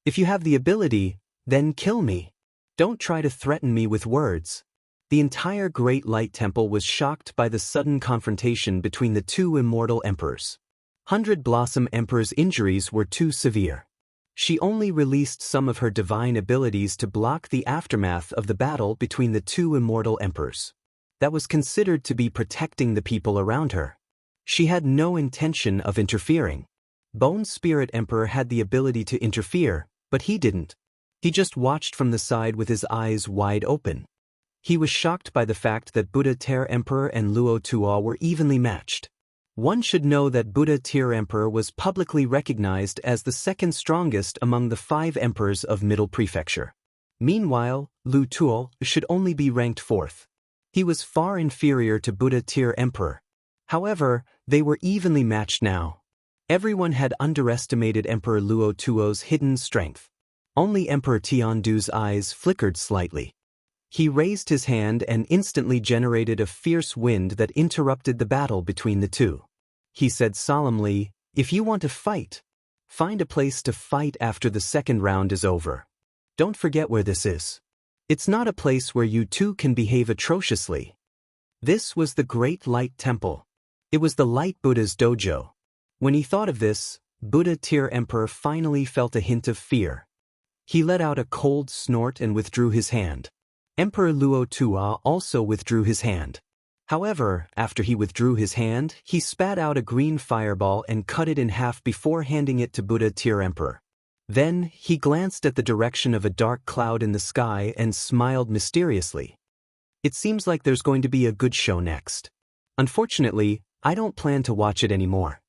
Speaker 1: If you have the ability, then kill me. Don't try to threaten me with words. The entire Great Light Temple was shocked by the sudden confrontation between the two immortal emperors. 100 Blossom Emperor's injuries were too severe. She only released some of her divine abilities to block the aftermath of the battle between the two immortal emperors. That was considered to be protecting the people around her. She had no intention of interfering. Bone Spirit Emperor had the ability to interfere, but he didn't. He just watched from the side with his eyes wide open. He was shocked by the fact that Buddha Ter Emperor and Luo Tuo were evenly matched. One should know that Buddha Ter Emperor was publicly recognized as the second strongest among the 5 emperors of Middle Prefecture. Meanwhile, Lu Tuo should only be ranked 4th. He was far inferior to Buddha Ter Emperor. However, they were evenly matched now. Everyone had underestimated Emperor Luo Tuo's hidden strength. Only Emperor Tiandu's eyes flickered slightly. He raised his hand and instantly generated a fierce wind that interrupted the battle between the two. He said solemnly, "If you want to fight, find a place to fight after the second round is over. Don't forget where this is. It's not a place where you two can behave atrociously." This was the Great Light Temple. It was the Light Buddha's dojo. When he thought of this, Buddha Ter Emperor finally felt a hint of fear. He let out a cold snort and withdrew his hand. Emperor Luo Tuo also withdrew his hand. However, after he withdrew his hand, he spat out a green fireball and cut it in half before handing it to Buddha Ter Emperor. Then, he glanced at the direction of a dark cloud in the sky and smiled mysteriously. "It seems like there's going to be a good show next. Unfortunately, I don't plan to watch it anymore."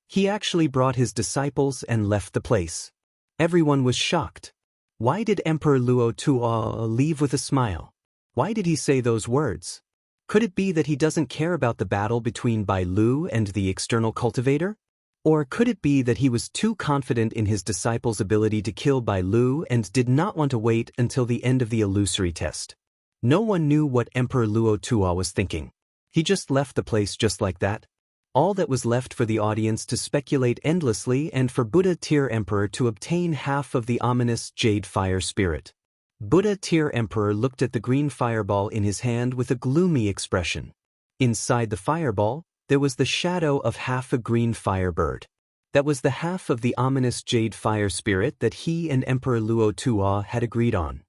Speaker 1: He actually brought his disciples and left the place. Everyone was shocked. Why did Emperor Luo Tuo leave with a smile? Why did he say those words? Could it be that he doesn't care about the battle between Bai Lu and the external cultivator? Or could it be that he was too confident in his disciples' ability to kill Bai Lu and did not want to wait until the end of the illusory test? No one knew what Emperor Luo Tuo was thinking. He just left the place just like that. All that was left for the audience to speculate endlessly and for Buddha Ter Emperor to obtain half of the ominous Jade Fire Spirit. Buddha Ter Emperor looked at the green fireball in his hand with a gloomy expression. Inside the fireball, there was the shadow of half a green firebird. That was the half of the ominous Jade Fire Spirit that he and Emperor Luo Tuo had agreed on.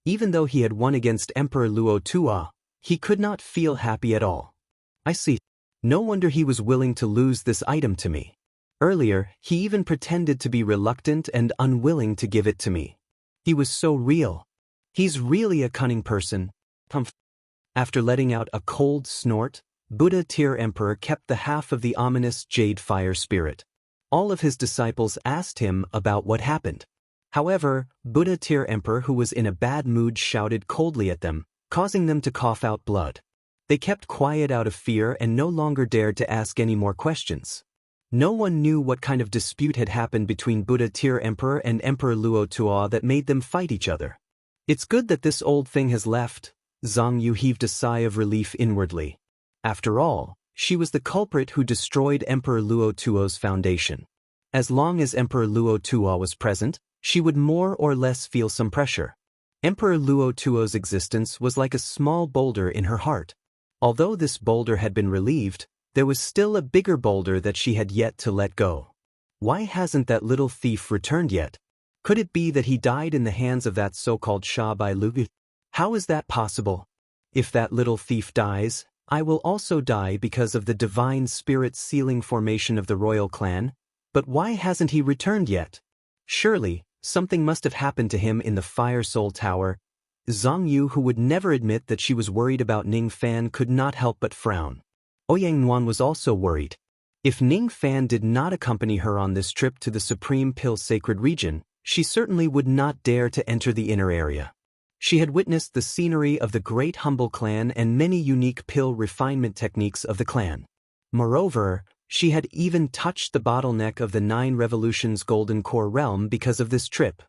Speaker 1: Even though he had won against Emperor Luo Tuo, he could not feel happy at all. "I see. No wonder he was willing to lose this item to me. Earlier, he even pretended to be reluctant and unwilling to give it to me. He was so real. He's really a cunning person." After letting out a cold snort, Buddha Ter Emperor kept the half of the ominous Jade Fire Spirit. All of his disciples asked him about what happened. However, Buddha Ter Emperor, who was in a bad mood, shouted coldly at them, causing them to cough out blood. They kept quiet out of fear and no longer dared to ask any more questions. No one knew what kind of dispute had happened between Buddha Ter Emperor and Emperor Luo Tuo that made them fight each other. "It's good that this old thing has left." Zhang Yu heaved a sigh of relief inwardly. After all, she was the culprit who destroyed Emperor Luo Tuo's foundation. As long as Emperor Luo Tuo was present, she would more or less feel some pressure. Emperor Luo Tuo's existence was like a small boulder in her heart. Although this boulder had been relieved, there was still a bigger boulder that she had yet to let go. Why hasn't that little thief returned yet? Could it be that he died in the hands of that so-called Sha Bai Lu? How is that possible? If that little thief dies, I will also die because of the divine spirit sealing formation of the royal clan. But why hasn't he returned yet? Surely, something must have happened to him in the Fire Soul Tower. Zhang Yu, who would never admit that she was worried about Ning Fan, could not help but frown. Ouyang Nuan was also worried. If Ning Fan did not accompany her on this trip to the Supreme Pill Sacred Region, she certainly would not dare to enter the inner area. She had witnessed the scenery of the Great Humble Clan and many unique pill refinement techniques of the clan. Moreover, she had even touched the bottleneck of the 9 Revolutions Golden Core realm because of this trip.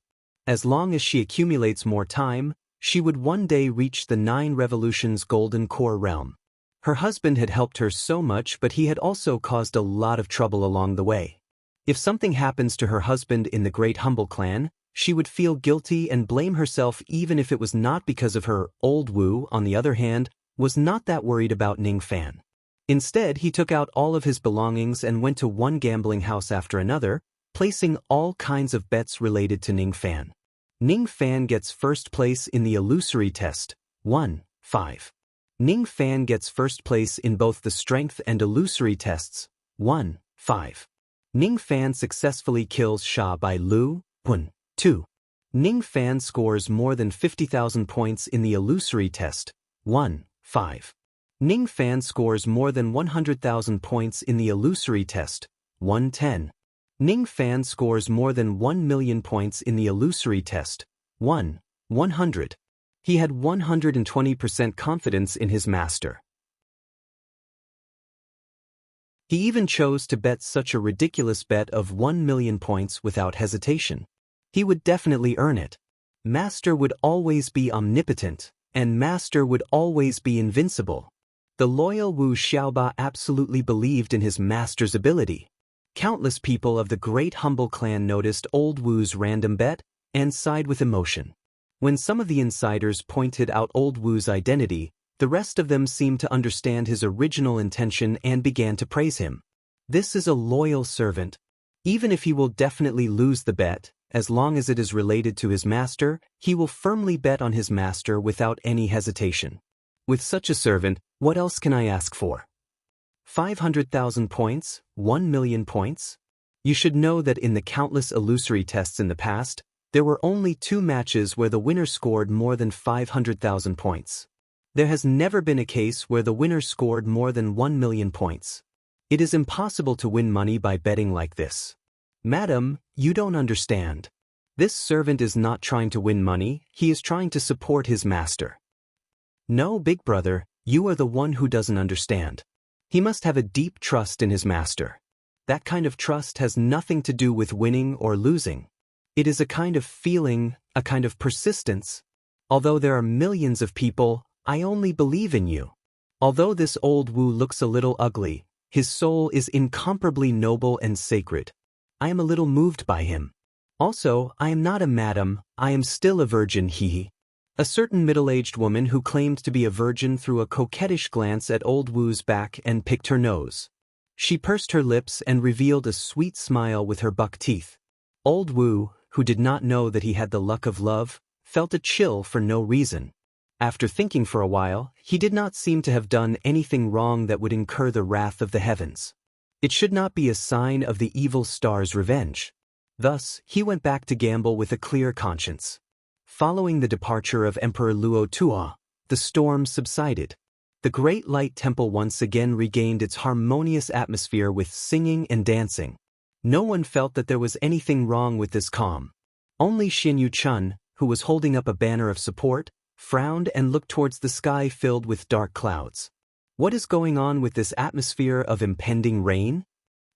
Speaker 1: As long as she accumulates more time, she would one day reach the 9 Revolutions Golden Core realm. Her husband had helped her so much, but he had also caused a lot of trouble along the way. If something happens to her husband in the Great Humble Clan, she would feel guilty and blame herself even if it was not because of her. Old Wu, on the other hand, was not that worried about Ning Fan. Instead, he took out all of his belongings and went to one gambling house after another, placing all kinds of bets related to Ning Fan. Ning Fan gets first place in the illusory test, 1-5. Ning Fan gets first place in both the strength and illusory tests. 1, 5. Ning Fan successfully kills Sha Bai Lu. 1, 2. Ning Fan scores more than 50,000 points in the illusory test. 1, 5. Ning Fan scores more than 100,000 points in the illusory test. 110. Ning Fan scores more than 1 million points in the illusory test. 100. He had 120% confidence in his master. He even chose to bet such a ridiculous bet of 1 million points without hesitation. He would definitely earn it. Master would always be omnipotent, and Master would always be invincible. The loyal Wu Xiaoba absolutely believed in his master's ability. Countless people of the great humble clan noticed old Wu's random bet and sighed with emotion. When some of the insiders pointed out old Wu's identity, the rest of them seemed to understand his original intention and began to praise him. This is a loyal servant. Even if he will definitely lose the bet, as long as it is related to his master, he will firmly bet on his master without any hesitation. With such a servant, what else can I ask for? 500,000 points? 1 million points? You should know that in the countless illusory tests in the past, there were only 2 matches where the winner scored more than 500,000 points. There has never been a case where the winner scored more than 1 million points. It is impossible to win money by betting like this. Madam, you don't understand. This servant is not trying to win money, he is trying to support his master. No, big brother, you are the one who doesn't understand. He must have a deep trust in his master. That kind of trust has nothing to do with winning or losing. It is a kind of feeling, a kind of persistence. Although there are millions of people, I only believe in you. Although this old Wu looks a little ugly, his soul is incomparably noble and sacred. I am a little moved by him. Also, I am not a madam, I am still a virgin, hee. A certain middle-aged woman who claimed to be a virgin threw a coquettish glance at old Wu's back and picked her nose. She pursed her lips and revealed a sweet smile with her buck teeth. Old Wu, who did not know that he had the luck of love, felt a chill for no reason. After thinking for a while, he did not seem to have done anything wrong that would incur the wrath of the heavens. It should not be a sign of the evil star's revenge. Thus, he went back to gamble with a clear conscience. Following the departure of Emperor Luo Tuo, the storm subsided. The Great Light Temple once again regained its harmonious atmosphere with singing and dancing. No one felt that there was anything wrong with this calm. Only Xin Yu-chun, who was holding up a banner of support, frowned and looked towards the sky filled with dark clouds. What is going on with this atmosphere of impending rain?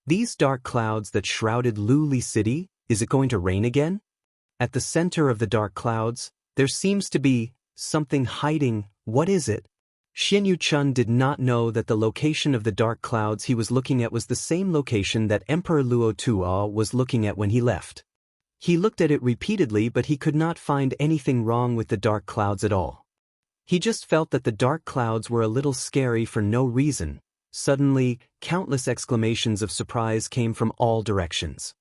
Speaker 1: These dark clouds that shrouded Luli City, is it going to rain again? At the center of the dark clouds, there seems to be something hiding. What is it? Xin Yu-chun did not know that the location of the dark clouds he was looking at was the same location that Emperor Luo Tuo was looking at when he left. He looked at it repeatedly, but he could not find anything wrong with the dark clouds at all. He just felt that the dark clouds were a little scary for no reason. Suddenly, countless exclamations of surprise came from all directions.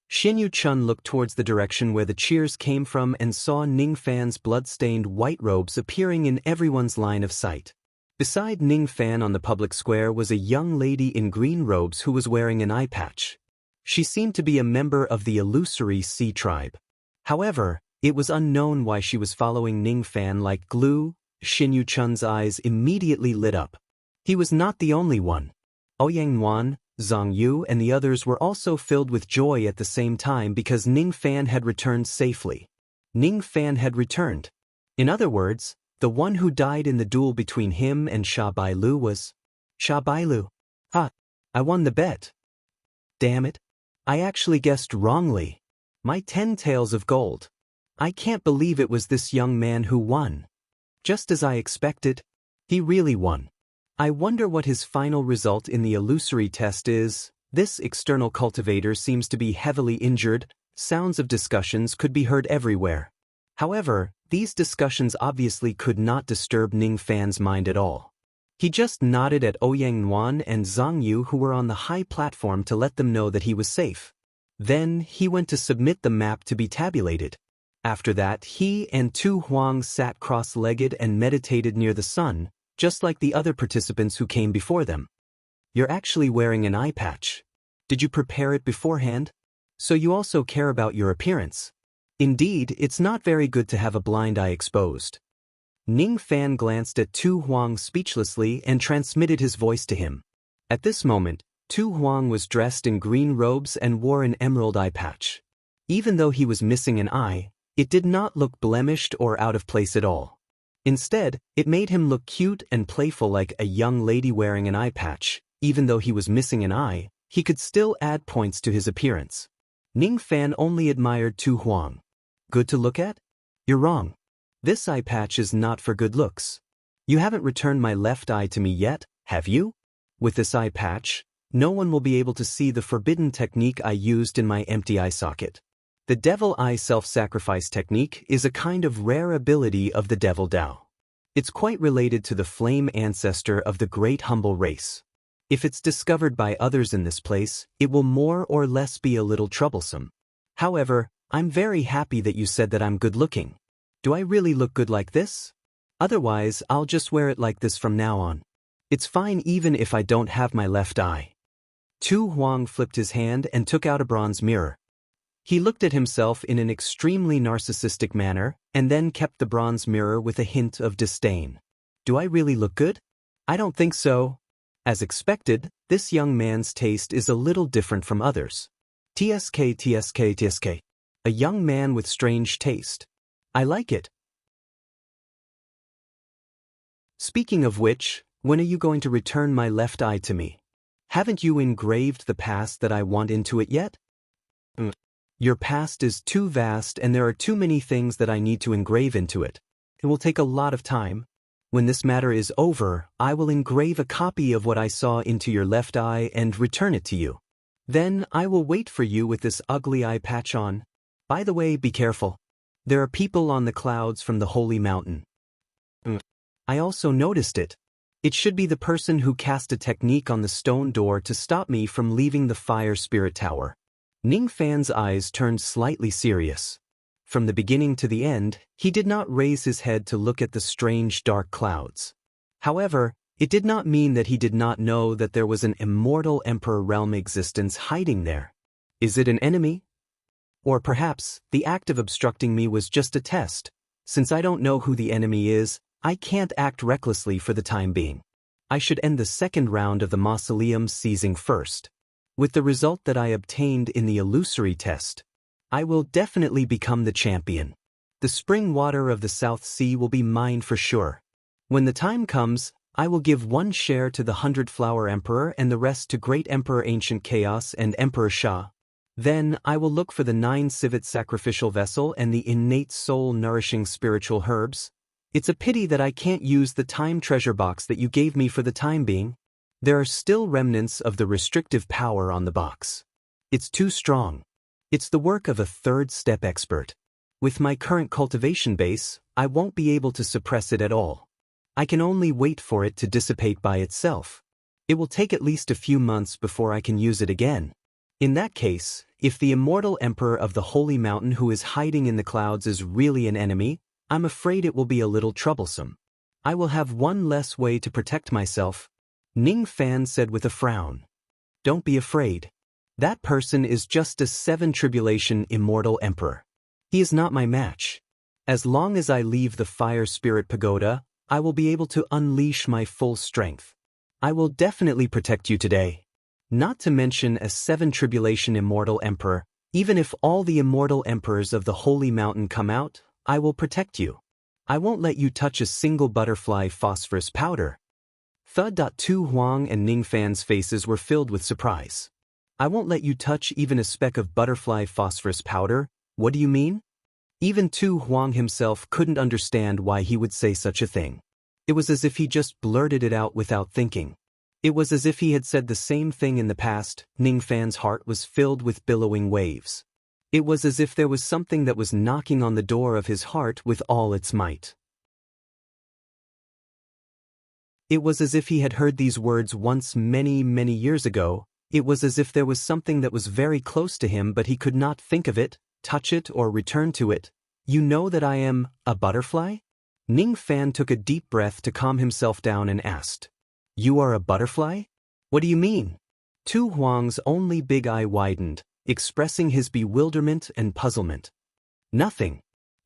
Speaker 1: Xin Yu-chun looked towards the direction where the cheers came from and saw Ning Fan's blood-stained white robes appearing in everyone's line of sight. Beside Ning Fan on the public square was a young lady in green robes who was wearing an eye patch. She seemed to be a member of the illusory Sea tribe. However, it was unknown why she was following Ning Fan like glue. Xin Yu-chun's eyes immediately lit up. He was not the only one. Ouyang Wan, Zhang Yu and the others were also filled with joy at the same time because Ning Fan had returned safely. Ning Fan had returned. In other words, the one who died in the duel between him and Sha Bai Lu was Sha Bai Lu. Ha! I won the bet. Damn it. I actually guessed wrongly. My 10 taels of gold. I can't believe it was this young man who won. Just as I expected, he really won. I wonder what his final result in the illusory test is. This external cultivator seems to be heavily injured. Sounds of discussions could be heard everywhere. However, these discussions obviously could not disturb Ning Fan's mind at all. He just nodded at Ouyang Wan and Zhang Yu who were on the high platform to let them know that he was safe. Then, he went to submit the map to be tabulated. After that, he and Tu Huang sat cross-legged and meditated near the sun, just like the other participants who came before them. You're actually wearing an eye patch. Did you prepare it beforehand? So you also care about your appearance. Indeed, it's not very good to have a blind eye exposed. Ning Fan glanced at Tu Huang speechlessly and transmitted his voice to him. At this moment, Tu Huang was dressed in green robes and wore an emerald eye patch. Even though he was missing an eye, it did not look blemished or out of place at all. Instead, it made him look cute and playful like a young lady wearing an eye patch. Even though he was missing an eye, he could still add points to his appearance. Ning Fan only admired Tu Huang. Good to look at? You're wrong. This eye patch is not for good looks. You haven't returned my left eye to me yet, have you? With this eye patch, no one will be able to see the forbidden technique I used in my empty eye socket. The Devil Eye self-sacrifice technique is a kind of rare ability of the Devil Dao. It's quite related to the flame ancestor of the great humble race. If it's discovered by others in this place, it will more or less be a little troublesome. However, I'm very happy that you said that I'm good-looking. Do I really look good like this? Otherwise, I'll just wear it like this from now on. It's fine even if I don't have my left eye. Tu Huang flipped his hand and took out a bronze mirror. He looked at himself in an extremely narcissistic manner, and then kept the bronze mirror with a hint of disdain. Do I really look good? I don't think so. As expected, this young man's taste is a little different from others. TSK. A young man with strange taste. I like it. Speaking of which, when are you going to return my left eye to me? Haven't you engraved the past that I want into it yet? Your past is too vast and there are too many things that I need to engrave into it. It will take a lot of time. When this matter is over, I will engrave a copy of what I saw into your left eye and return it to you. Then I will wait for you with this ugly eye patch on. By the way, be careful. There are people on the clouds from the holy mountain. I also noticed it. It should be the person who cast a technique on the stone door to stop me from leaving the fire spirit tower. Ning Fan's eyes turned slightly serious. From the beginning to the end, he did not raise his head to look at the strange dark clouds. However, it did not mean that he did not know that there was an immortal Emperor realm existence hiding there. Is it an enemy? Or perhaps, the act of obstructing me was just a test. Since I don't know who the enemy is, I can't act recklessly for the time being. I should end the second round of the mausoleum seizing first. With the result that I obtained in the illusory test, I will definitely become the champion. The spring water of the South Sea will be mine for sure. When the time comes, I will give 1 share to the 100-Flower Emperor and the rest to Great Emperor Ancient Chaos and Emperor Sha. Then I will look for the 9 civet sacrificial vessel and the innate soul-nourishing spiritual herbs. It's a pity that I can't use the time treasure box that you gave me for the time being. There are still remnants of the restrictive power on the box. It's too strong. It's the work of a third-step expert. With my current cultivation base, I won't be able to suppress it at all. I can only wait for it to dissipate by itself. It will take at least a few months before I can use it again. In that case, if the immortal Emperor of the Holy Mountain who is hiding in the clouds is really an enemy, I'm afraid it will be a little troublesome. I will have one less way to protect myself. Ning Fan said with a frown. Don't be afraid. That person is just a 7-tribulation immortal emperor. He is not my match. As long as I leave the Fire Spirit Pagoda, I will be able to unleash my full strength. I will definitely protect you today. Not to mention a 7-tribulation immortal emperor, even if all the immortal emperors of the Holy Mountain come out, I will protect you. I won't let you touch a single butterfly phosphorus powder. Tu Huang and Ning Fan's faces were filled with surprise. I won't let you touch even a speck of butterfly phosphorus powder? What do you mean? Even Tu Huang himself couldn't understand why he would say such a thing. It was as if he just blurted it out without thinking. It was as if he had said the same thing in the past. Ning Fan's heart was filled with billowing waves. It was as if there was something that was knocking on the door of his heart with all its might. It was as if he had heard these words once many, many years ago. It was as if there was something that was very close to him but he could not think of it, touch it or return to it. You know that I am a butterfly? Ning Fan took a deep breath to calm himself down and asked, You are a butterfly? What do you mean? Tu Huang's only big eye widened, expressing his bewilderment and puzzlement. Nothing.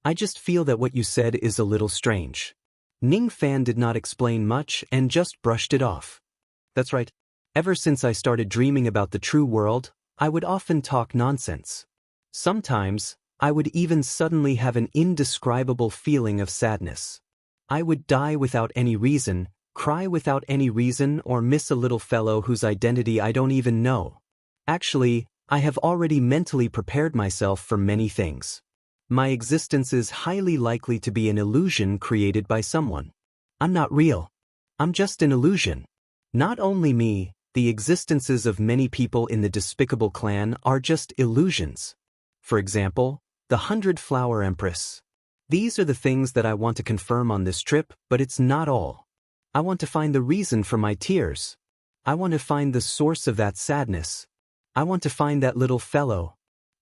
Speaker 1: I just feel that what you said is a little strange. Ning Fan did not explain much and just brushed it off. That's right. Ever since I started dreaming about the true world, I would often talk nonsense. Sometimes, I would even suddenly have an indescribable feeling of sadness. I would die without any reason, cry without any reason, or miss a little fellow whose identity I don't even know. Actually, I have already mentally prepared myself for many things. My existence is highly likely to be an illusion created by someone. I'm not real. I'm just an illusion. Not only me, the existences of many people in the despicable clan are just illusions. For example, the 100-Flower Empress. These are the things that I want to confirm on this trip, but it's not all. I want to find the reason for my tears. I want to find the source of that sadness. I want to find that little fellow.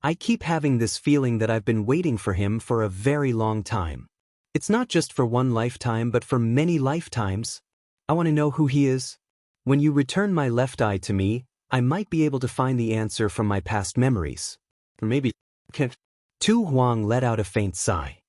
Speaker 1: I keep having this feeling that I've been waiting for him for a very long time. It's not just for one lifetime but for many lifetimes. I want to know who he is. When you return my left eye to me, I might be able to find the answer from my past memories. Or maybe... Tu Huang let out a faint sigh.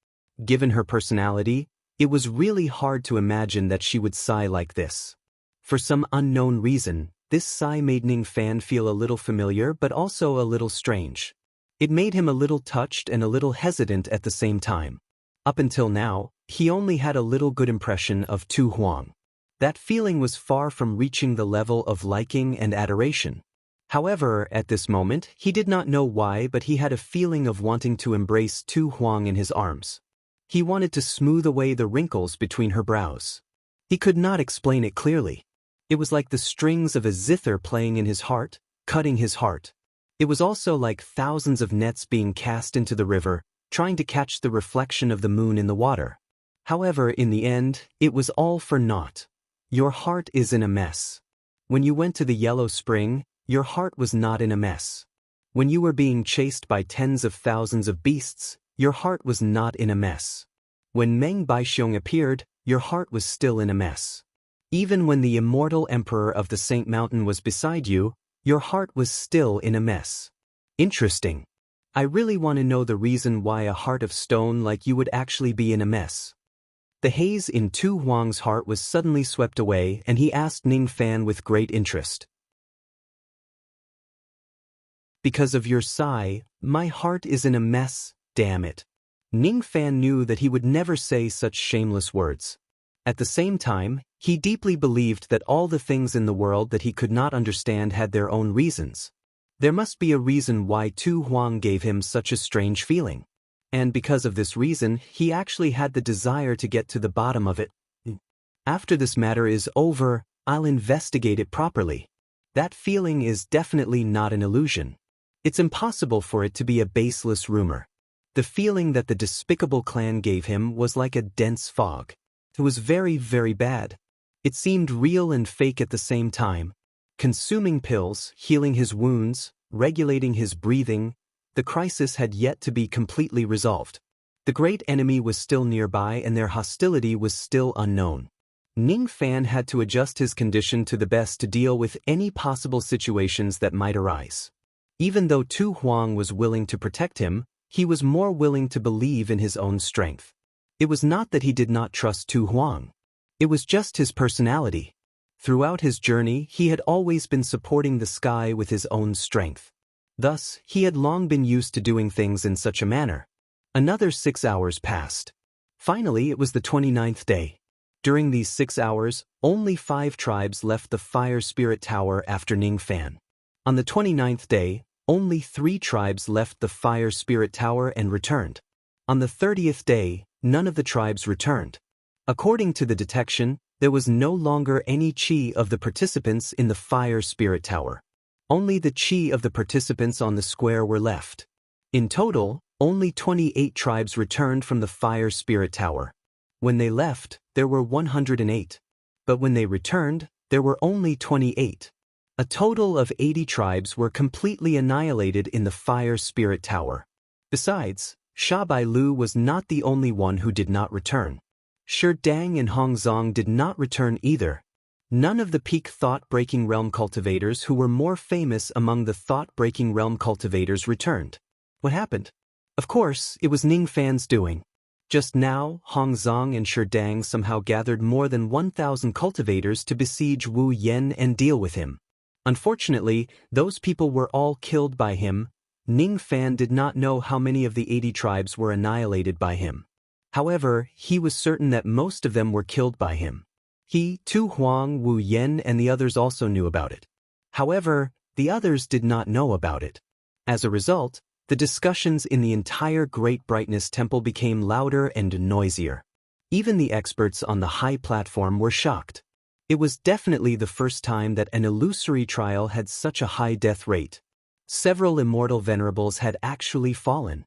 Speaker 1: Given her personality, it was really hard to imagine that she would sigh like this. For some unknown reason, this sigh made Ning Fan feel a little familiar but also a little strange. It made him a little touched and a little hesitant at the same time. Up until now, he only had a little good impression of Tu Huang. That feeling was far from reaching the level of liking and adoration. However, at this moment, he did not know why, but he had a feeling of wanting to embrace Tu Huang in his arms. He wanted to smooth away the wrinkles between her brows. He could not explain it clearly. It was like the strings of a zither playing in his heart, cutting his heart. It was also like thousands of nets being cast into the river, trying to catch the reflection of the moon in the water. However, in the end, it was all for naught. Your heart is in a mess. When you went to the Yellow Spring, your heart was not in a mess. When you were being chased by tens of thousands of beasts, your heart was not in a mess. When Meng Baixiong appeared, your heart was still in a mess. Even when the immortal emperor of the Saint Mountain was beside you, your heart was still in a mess. Interesting. I really want to know the reason why a heart of stone like you would actually be in a mess. The haze in Tu Huang's heart was suddenly swept away and he asked Ning Fan with great interest. Because of your sigh, my heart is in a mess, damn it. Ning Fan knew that he would never say such shameless words. At the same time, he deeply believed that all the things in the world that he could not understand had their own reasons. There must be a reason why Tu Huang gave him such a strange feeling. And because of this reason, he actually had the desire to get to the bottom of it. After this matter is over, I'll investigate it properly. That feeling is definitely not an illusion. It's impossible for it to be a baseless rumor. The feeling that the despicable clan gave him was like a dense fog. It was very, very bad. It seemed real and fake at the same time. Consuming pills, healing his wounds, regulating his breathing, the crisis had yet to be completely resolved. The great enemy was still nearby and their hostility was still unknown. Ning Fan had to adjust his condition to the best to deal with any possible situations that might arise. Even though Tu Huang was willing to protect him, he was more willing to believe in his own strength. It was not that he did not trust Tu Huang. It was just his personality. Throughout his journey, he had always been supporting the sky with his own strength. Thus, he had long been used to doing things in such a manner. Another 6 hours passed. Finally, it was the 29th day. During these 6 hours, only 5 tribes left the Fire Spirit Tower after Ning Fan. On the 29th day, only 3 tribes left the Fire Spirit Tower and returned. On the 30th day, none of the tribes returned. According to the detection, there was no longer any chi of the participants in the Fire Spirit Tower. Only the chi of the participants on the square were left. In total, only 28 tribes returned from the Fire Spirit Tower. When they left, there were 108. But when they returned, there were only 28. A total of 80 tribes were completely annihilated in the Fire Spirit Tower. Besides, Sha Bai Lu was not the only one who did not return. Shi Dang and Hong Zong did not return either. None of the peak thought-breaking realm cultivators who were more famous among the thought-breaking realm cultivators returned. What happened? Of course, it was Ning Fan's doing. Just now, Hong Zong and Shi Dang somehow gathered more than 1,000 cultivators to besiege Wu Yen and deal with him. Unfortunately, those people were all killed by him. Ning Fan did not know how many of the 80 tribes were annihilated by him. However, he was certain that most of them were killed by him. He, Tu Huang, Wu Yen and the others also knew about it. However, the others did not know about it. As a result, the discussions in the entire Great Brightness Temple became louder and noisier. Even the experts on the high platform were shocked. It was definitely the first time that an illusory trial had such a high death rate. Several immortal venerables had actually fallen.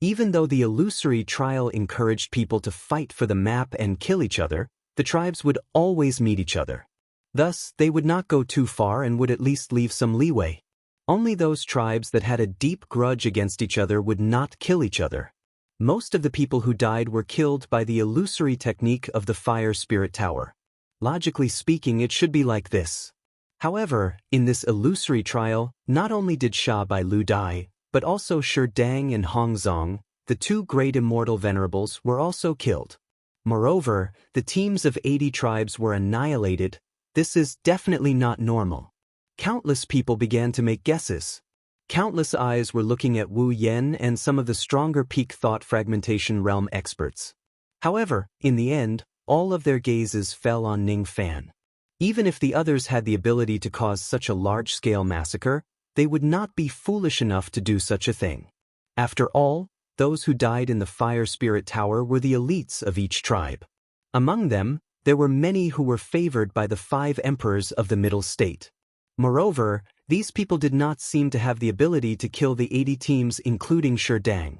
Speaker 1: Even though the illusory trial encouraged people to fight for the map and kill each other, the tribes would always meet each other. Thus, they would not go too far and would at least leave some leeway. Only those tribes that had a deep grudge against each other would not kill each other. Most of the people who died were killed by the illusory technique of the Fire Spirit Tower. Logically speaking, it should be like this. However, in this illusory trial, not only did Sha Bai Lu die, but also Shi Dang and Hong Zong, the two great immortal venerables, were also killed. Moreover, the teams of 80 tribes were annihilated. This is definitely not normal. Countless people began to make guesses. Countless eyes were looking at Wu Yen and some of the stronger peak thought fragmentation realm experts. However, in the end, all of their gazes fell on Ning Fan. Even if the others had the ability to cause such a large-scale massacre, they would not be foolish enough to do such a thing. After all, those who died in the Fire Spirit Tower were the elites of each tribe. Among them, there were many who were favored by the 5 emperors of the Middle State. Moreover, these people did not seem to have the ability to kill the 80 teams including Shi Dang.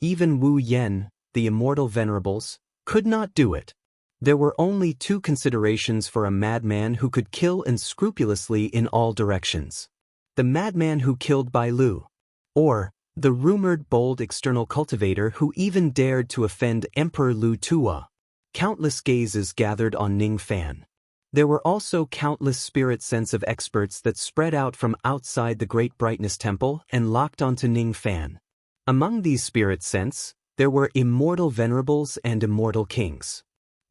Speaker 1: Even Wu Yen, the immortal venerables, could not do it. There were only 2 considerations for a madman who could kill unscrupulously in all directions. The madman who killed Bai Lu, or the rumored bold external cultivator who even dared to offend Emperor Lu Tua. Countless gazes gathered on Ning Fan. There were also countless spirit sense of experts that spread out from outside the Great Brightness Temple and locked onto Ning Fan. Among these spirit sense, there were immortal venerables and immortal kings.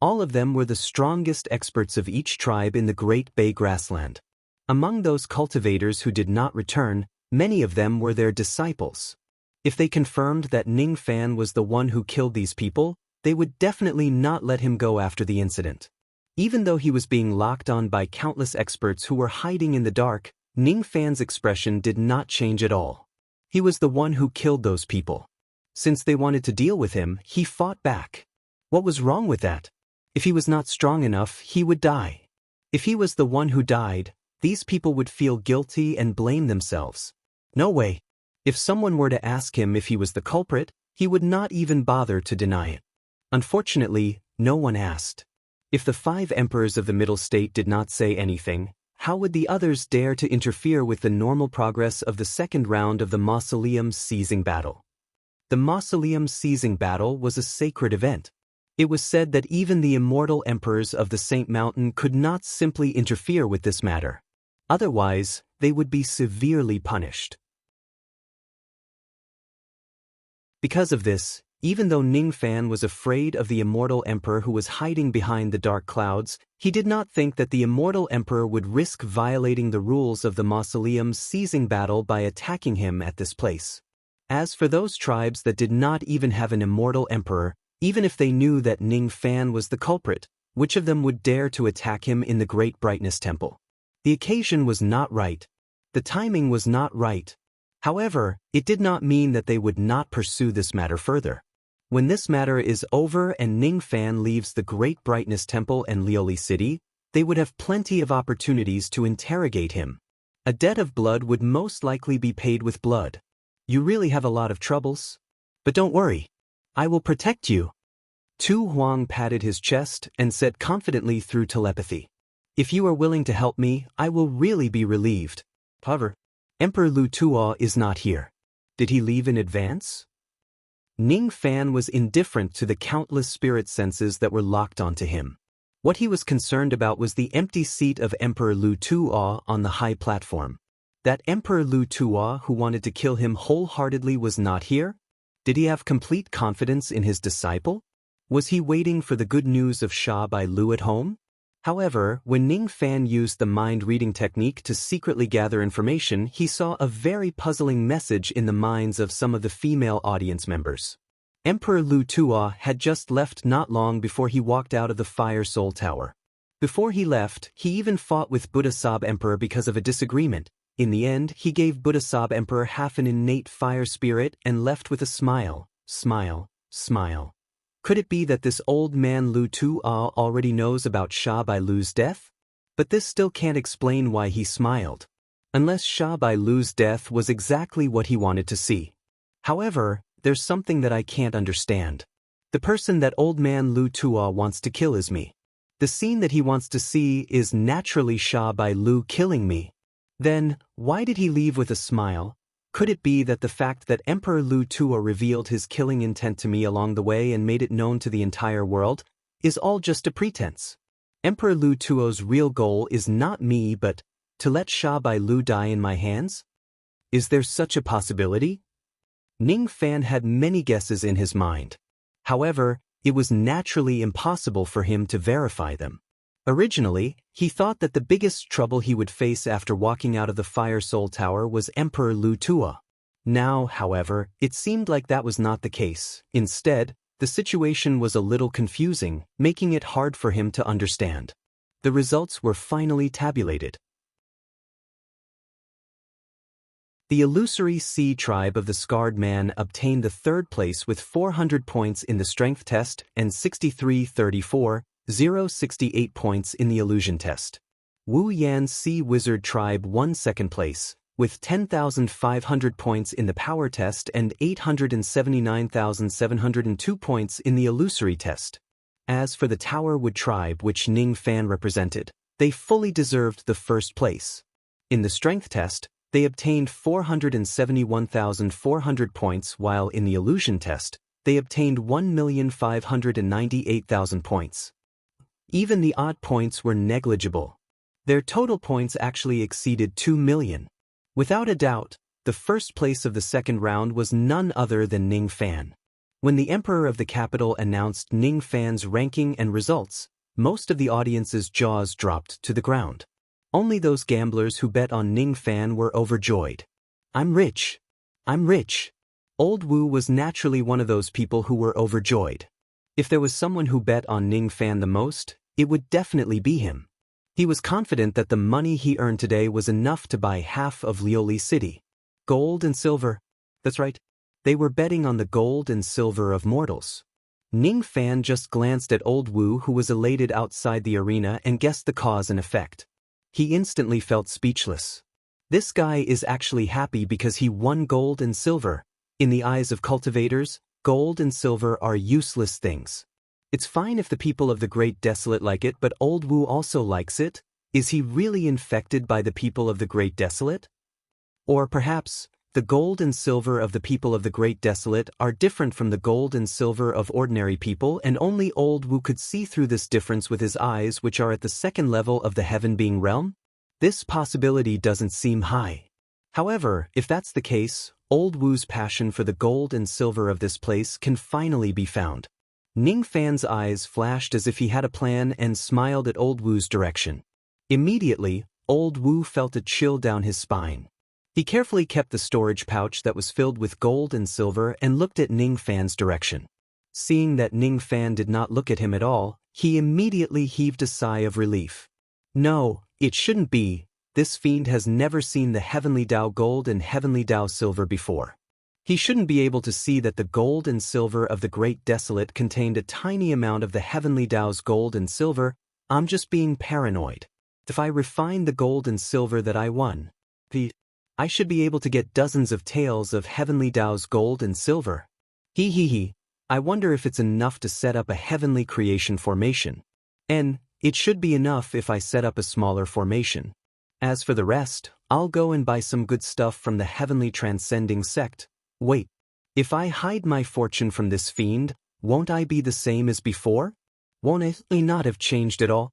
Speaker 1: All of them were the strongest experts of each tribe in the Great Bay Grassland. Among those cultivators who did not return, many of them were their disciples. If they confirmed that Ning Fan was the one who killed these people, they would definitely not let him go after the incident. Even though he was being locked on by countless experts who were hiding in the dark, Ning Fan's expression did not change at all. He was the one who killed those people. Since they wanted to deal with him, he fought back. What was wrong with that? If he was not strong enough, he would die. If he was the one who died, these people would feel guilty and blame themselves. No way. If someone were to ask him if he was the culprit, he would not even bother to deny it. Unfortunately, no one asked. If the 5 emperors of the Middle State did not say anything, how would the others dare to interfere with the normal progress of the second round of the Mausoleum Seizing Battle? The Mausoleum Seizing Battle was a sacred event. It was said that even the immortal emperors of the Saint Mountain could not simply interfere with this matter. Otherwise, they would be severely punished. Because of this, even though Ning Fan was afraid of the immortal emperor who was hiding behind the dark clouds, he did not think that the immortal emperor would risk violating the rules of the Mausoleum's Seizing Battle by attacking him at this place. As for those tribes that did not even have an immortal emperor, even if they knew that Ning Fan was the culprit, which of them would dare to attack him in the Great Brightness Temple? The occasion was not right. The timing was not right. However, it did not mean that they would not pursue this matter further. When this matter is over and Ning Fan leaves the Great Brightness Temple and Lioli City, they would have plenty of opportunities to interrogate him. A debt of blood would most likely be paid with blood. You really have a lot of troubles? But don't worry. I will protect you. Tu Huang patted his chest and said confidently through telepathy. If you are willing to help me, I will really be relieved. However, Emperor Lu Tuo is not here. Did he leave in advance? Ning Fan was indifferent to the countless spirit senses that were locked onto him. What he was concerned about was the empty seat of Emperor Lu Tuo on the high platform. That Emperor Lu Tuo who wanted to kill him wholeheartedly was not here? Did he have complete confidence in his disciple? Was he waiting for the good news of Sha Bai Lu at home? However, when Ning Fan used the mind-reading technique to secretly gather information, he saw a very puzzling message in the minds of some of the female audience members. Emperor Lu Tuo had just left not long before he walked out of the Fire Soul Tower. Before he left, he even fought with Buddha Sab Emperor because of a disagreement. In the end, he gave Buddha Sab Emperor half an innate fire spirit and left with a smile. Smile, smile. Could it be that this old man Lu Tuo already knows about Sha Bai Lu's death? But this still can't explain why he smiled. Unless Sha Bai Lu's death was exactly what he wanted to see. However, there's something that I can't understand. The person that old man Lu Tuo wants to kill is me. The scene that he wants to see is naturally Sha Bai Lu killing me. Then, why did he leave with a smile? Could it be that the fact that Emperor Lu Tuo revealed his killing intent to me along the way and made it known to the entire world is all just a pretense? Emperor Lu Tuo's real goal is not me but to let Sha Bai Lu die in my hands? Is there such a possibility? Ning Fan had many guesses in his mind. However, it was naturally impossible for him to verify them. Originally, he thought that the biggest trouble he would face after walking out of the Fire Soul Tower was Emperor Lu Tuo. Now, however, it seemed like that was not the case. Instead, the situation was a little confusing, making it hard for him to understand. The results were finally tabulated. The illusory Sea tribe of the Scarred Man obtained the third place with 400 points in the Strength test and 068 points in the Illusion test. Wu Yan Sea Wizard tribe won second place, with 10,500 points in the Power test and 879,702 points in the Illusory test. As for the Tower Wood tribe which Ning Fan represented, they fully deserved the first place. In the Strength test, they obtained 471,400 points, while in the Illusion test, they obtained 1,598,000 points. Even the odd points were negligible. Their total points actually exceeded 2 million. Without a doubt, the first place of the second round was none other than Ning Fan. When the Emperor of the Capital announced Ning Fan's ranking and results, most of the audience's jaws dropped to the ground. Only those gamblers who bet on Ning Fan were overjoyed. I'm rich. I'm rich. Old Wu was naturally one of those people who were overjoyed. If there was someone who bet on Ning Fan the most, it would definitely be him. He was confident that the money he earned today was enough to buy half of Lioli City. Gold and silver. That's right. They were betting on the gold and silver of mortals. Ning Fan just glanced at Old Wu, who was elated outside the arena, and guessed the cause and effect. He instantly felt speechless. This guy is actually happy because he won gold and silver. In the eyes of cultivators, gold and silver are useless things. It's fine if the people of the Great Desolate like it, but Old Wu also likes it. Is he really infected by the people of the Great Desolate? Or perhaps, the gold and silver of the people of the Great Desolate are different from the gold and silver of ordinary people, and only Old Wu could see through this difference with his eyes, which are at the second level of the heaven-being realm? This possibility doesn't seem high. However, if that's the case, Old Wu's passion for the gold and silver of this place can finally be found. Ning Fan's eyes flashed as if he had a plan and smiled at Old Wu's direction. Immediately, Old Wu felt a chill down his spine. He carefully kept the storage pouch that was filled with gold and silver and looked at Ning Fan's direction. Seeing that Ning Fan did not look at him at all, he immediately heaved a sigh of relief. No, it shouldn't be. This fiend has never seen the Heavenly Dao gold and Heavenly Dao silver before. He shouldn't be able to see that the gold and silver of the Great Desolate contained a tiny amount of the Heavenly Dao's gold and silver. I'm just being paranoid. If I refine the gold and silver that I won, I should be able to get dozens of taels of Heavenly Dao's gold and silver. I wonder if it's enough to set up a heavenly creation formation. And it should be enough if I set up a smaller formation. As for the rest, I'll go and buy some good stuff from the Heavenly Transcending Sect. Wait, if I hide my fortune from this fiend, won't I be the same as before? Won't it not have changed at all?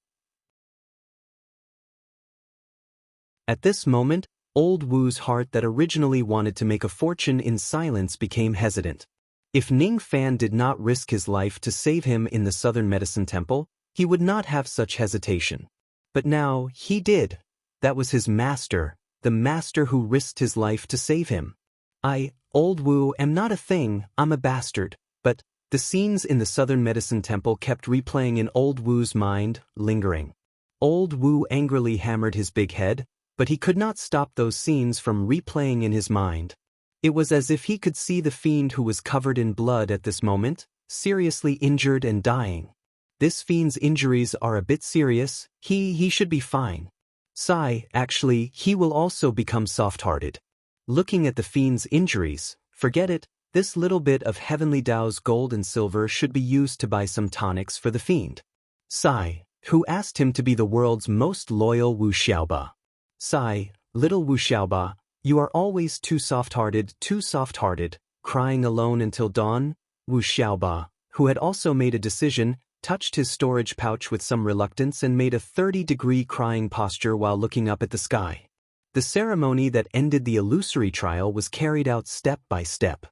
Speaker 1: At this moment, old Wu's heart that originally wanted to make a fortune in silence became hesitant. If Ning Fan did not risk his life to save him in the Southern Medicine Temple, he would not have such hesitation. But now, he did. That was his master, the master who risked his life to save him. I, old Wu, am not a thing, I'm a bastard. But the scenes in the Southern Medicine Temple kept replaying in old Wu's mind, lingering. Old Wu angrily hammered his big head, but he could not stop those scenes from replaying in his mind. It was as if he could see the fiend who was covered in blood at this moment, seriously injured and dying. This fiend's injuries are a bit serious, he should be fine. Sigh, actually, he will also become soft-hearted. Looking at the fiend's injuries, forget it, this little bit of Heavenly Tao's gold and silver should be used to buy some tonics for the fiend. Sigh, who asked him to be the world's most loyal Wu Xiaoba. Sigh, little Wu Xiaoba, you are always too soft-hearted, crying alone until dawn. Wu Xiaoba, who had also made a decision, touched his storage pouch with some reluctance and made a 30-degree crying posture while looking up at the sky. The ceremony that ended the illusory trial was carried out step by step.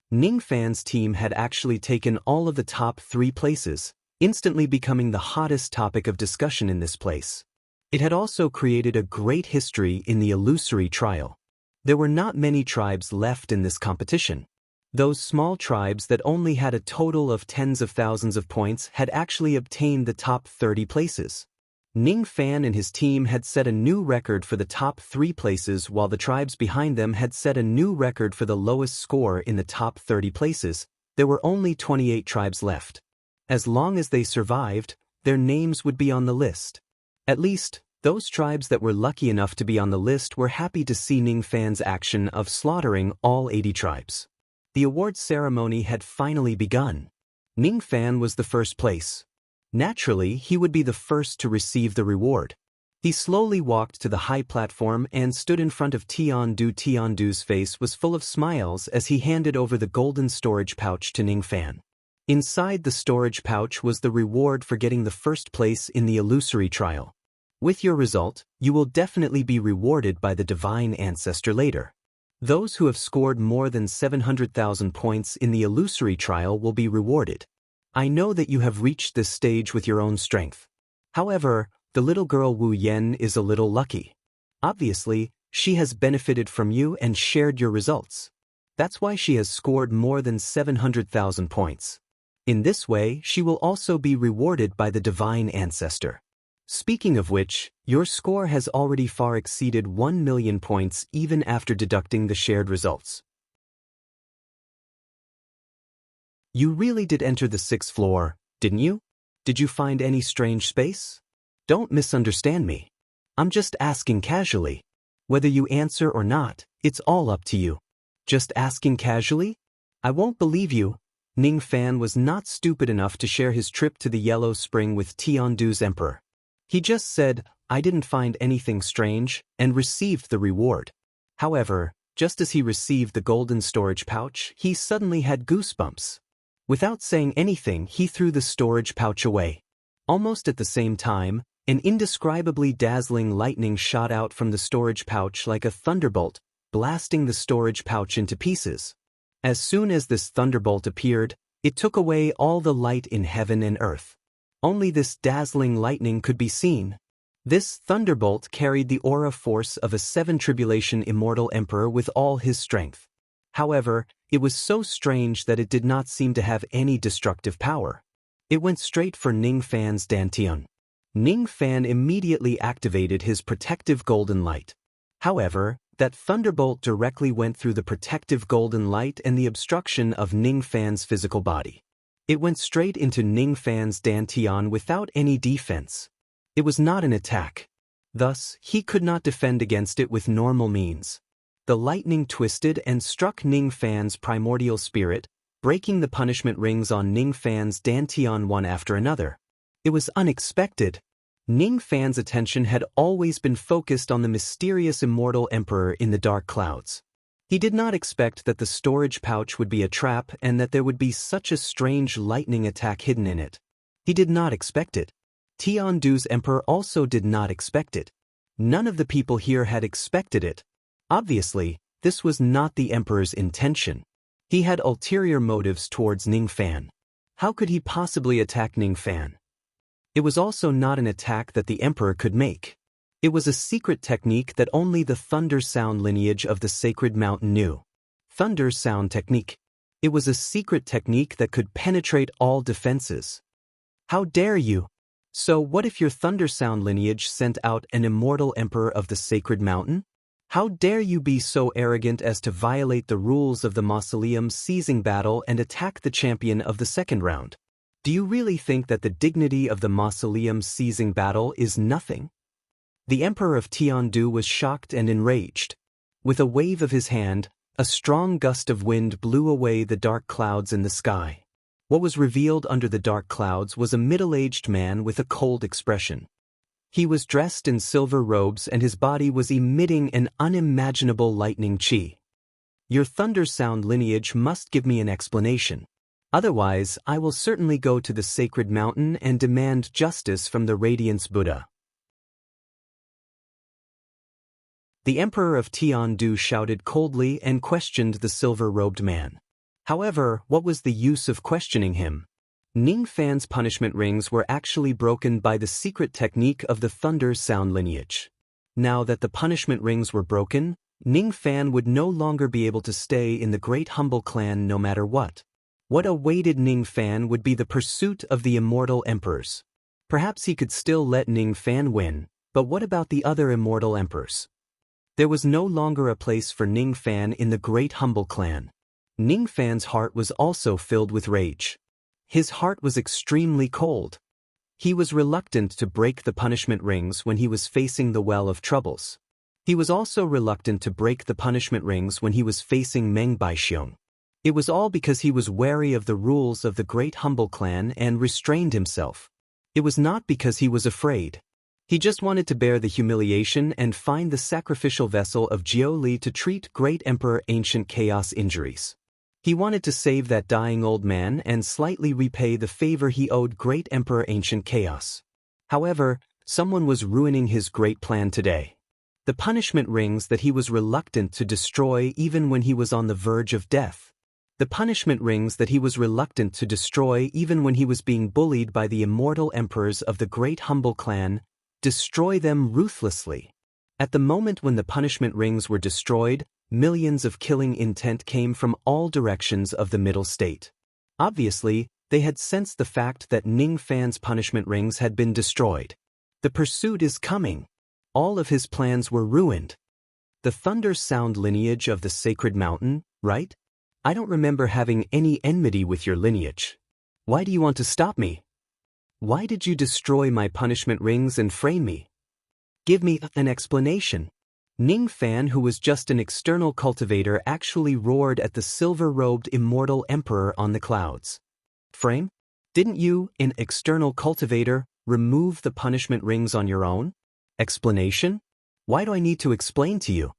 Speaker 1: Ning Fan's team had actually taken all of the top 3 places, instantly becoming the hottest topic of discussion in this place. It had also created a great history in the illusory trial. There were not many tribes left in this competition. Those small tribes that only had a total of tens of thousands of points had actually obtained the top 30 places. Ning Fan and his team had set a new record for the top 3 places, while the tribes behind them had set a new record for the lowest score in the top 30 places. There were only 28 tribes left. As long as they survived, their names would be on the list. At least, those tribes that were lucky enough to be on the list were happy to see Ning Fan's action of slaughtering all 80 tribes. The award ceremony had finally begun. Ning Fan was the first place. Naturally, he would be the first to receive the reward. He slowly walked to the high platform and stood in front of Tiandu. Tiandu's face was full of smiles as he handed over the golden storage pouch to Ning Fan. Inside the storage pouch was the reward for getting the first place in the illusory trial. With your result, you will definitely be rewarded by the divine ancestor later. Those who have scored more than 700,000 points in the illusory trial will be rewarded. I know that you have reached this stage with your own strength. However, the little girl Wu Yen is a little lucky. Obviously, she has benefited from you and shared your results. That's why she has scored more than 700,000 points. In this way, she will also be rewarded by the divine ancestor. Speaking of which, your score has already far exceeded 1 million points even after deducting the shared results. You really did enter the 6th floor, didn't you? Did you find any strange space? Don't misunderstand me. I'm just asking casually. Whether you answer or not, it's all up to you. Just asking casually? I won't believe you. Ning Fan was not stupid enough to share his trip to the Yellow Spring with Tiandu's emperor. He just said, I didn't find anything strange, and received the reward. However, just as he received the golden storage pouch, he suddenly had goosebumps. Without saying anything, he threw the storage pouch away. Almost at the same time, an indescribably dazzling lightning shot out from the storage pouch like a thunderbolt, blasting the storage pouch into pieces. As soon as this thunderbolt appeared, it took away all the light in heaven and earth. Only this dazzling lightning could be seen. This thunderbolt carried the aura force of a 7-tribulation immortal emperor with all his strength. However, it was so strange that it did not seem to have any destructive power. It went straight for Ning Fan's dantian. Ning Fan immediately activated his protective golden light. However, that thunderbolt directly went through the protective golden light and the obstruction of Ning Fan's physical body. It went straight into Ning Fan's dantian without any defense. It was not an attack. Thus, he could not defend against it with normal means. The lightning twisted and struck Ning Fan's primordial spirit, breaking the punishment rings on Ning Fan's dantian one after another. It was unexpected. Ning Fan's attention had always been focused on the mysterious immortal emperor in the dark clouds. He did not expect that the storage pouch would be a trap and that there would be such a strange lightning attack hidden in it. He did not expect it. Tiandu's emperor also did not expect it. None of the people here had expected it. Obviously, this was not the emperor's intention. He had ulterior motives towards Ningfan. How could he possibly attack Ningfan? It was also not an attack that the emperor could make. It was a secret technique that only the thunder sound lineage of the sacred mountain knew. Thunder sound technique. It was a secret technique that could penetrate all defenses. How dare you? So what if your thunder sound lineage sent out an immortal emperor of the sacred mountain? How dare you be so arrogant as to violate the rules of the mausoleum seizing battle and attack the champion of the second round? Do you really think that the dignity of the mausoleum seizing battle is nothing? The emperor of Tiandu was shocked and enraged. With a wave of his hand, a strong gust of wind blew away the dark clouds in the sky. What was revealed under the dark clouds was a middle-aged man with a cold expression. He was dressed in silver robes and his body was emitting an unimaginable lightning chi. Your thunder sound lineage must give me an explanation. Otherwise, I will certainly go to the sacred mountain and demand justice from the Radiance Buddha. The emperor of Tiandu shouted coldly and questioned the silver-robed man. However, what was the use of questioning him? Ningfan's punishment rings were actually broken by the secret technique of the thunder sound lineage. Now that the punishment rings were broken, Ningfan would no longer be able to stay in the Great Humble Clan no matter what. What awaited Ningfan would be the pursuit of the immortal emperors. Perhaps he could still let Ningfan win, but what about the other immortal emperors? There was no longer a place for Ningfan in the Great Humble Clan. Ningfan's heart was also filled with rage. His heart was extremely cold. He was reluctant to break the punishment rings when he was facing the Well of Troubles. He was also reluctant to break the punishment rings when he was facing Meng Baixiong. It was all because he was wary of the rules of the Great Humble Clan and restrained himself. It was not because he was afraid. He just wanted to bear the humiliation and find the sacrificial vessel of Jiu Li to treat Great Emperor Ancient Chaos injuries. He wanted to save that dying old man and slightly repay the favor he owed Great Emperor Ancient Chaos. However, someone was ruining his great plan today. The punishment rings that he was reluctant to destroy even when he was on the verge of death. The punishment rings that he was reluctant to destroy even when he was being bullied by the immortal emperors of the Great Humble Clan, destroy them ruthlessly. At the moment when the punishment rings were destroyed, millions of killing intent came from all directions of the Middle State. Obviously, they had sensed the fact that Ningfan's punishment rings had been destroyed. The pursuit is coming. All of his plans were ruined. The thunder sound lineage of the sacred mountain, right? I don't remember having any enmity with your lineage. Why do you want to stop me? Why did you destroy my punishment rings and frame me? Give me an explanation. Ningfan, who was just an external cultivator, actually roared at the silver-robed immortal emperor on the clouds. Frame? Didn't you, an external cultivator, remove the punishment rings on your own? Explanation? Why do I need to explain to you?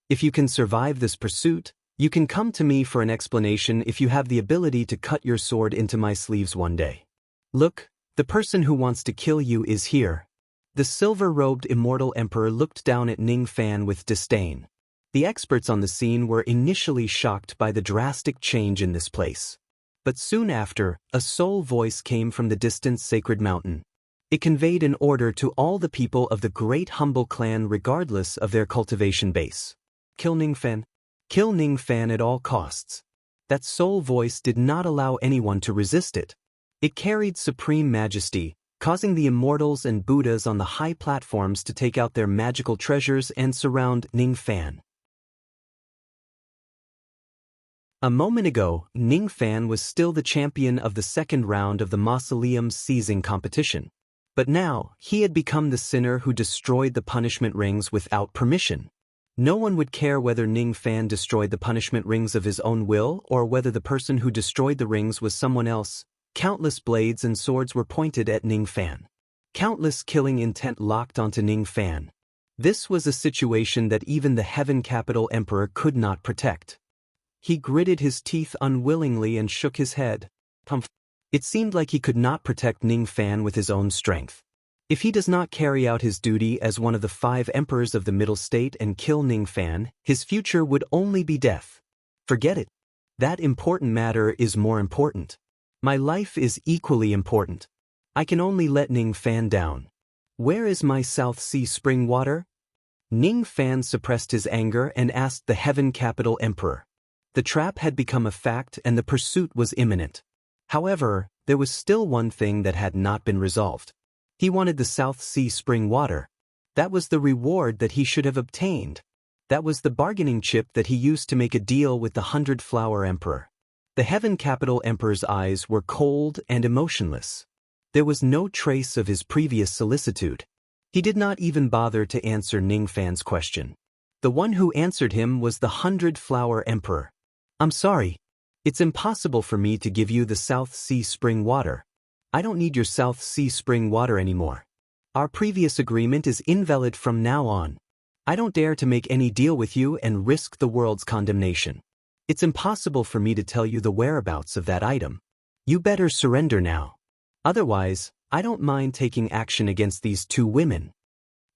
Speaker 1: If you can survive this pursuit, you can come to me for an explanation if you have the ability to cut your sword into my sleeves one day. Look, the person who wants to kill you is here. The silver-robed immortal emperor looked down at Ningfan with disdain. The experts on the scene were initially shocked by the drastic change in this place. But soon after, a soul voice came from the distant sacred mountain. It conveyed an order to all the people of the Great Humble Clan regardless of their cultivation base. Kill Ningfan. Kill Ningfan at all costs. That soul voice did not allow anyone to resist it. It carried supreme majesty, causing the immortals and Buddhas on the high platforms to take out their magical treasures and surround Ningfan. A moment ago, Ningfan was still the champion of the second round of the mausoleum seizing competition. But now, he had become the sinner who destroyed the punishment rings without permission. No one would care whether Ningfan destroyed the punishment rings of his own will or whether the person who destroyed the rings was someone else. Countless blades and swords were pointed at Ningfan. Countless killing intent locked onto Ningfan. This was a situation that even the Heaven Capital Emperor could not protect. He gritted his teeth unwillingly and shook his head. It seemed like he could not protect Ning Fan with his own strength. If he does not carry out his duty as one of the 5 emperors of the Middle State and kill Ning Fan, his future would only be death. Forget it. That important matter is more important. My life is equally important. I can only let Ning Fan down. Where is my South Sea spring water? Ning Fan suppressed his anger and asked the Heaven Capital Emperor. The trap had become a fact and the pursuit was imminent. However, there was still one thing that had not been resolved. He wanted the South Sea spring water. That was the reward that he should have obtained. That was the bargaining chip that he used to make a deal with the 100-Flower Emperor. The Heaven Capital Emperor's eyes were cold and emotionless. There was no trace of his previous solicitude. He did not even bother to answer Ning Fan's question. The one who answered him was the 100-Flower Emperor. I'm sorry. It's impossible for me to give you the South Sea spring water. I don't need your South Sea spring water anymore. Our previous agreement is invalid from now on. I don't dare to make any deal with you and risk the world's condemnation. It's impossible for me to tell you the whereabouts of that item. You better surrender now. Otherwise, I don't mind taking action against these 2 women.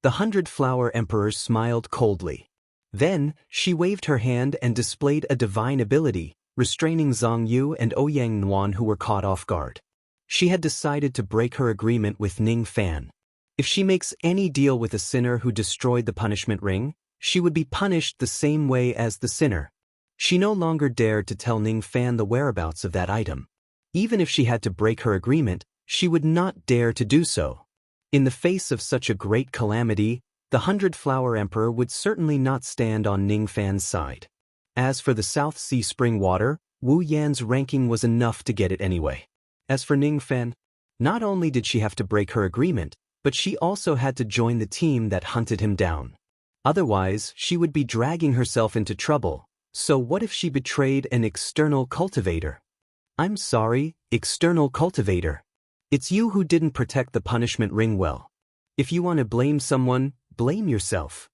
Speaker 1: The 100-Flower Emperor smiled coldly. Then, she waved her hand and displayed a divine ability, restraining Zhang Yu and Ouyang Nuan who were caught off guard. She had decided to break her agreement with Ning Fan. If she makes any deal with a sinner who destroyed the punishment ring, she would be punished the same way as the sinner. She no longer dared to tell Ning Fan the whereabouts of that item. Even if she had to break her agreement, she would not dare to do so. In the face of such a great calamity, the 100-Flower Emperor would certainly not stand on Ning Fan's side. As for the South Sea spring water, Wu Yan's ranking was enough to get it anyway. As for Ning Fan, not only did she have to break her agreement, but she also had to join the team that hunted him down. Otherwise, she would be dragging herself into trouble. So what if she betrayed an external cultivator? I'm sorry, external cultivator. It's you who didn't protect the punishment ring well. If you want to blame someone, blame yourself.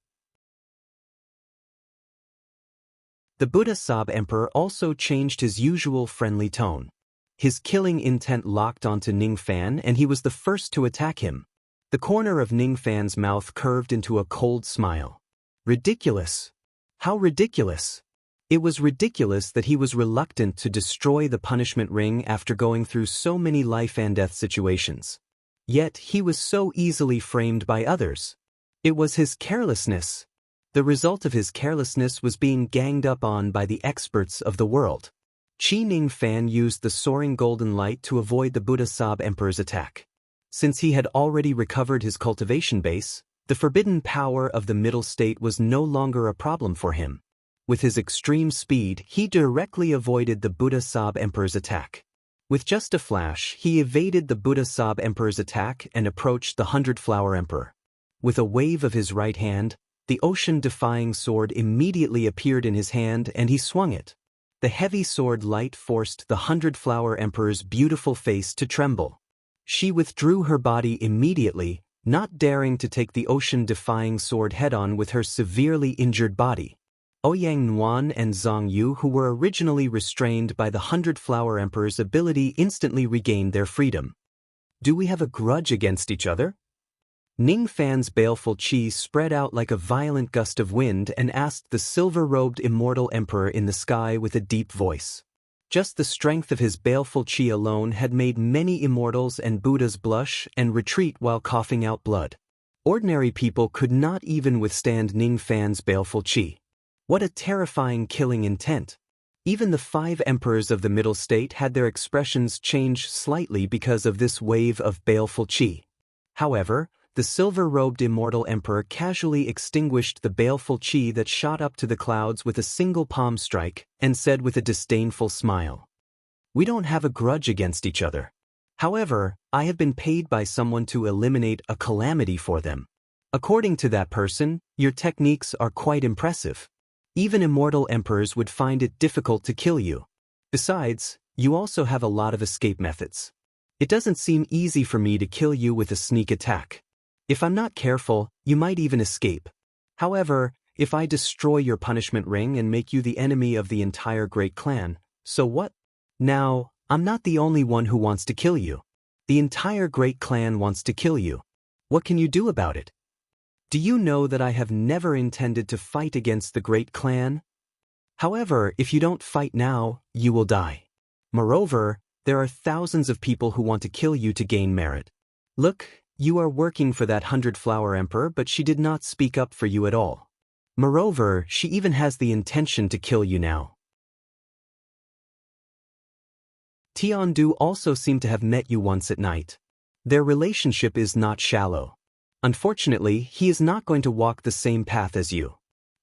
Speaker 1: The Buddha Sab Emperor also changed his usual friendly tone. His killing intent locked onto Ning Fan and he was the first to attack him. The corner of Ning Fan's mouth curved into a cold smile. Ridiculous. How ridiculous. It was ridiculous that he was reluctant to destroy the punishment ring after going through so many life and death situations. Yet he was so easily framed by others. It was his carelessness. The result of his carelessness was being ganged up on by the experts of the world. Qi Ning Fan used the soaring golden light to avoid the Buddha Sab Emperor's attack. Since he had already recovered his cultivation base, the forbidden power of the Middle State was no longer a problem for him. With his extreme speed, he directly avoided the Buddha Sab Emperor's attack. With just a flash, he evaded the Buddha Sab Emperor's attack and approached the 100-Flower Emperor. With a wave of his right hand, the ocean-defying sword immediately appeared in his hand and he swung it. The heavy sword light forced the 100-Flower Emperor's beautiful face to tremble. She withdrew her body immediately, not daring to take the ocean-defying sword head-on with her severely injured body. Ouyang Nuan and Zhang Yu, who were originally restrained by the 100-Flower Emperor's ability, instantly regained their freedom. Do we have a grudge against each other? Ning Fan's baleful qi spread out like a violent gust of wind and asked the silver-robed immortal emperor in the sky with a deep voice. Just the strength of his baleful qi alone had made many immortals and Buddhas blush and retreat while coughing out blood. Ordinary people could not even withstand Ning Fan's baleful qi. What a terrifying killing intent! Even the 5 emperors of the Middle State had their expressions change slightly because of this wave of baleful qi. However, the silver-robed immortal emperor casually extinguished the baleful qi that shot up to the clouds with a single palm strike and said with a disdainful smile, "We don't have a grudge against each other. However, I have been paid by someone to eliminate a calamity for them. According to that person, your techniques are quite impressive. Even immortal emperors would find it difficult to kill you. Besides, you also have a lot of escape methods. It doesn't seem easy for me to kill you with a sneak attack. If I'm not careful, You might even escape. However, if I destroy your punishment ring and make you the enemy of the entire great clan, so what? Now, I'm not the only one who wants to kill you. The entire great clan wants to kill you. What can you do about it? Do you know that I have never intended to fight against the great clan? However, if you don't fight now, you will die. Moreover, there are thousands of people who want to kill you to gain merit. Look, you are working for that 100-flower emperor, but she did not speak up for you at all. Moreover, she even has the intention to kill you now. Tiandu also seemed to have met you once at night. Their relationship is not shallow. Unfortunately, he is not going to walk the same path as you.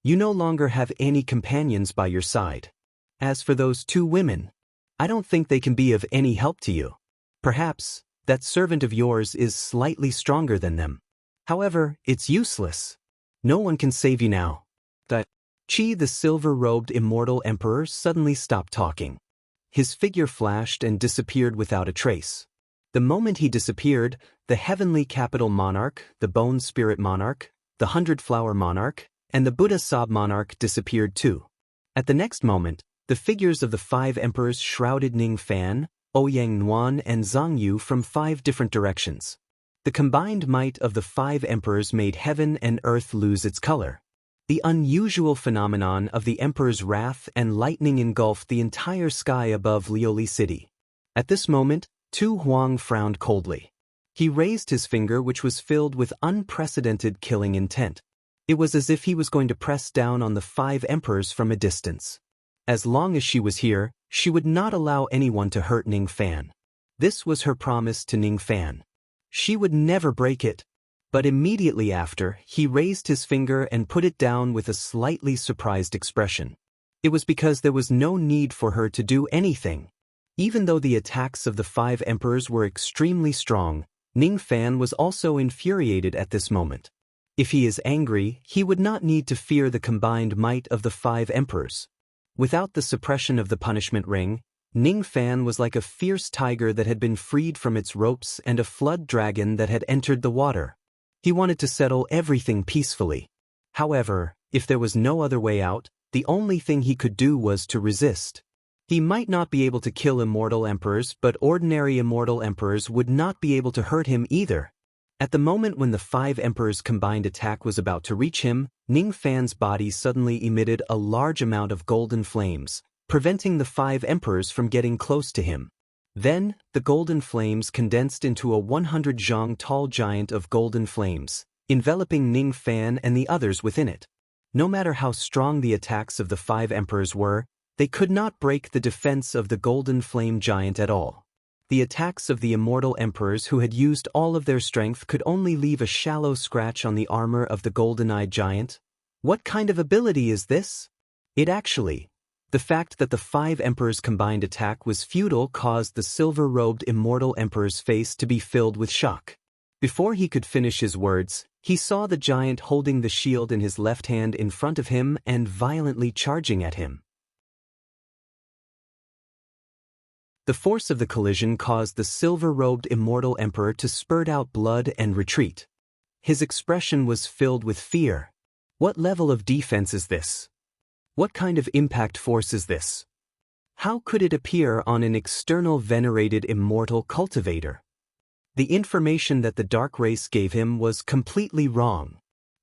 Speaker 1: You no longer have any companions by your side. As for those two women, I don't think they can be of any help to you. Perhaps, that servant of yours is slightly stronger than them. However, it's useless. No one can save you now. Qi, the silver-robed immortal emperor, suddenly stopped talking. His figure flashed and disappeared without a trace. The moment he disappeared, the heavenly capital monarch, the bone spirit monarch, the 100-flower monarch, and the Buddha Sob monarch disappeared too. At the next moment, the figures of the 5 emperors shrouded Ning Fan, Ouyang Nuan, and Zhang Yu from 5 different directions. The combined might of the 5 emperors made heaven and earth lose its color. The unusual phenomenon of the emperor's wrath and lightning engulfed the entire sky above Lioli City. At this moment, Tu Huang frowned coldly. He raised his finger, which was filled with unprecedented killing intent. It was as if he was going to press down on the 5 emperors from a distance. As long as she was here, she would not allow anyone to hurt Ning Fan. This was her promise to Ning Fan. She would never break it. But immediately after, he raised his finger and put it down with a slightly surprised expression. It was because there was no need for her to do anything. Even though the attacks of the 5 emperors were extremely strong, Ning Fan was also infuriated at this moment. If he is angry, he would not need to fear the combined might of the 5 emperors. Without the suppression of the punishment ring, Ning Fan was like a fierce tiger that had been freed from its ropes and a flood dragon that had entered the water. He wanted to settle everything peacefully. However, if there was no other way out, the only thing he could do was to resist. He might not be able to kill immortal emperors, but ordinary immortal emperors would not be able to hurt him either. At the moment when the 5 emperors' combined attack was about to reach him, Ning Fan's body suddenly emitted a large amount of golden flames, preventing the 5 emperors from getting close to him. Then, the golden flames condensed into a 100 zhang tall giant of golden flames, enveloping Ning Fan and the others within it. No matter how strong the attacks of the 5 emperors were, they could not break the defense of the golden flame giant at all. The attacks of the immortal emperors who had used all of their strength could only leave a shallow scratch on the armor of the golden-eyed giant. What kind of ability is this? The fact that the 5 emperors' combined attack was futile caused the silver-robed immortal emperor's face to be filled with shock. Before he could finish his words, he saw the giant holding the shield in his left hand in front of him and violently charging at him. The force of the collision caused the silver-robed immortal emperor to spurt out blood and retreat. His expression was filled with fear. What level of defense is this? What kind of impact force is this? How could it appear on an external venerated immortal cultivator? The information that the dark race gave him was completely wrong.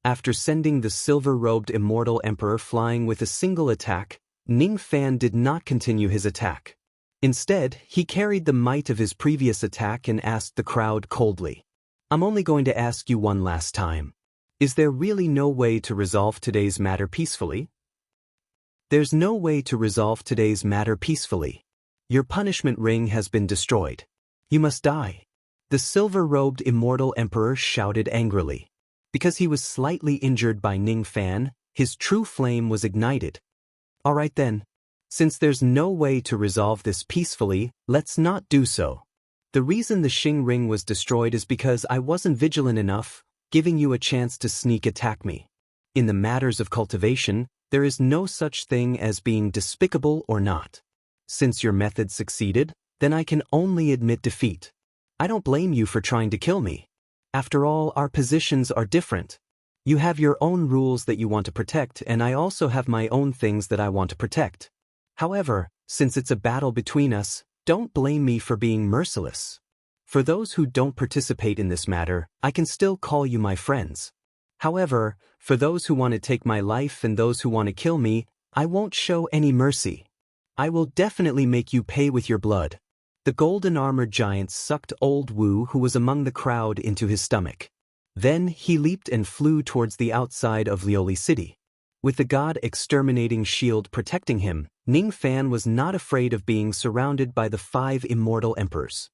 Speaker 1: After sending the silver-robed immortal emperor flying with a single attack, Ning Fan did not continue his attack. Instead, he carried the might of his previous attack and asked the crowd coldly, "I'm only going to ask you one last time. Is there really no way to resolve today's matter peacefully?" There's no way to resolve today's matter peacefully. Your punishment ring has been destroyed. You must die. The silver-robed immortal emperor shouted angrily. Because he was slightly injured by Ning Fan, his true flame was ignited. All right then. Since there's no way to resolve this peacefully, let's not do so. The reason the Xing ring was destroyed is because I wasn't vigilant enough, giving you a chance to sneak attack me. In the matters of cultivation, there is no such thing as being despicable or not. Since your method succeeded, then I can only admit defeat. I don't blame you for trying to kill me. After all, our positions are different. You have your own rules that you want to protect, and I also have my own things that I want to protect. However, since it's a battle between us, don't blame me for being merciless. For those who don't participate in this matter, I can still call you my friends. However, for those who want to take my life and those who want to kill me, I won't show any mercy. I will definitely make you pay with your blood. The golden-armored giant sucked old Wu, who was among the crowd, into his stomach. Then he leaped and flew towards the outside of Lioli City. With the god-exterminating shield protecting him, Ning Fan was not afraid of being surrounded by the 5 immortal emperors.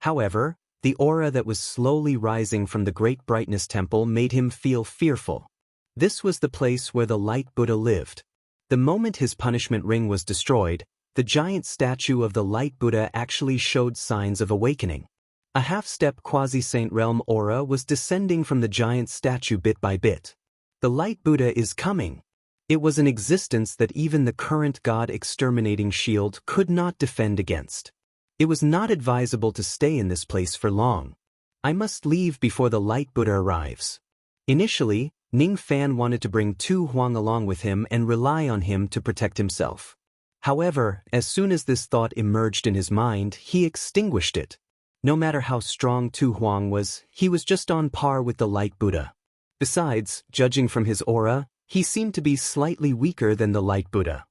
Speaker 1: However, the aura that was slowly rising from the Great Brightness Temple made him feel fearful. This was the place where the Light Buddha lived. The moment his punishment ring was destroyed, the giant statue of the Light Buddha actually showed signs of awakening. A half-step quasi-saint realm aura was descending from the giant statue bit by bit. The Light Buddha is coming. It was an existence that even the current god-exterminating shield could not defend against. It was not advisable to stay in this place for long. I must leave before the Light Buddha arrives. Initially, Ning Fan wanted to bring Tu Huang along with him and rely on him to protect himself. However, as soon as this thought emerged in his mind, he extinguished it. No matter how strong Tu Huang was, he was just on par with the Light Buddha. Besides, judging from his aura, he seemed to be slightly weaker than the Light Buddha.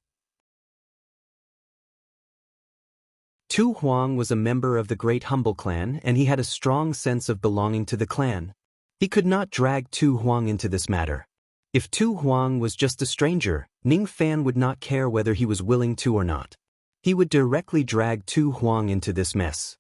Speaker 1: Tu Huang was a member of the Great Humble Clan, and he had a strong sense of belonging to the clan. He could not drag Tu Huang into this matter. If Tu Huang was just a stranger, Ning Fan would not care whether he was willing to or not. He would directly drag Tu Huang into this mess.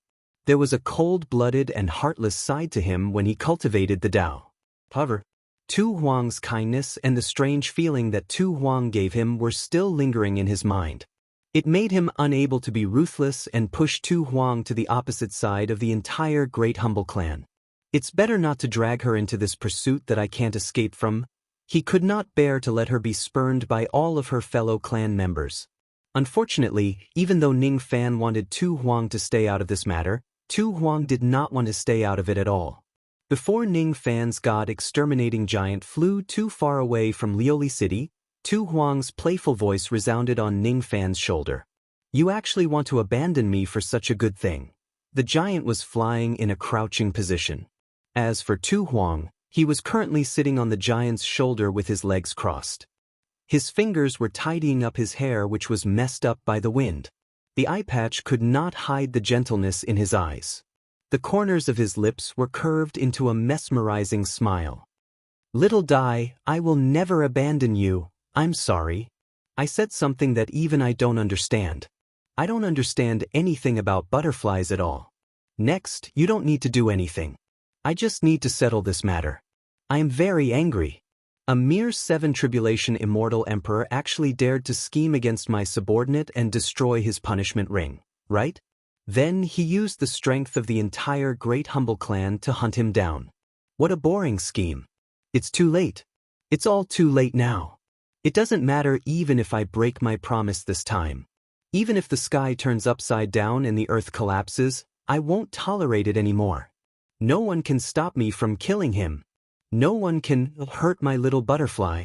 Speaker 1: There was a cold-blooded and heartless side to him when he cultivated the Tao. However, Tu Huang's kindness and the strange feeling that Tu Huang gave him were still lingering in his mind. It made him unable to be ruthless and push Tu Huang to the opposite side of the entire Great Humble Clan. It's better not to drag her into this pursuit that I can't escape from. He could not bear to let her be spurned by all of her fellow clan members. Unfortunately, even though Ning Fan wanted Tu Huang to stay out of this matter, Tu Huang did not want to stay out of it at all. Before Ning Fan's god-exterminating giant flew too far away from Lioli City, Tu Huang's playful voice resounded on Ning Fan's shoulder. You actually want to abandon me for such a good thing. The giant was flying in a crouching position. As for Tu Huang, he was currently sitting on the giant's shoulder with his legs crossed. His fingers were tidying up his hair, which was messed up by the wind. The eye patch could not hide the gentleness in his eyes. The corners of his lips were curved into a mesmerizing smile. Little Dai, I will never abandon you. I'm sorry. I said something that even I don't understand. I don't understand anything about butterflies at all. Next, you don't need to do anything. I just need to settle this matter. I am very angry. A mere 7 Tribulation Immortal Emperor actually dared to scheme against my subordinate and destroy his punishment ring, right? Then he used the strength of the entire Great Humble Clan to hunt him down. What a boring scheme. It's too late. It's all too late now. It doesn't matter even if I break my promise this time. Even if the sky turns upside down and the earth collapses, I won't tolerate it anymore. No one can stop me from killing him. No one can hurt my little butterfly.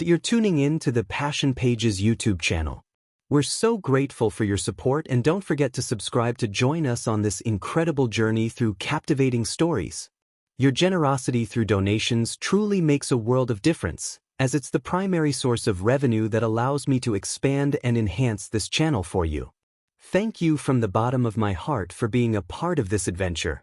Speaker 1: You're tuning in to the Passion Pages YouTube channel. We're so grateful for your support, and don't forget to subscribe to join us on this incredible journey through captivating stories. Your generosity through donations truly makes a world of difference, as it's the primary source of revenue that allows me to expand and enhance this channel for you. Thank you from the bottom of my heart for being a part of this adventure.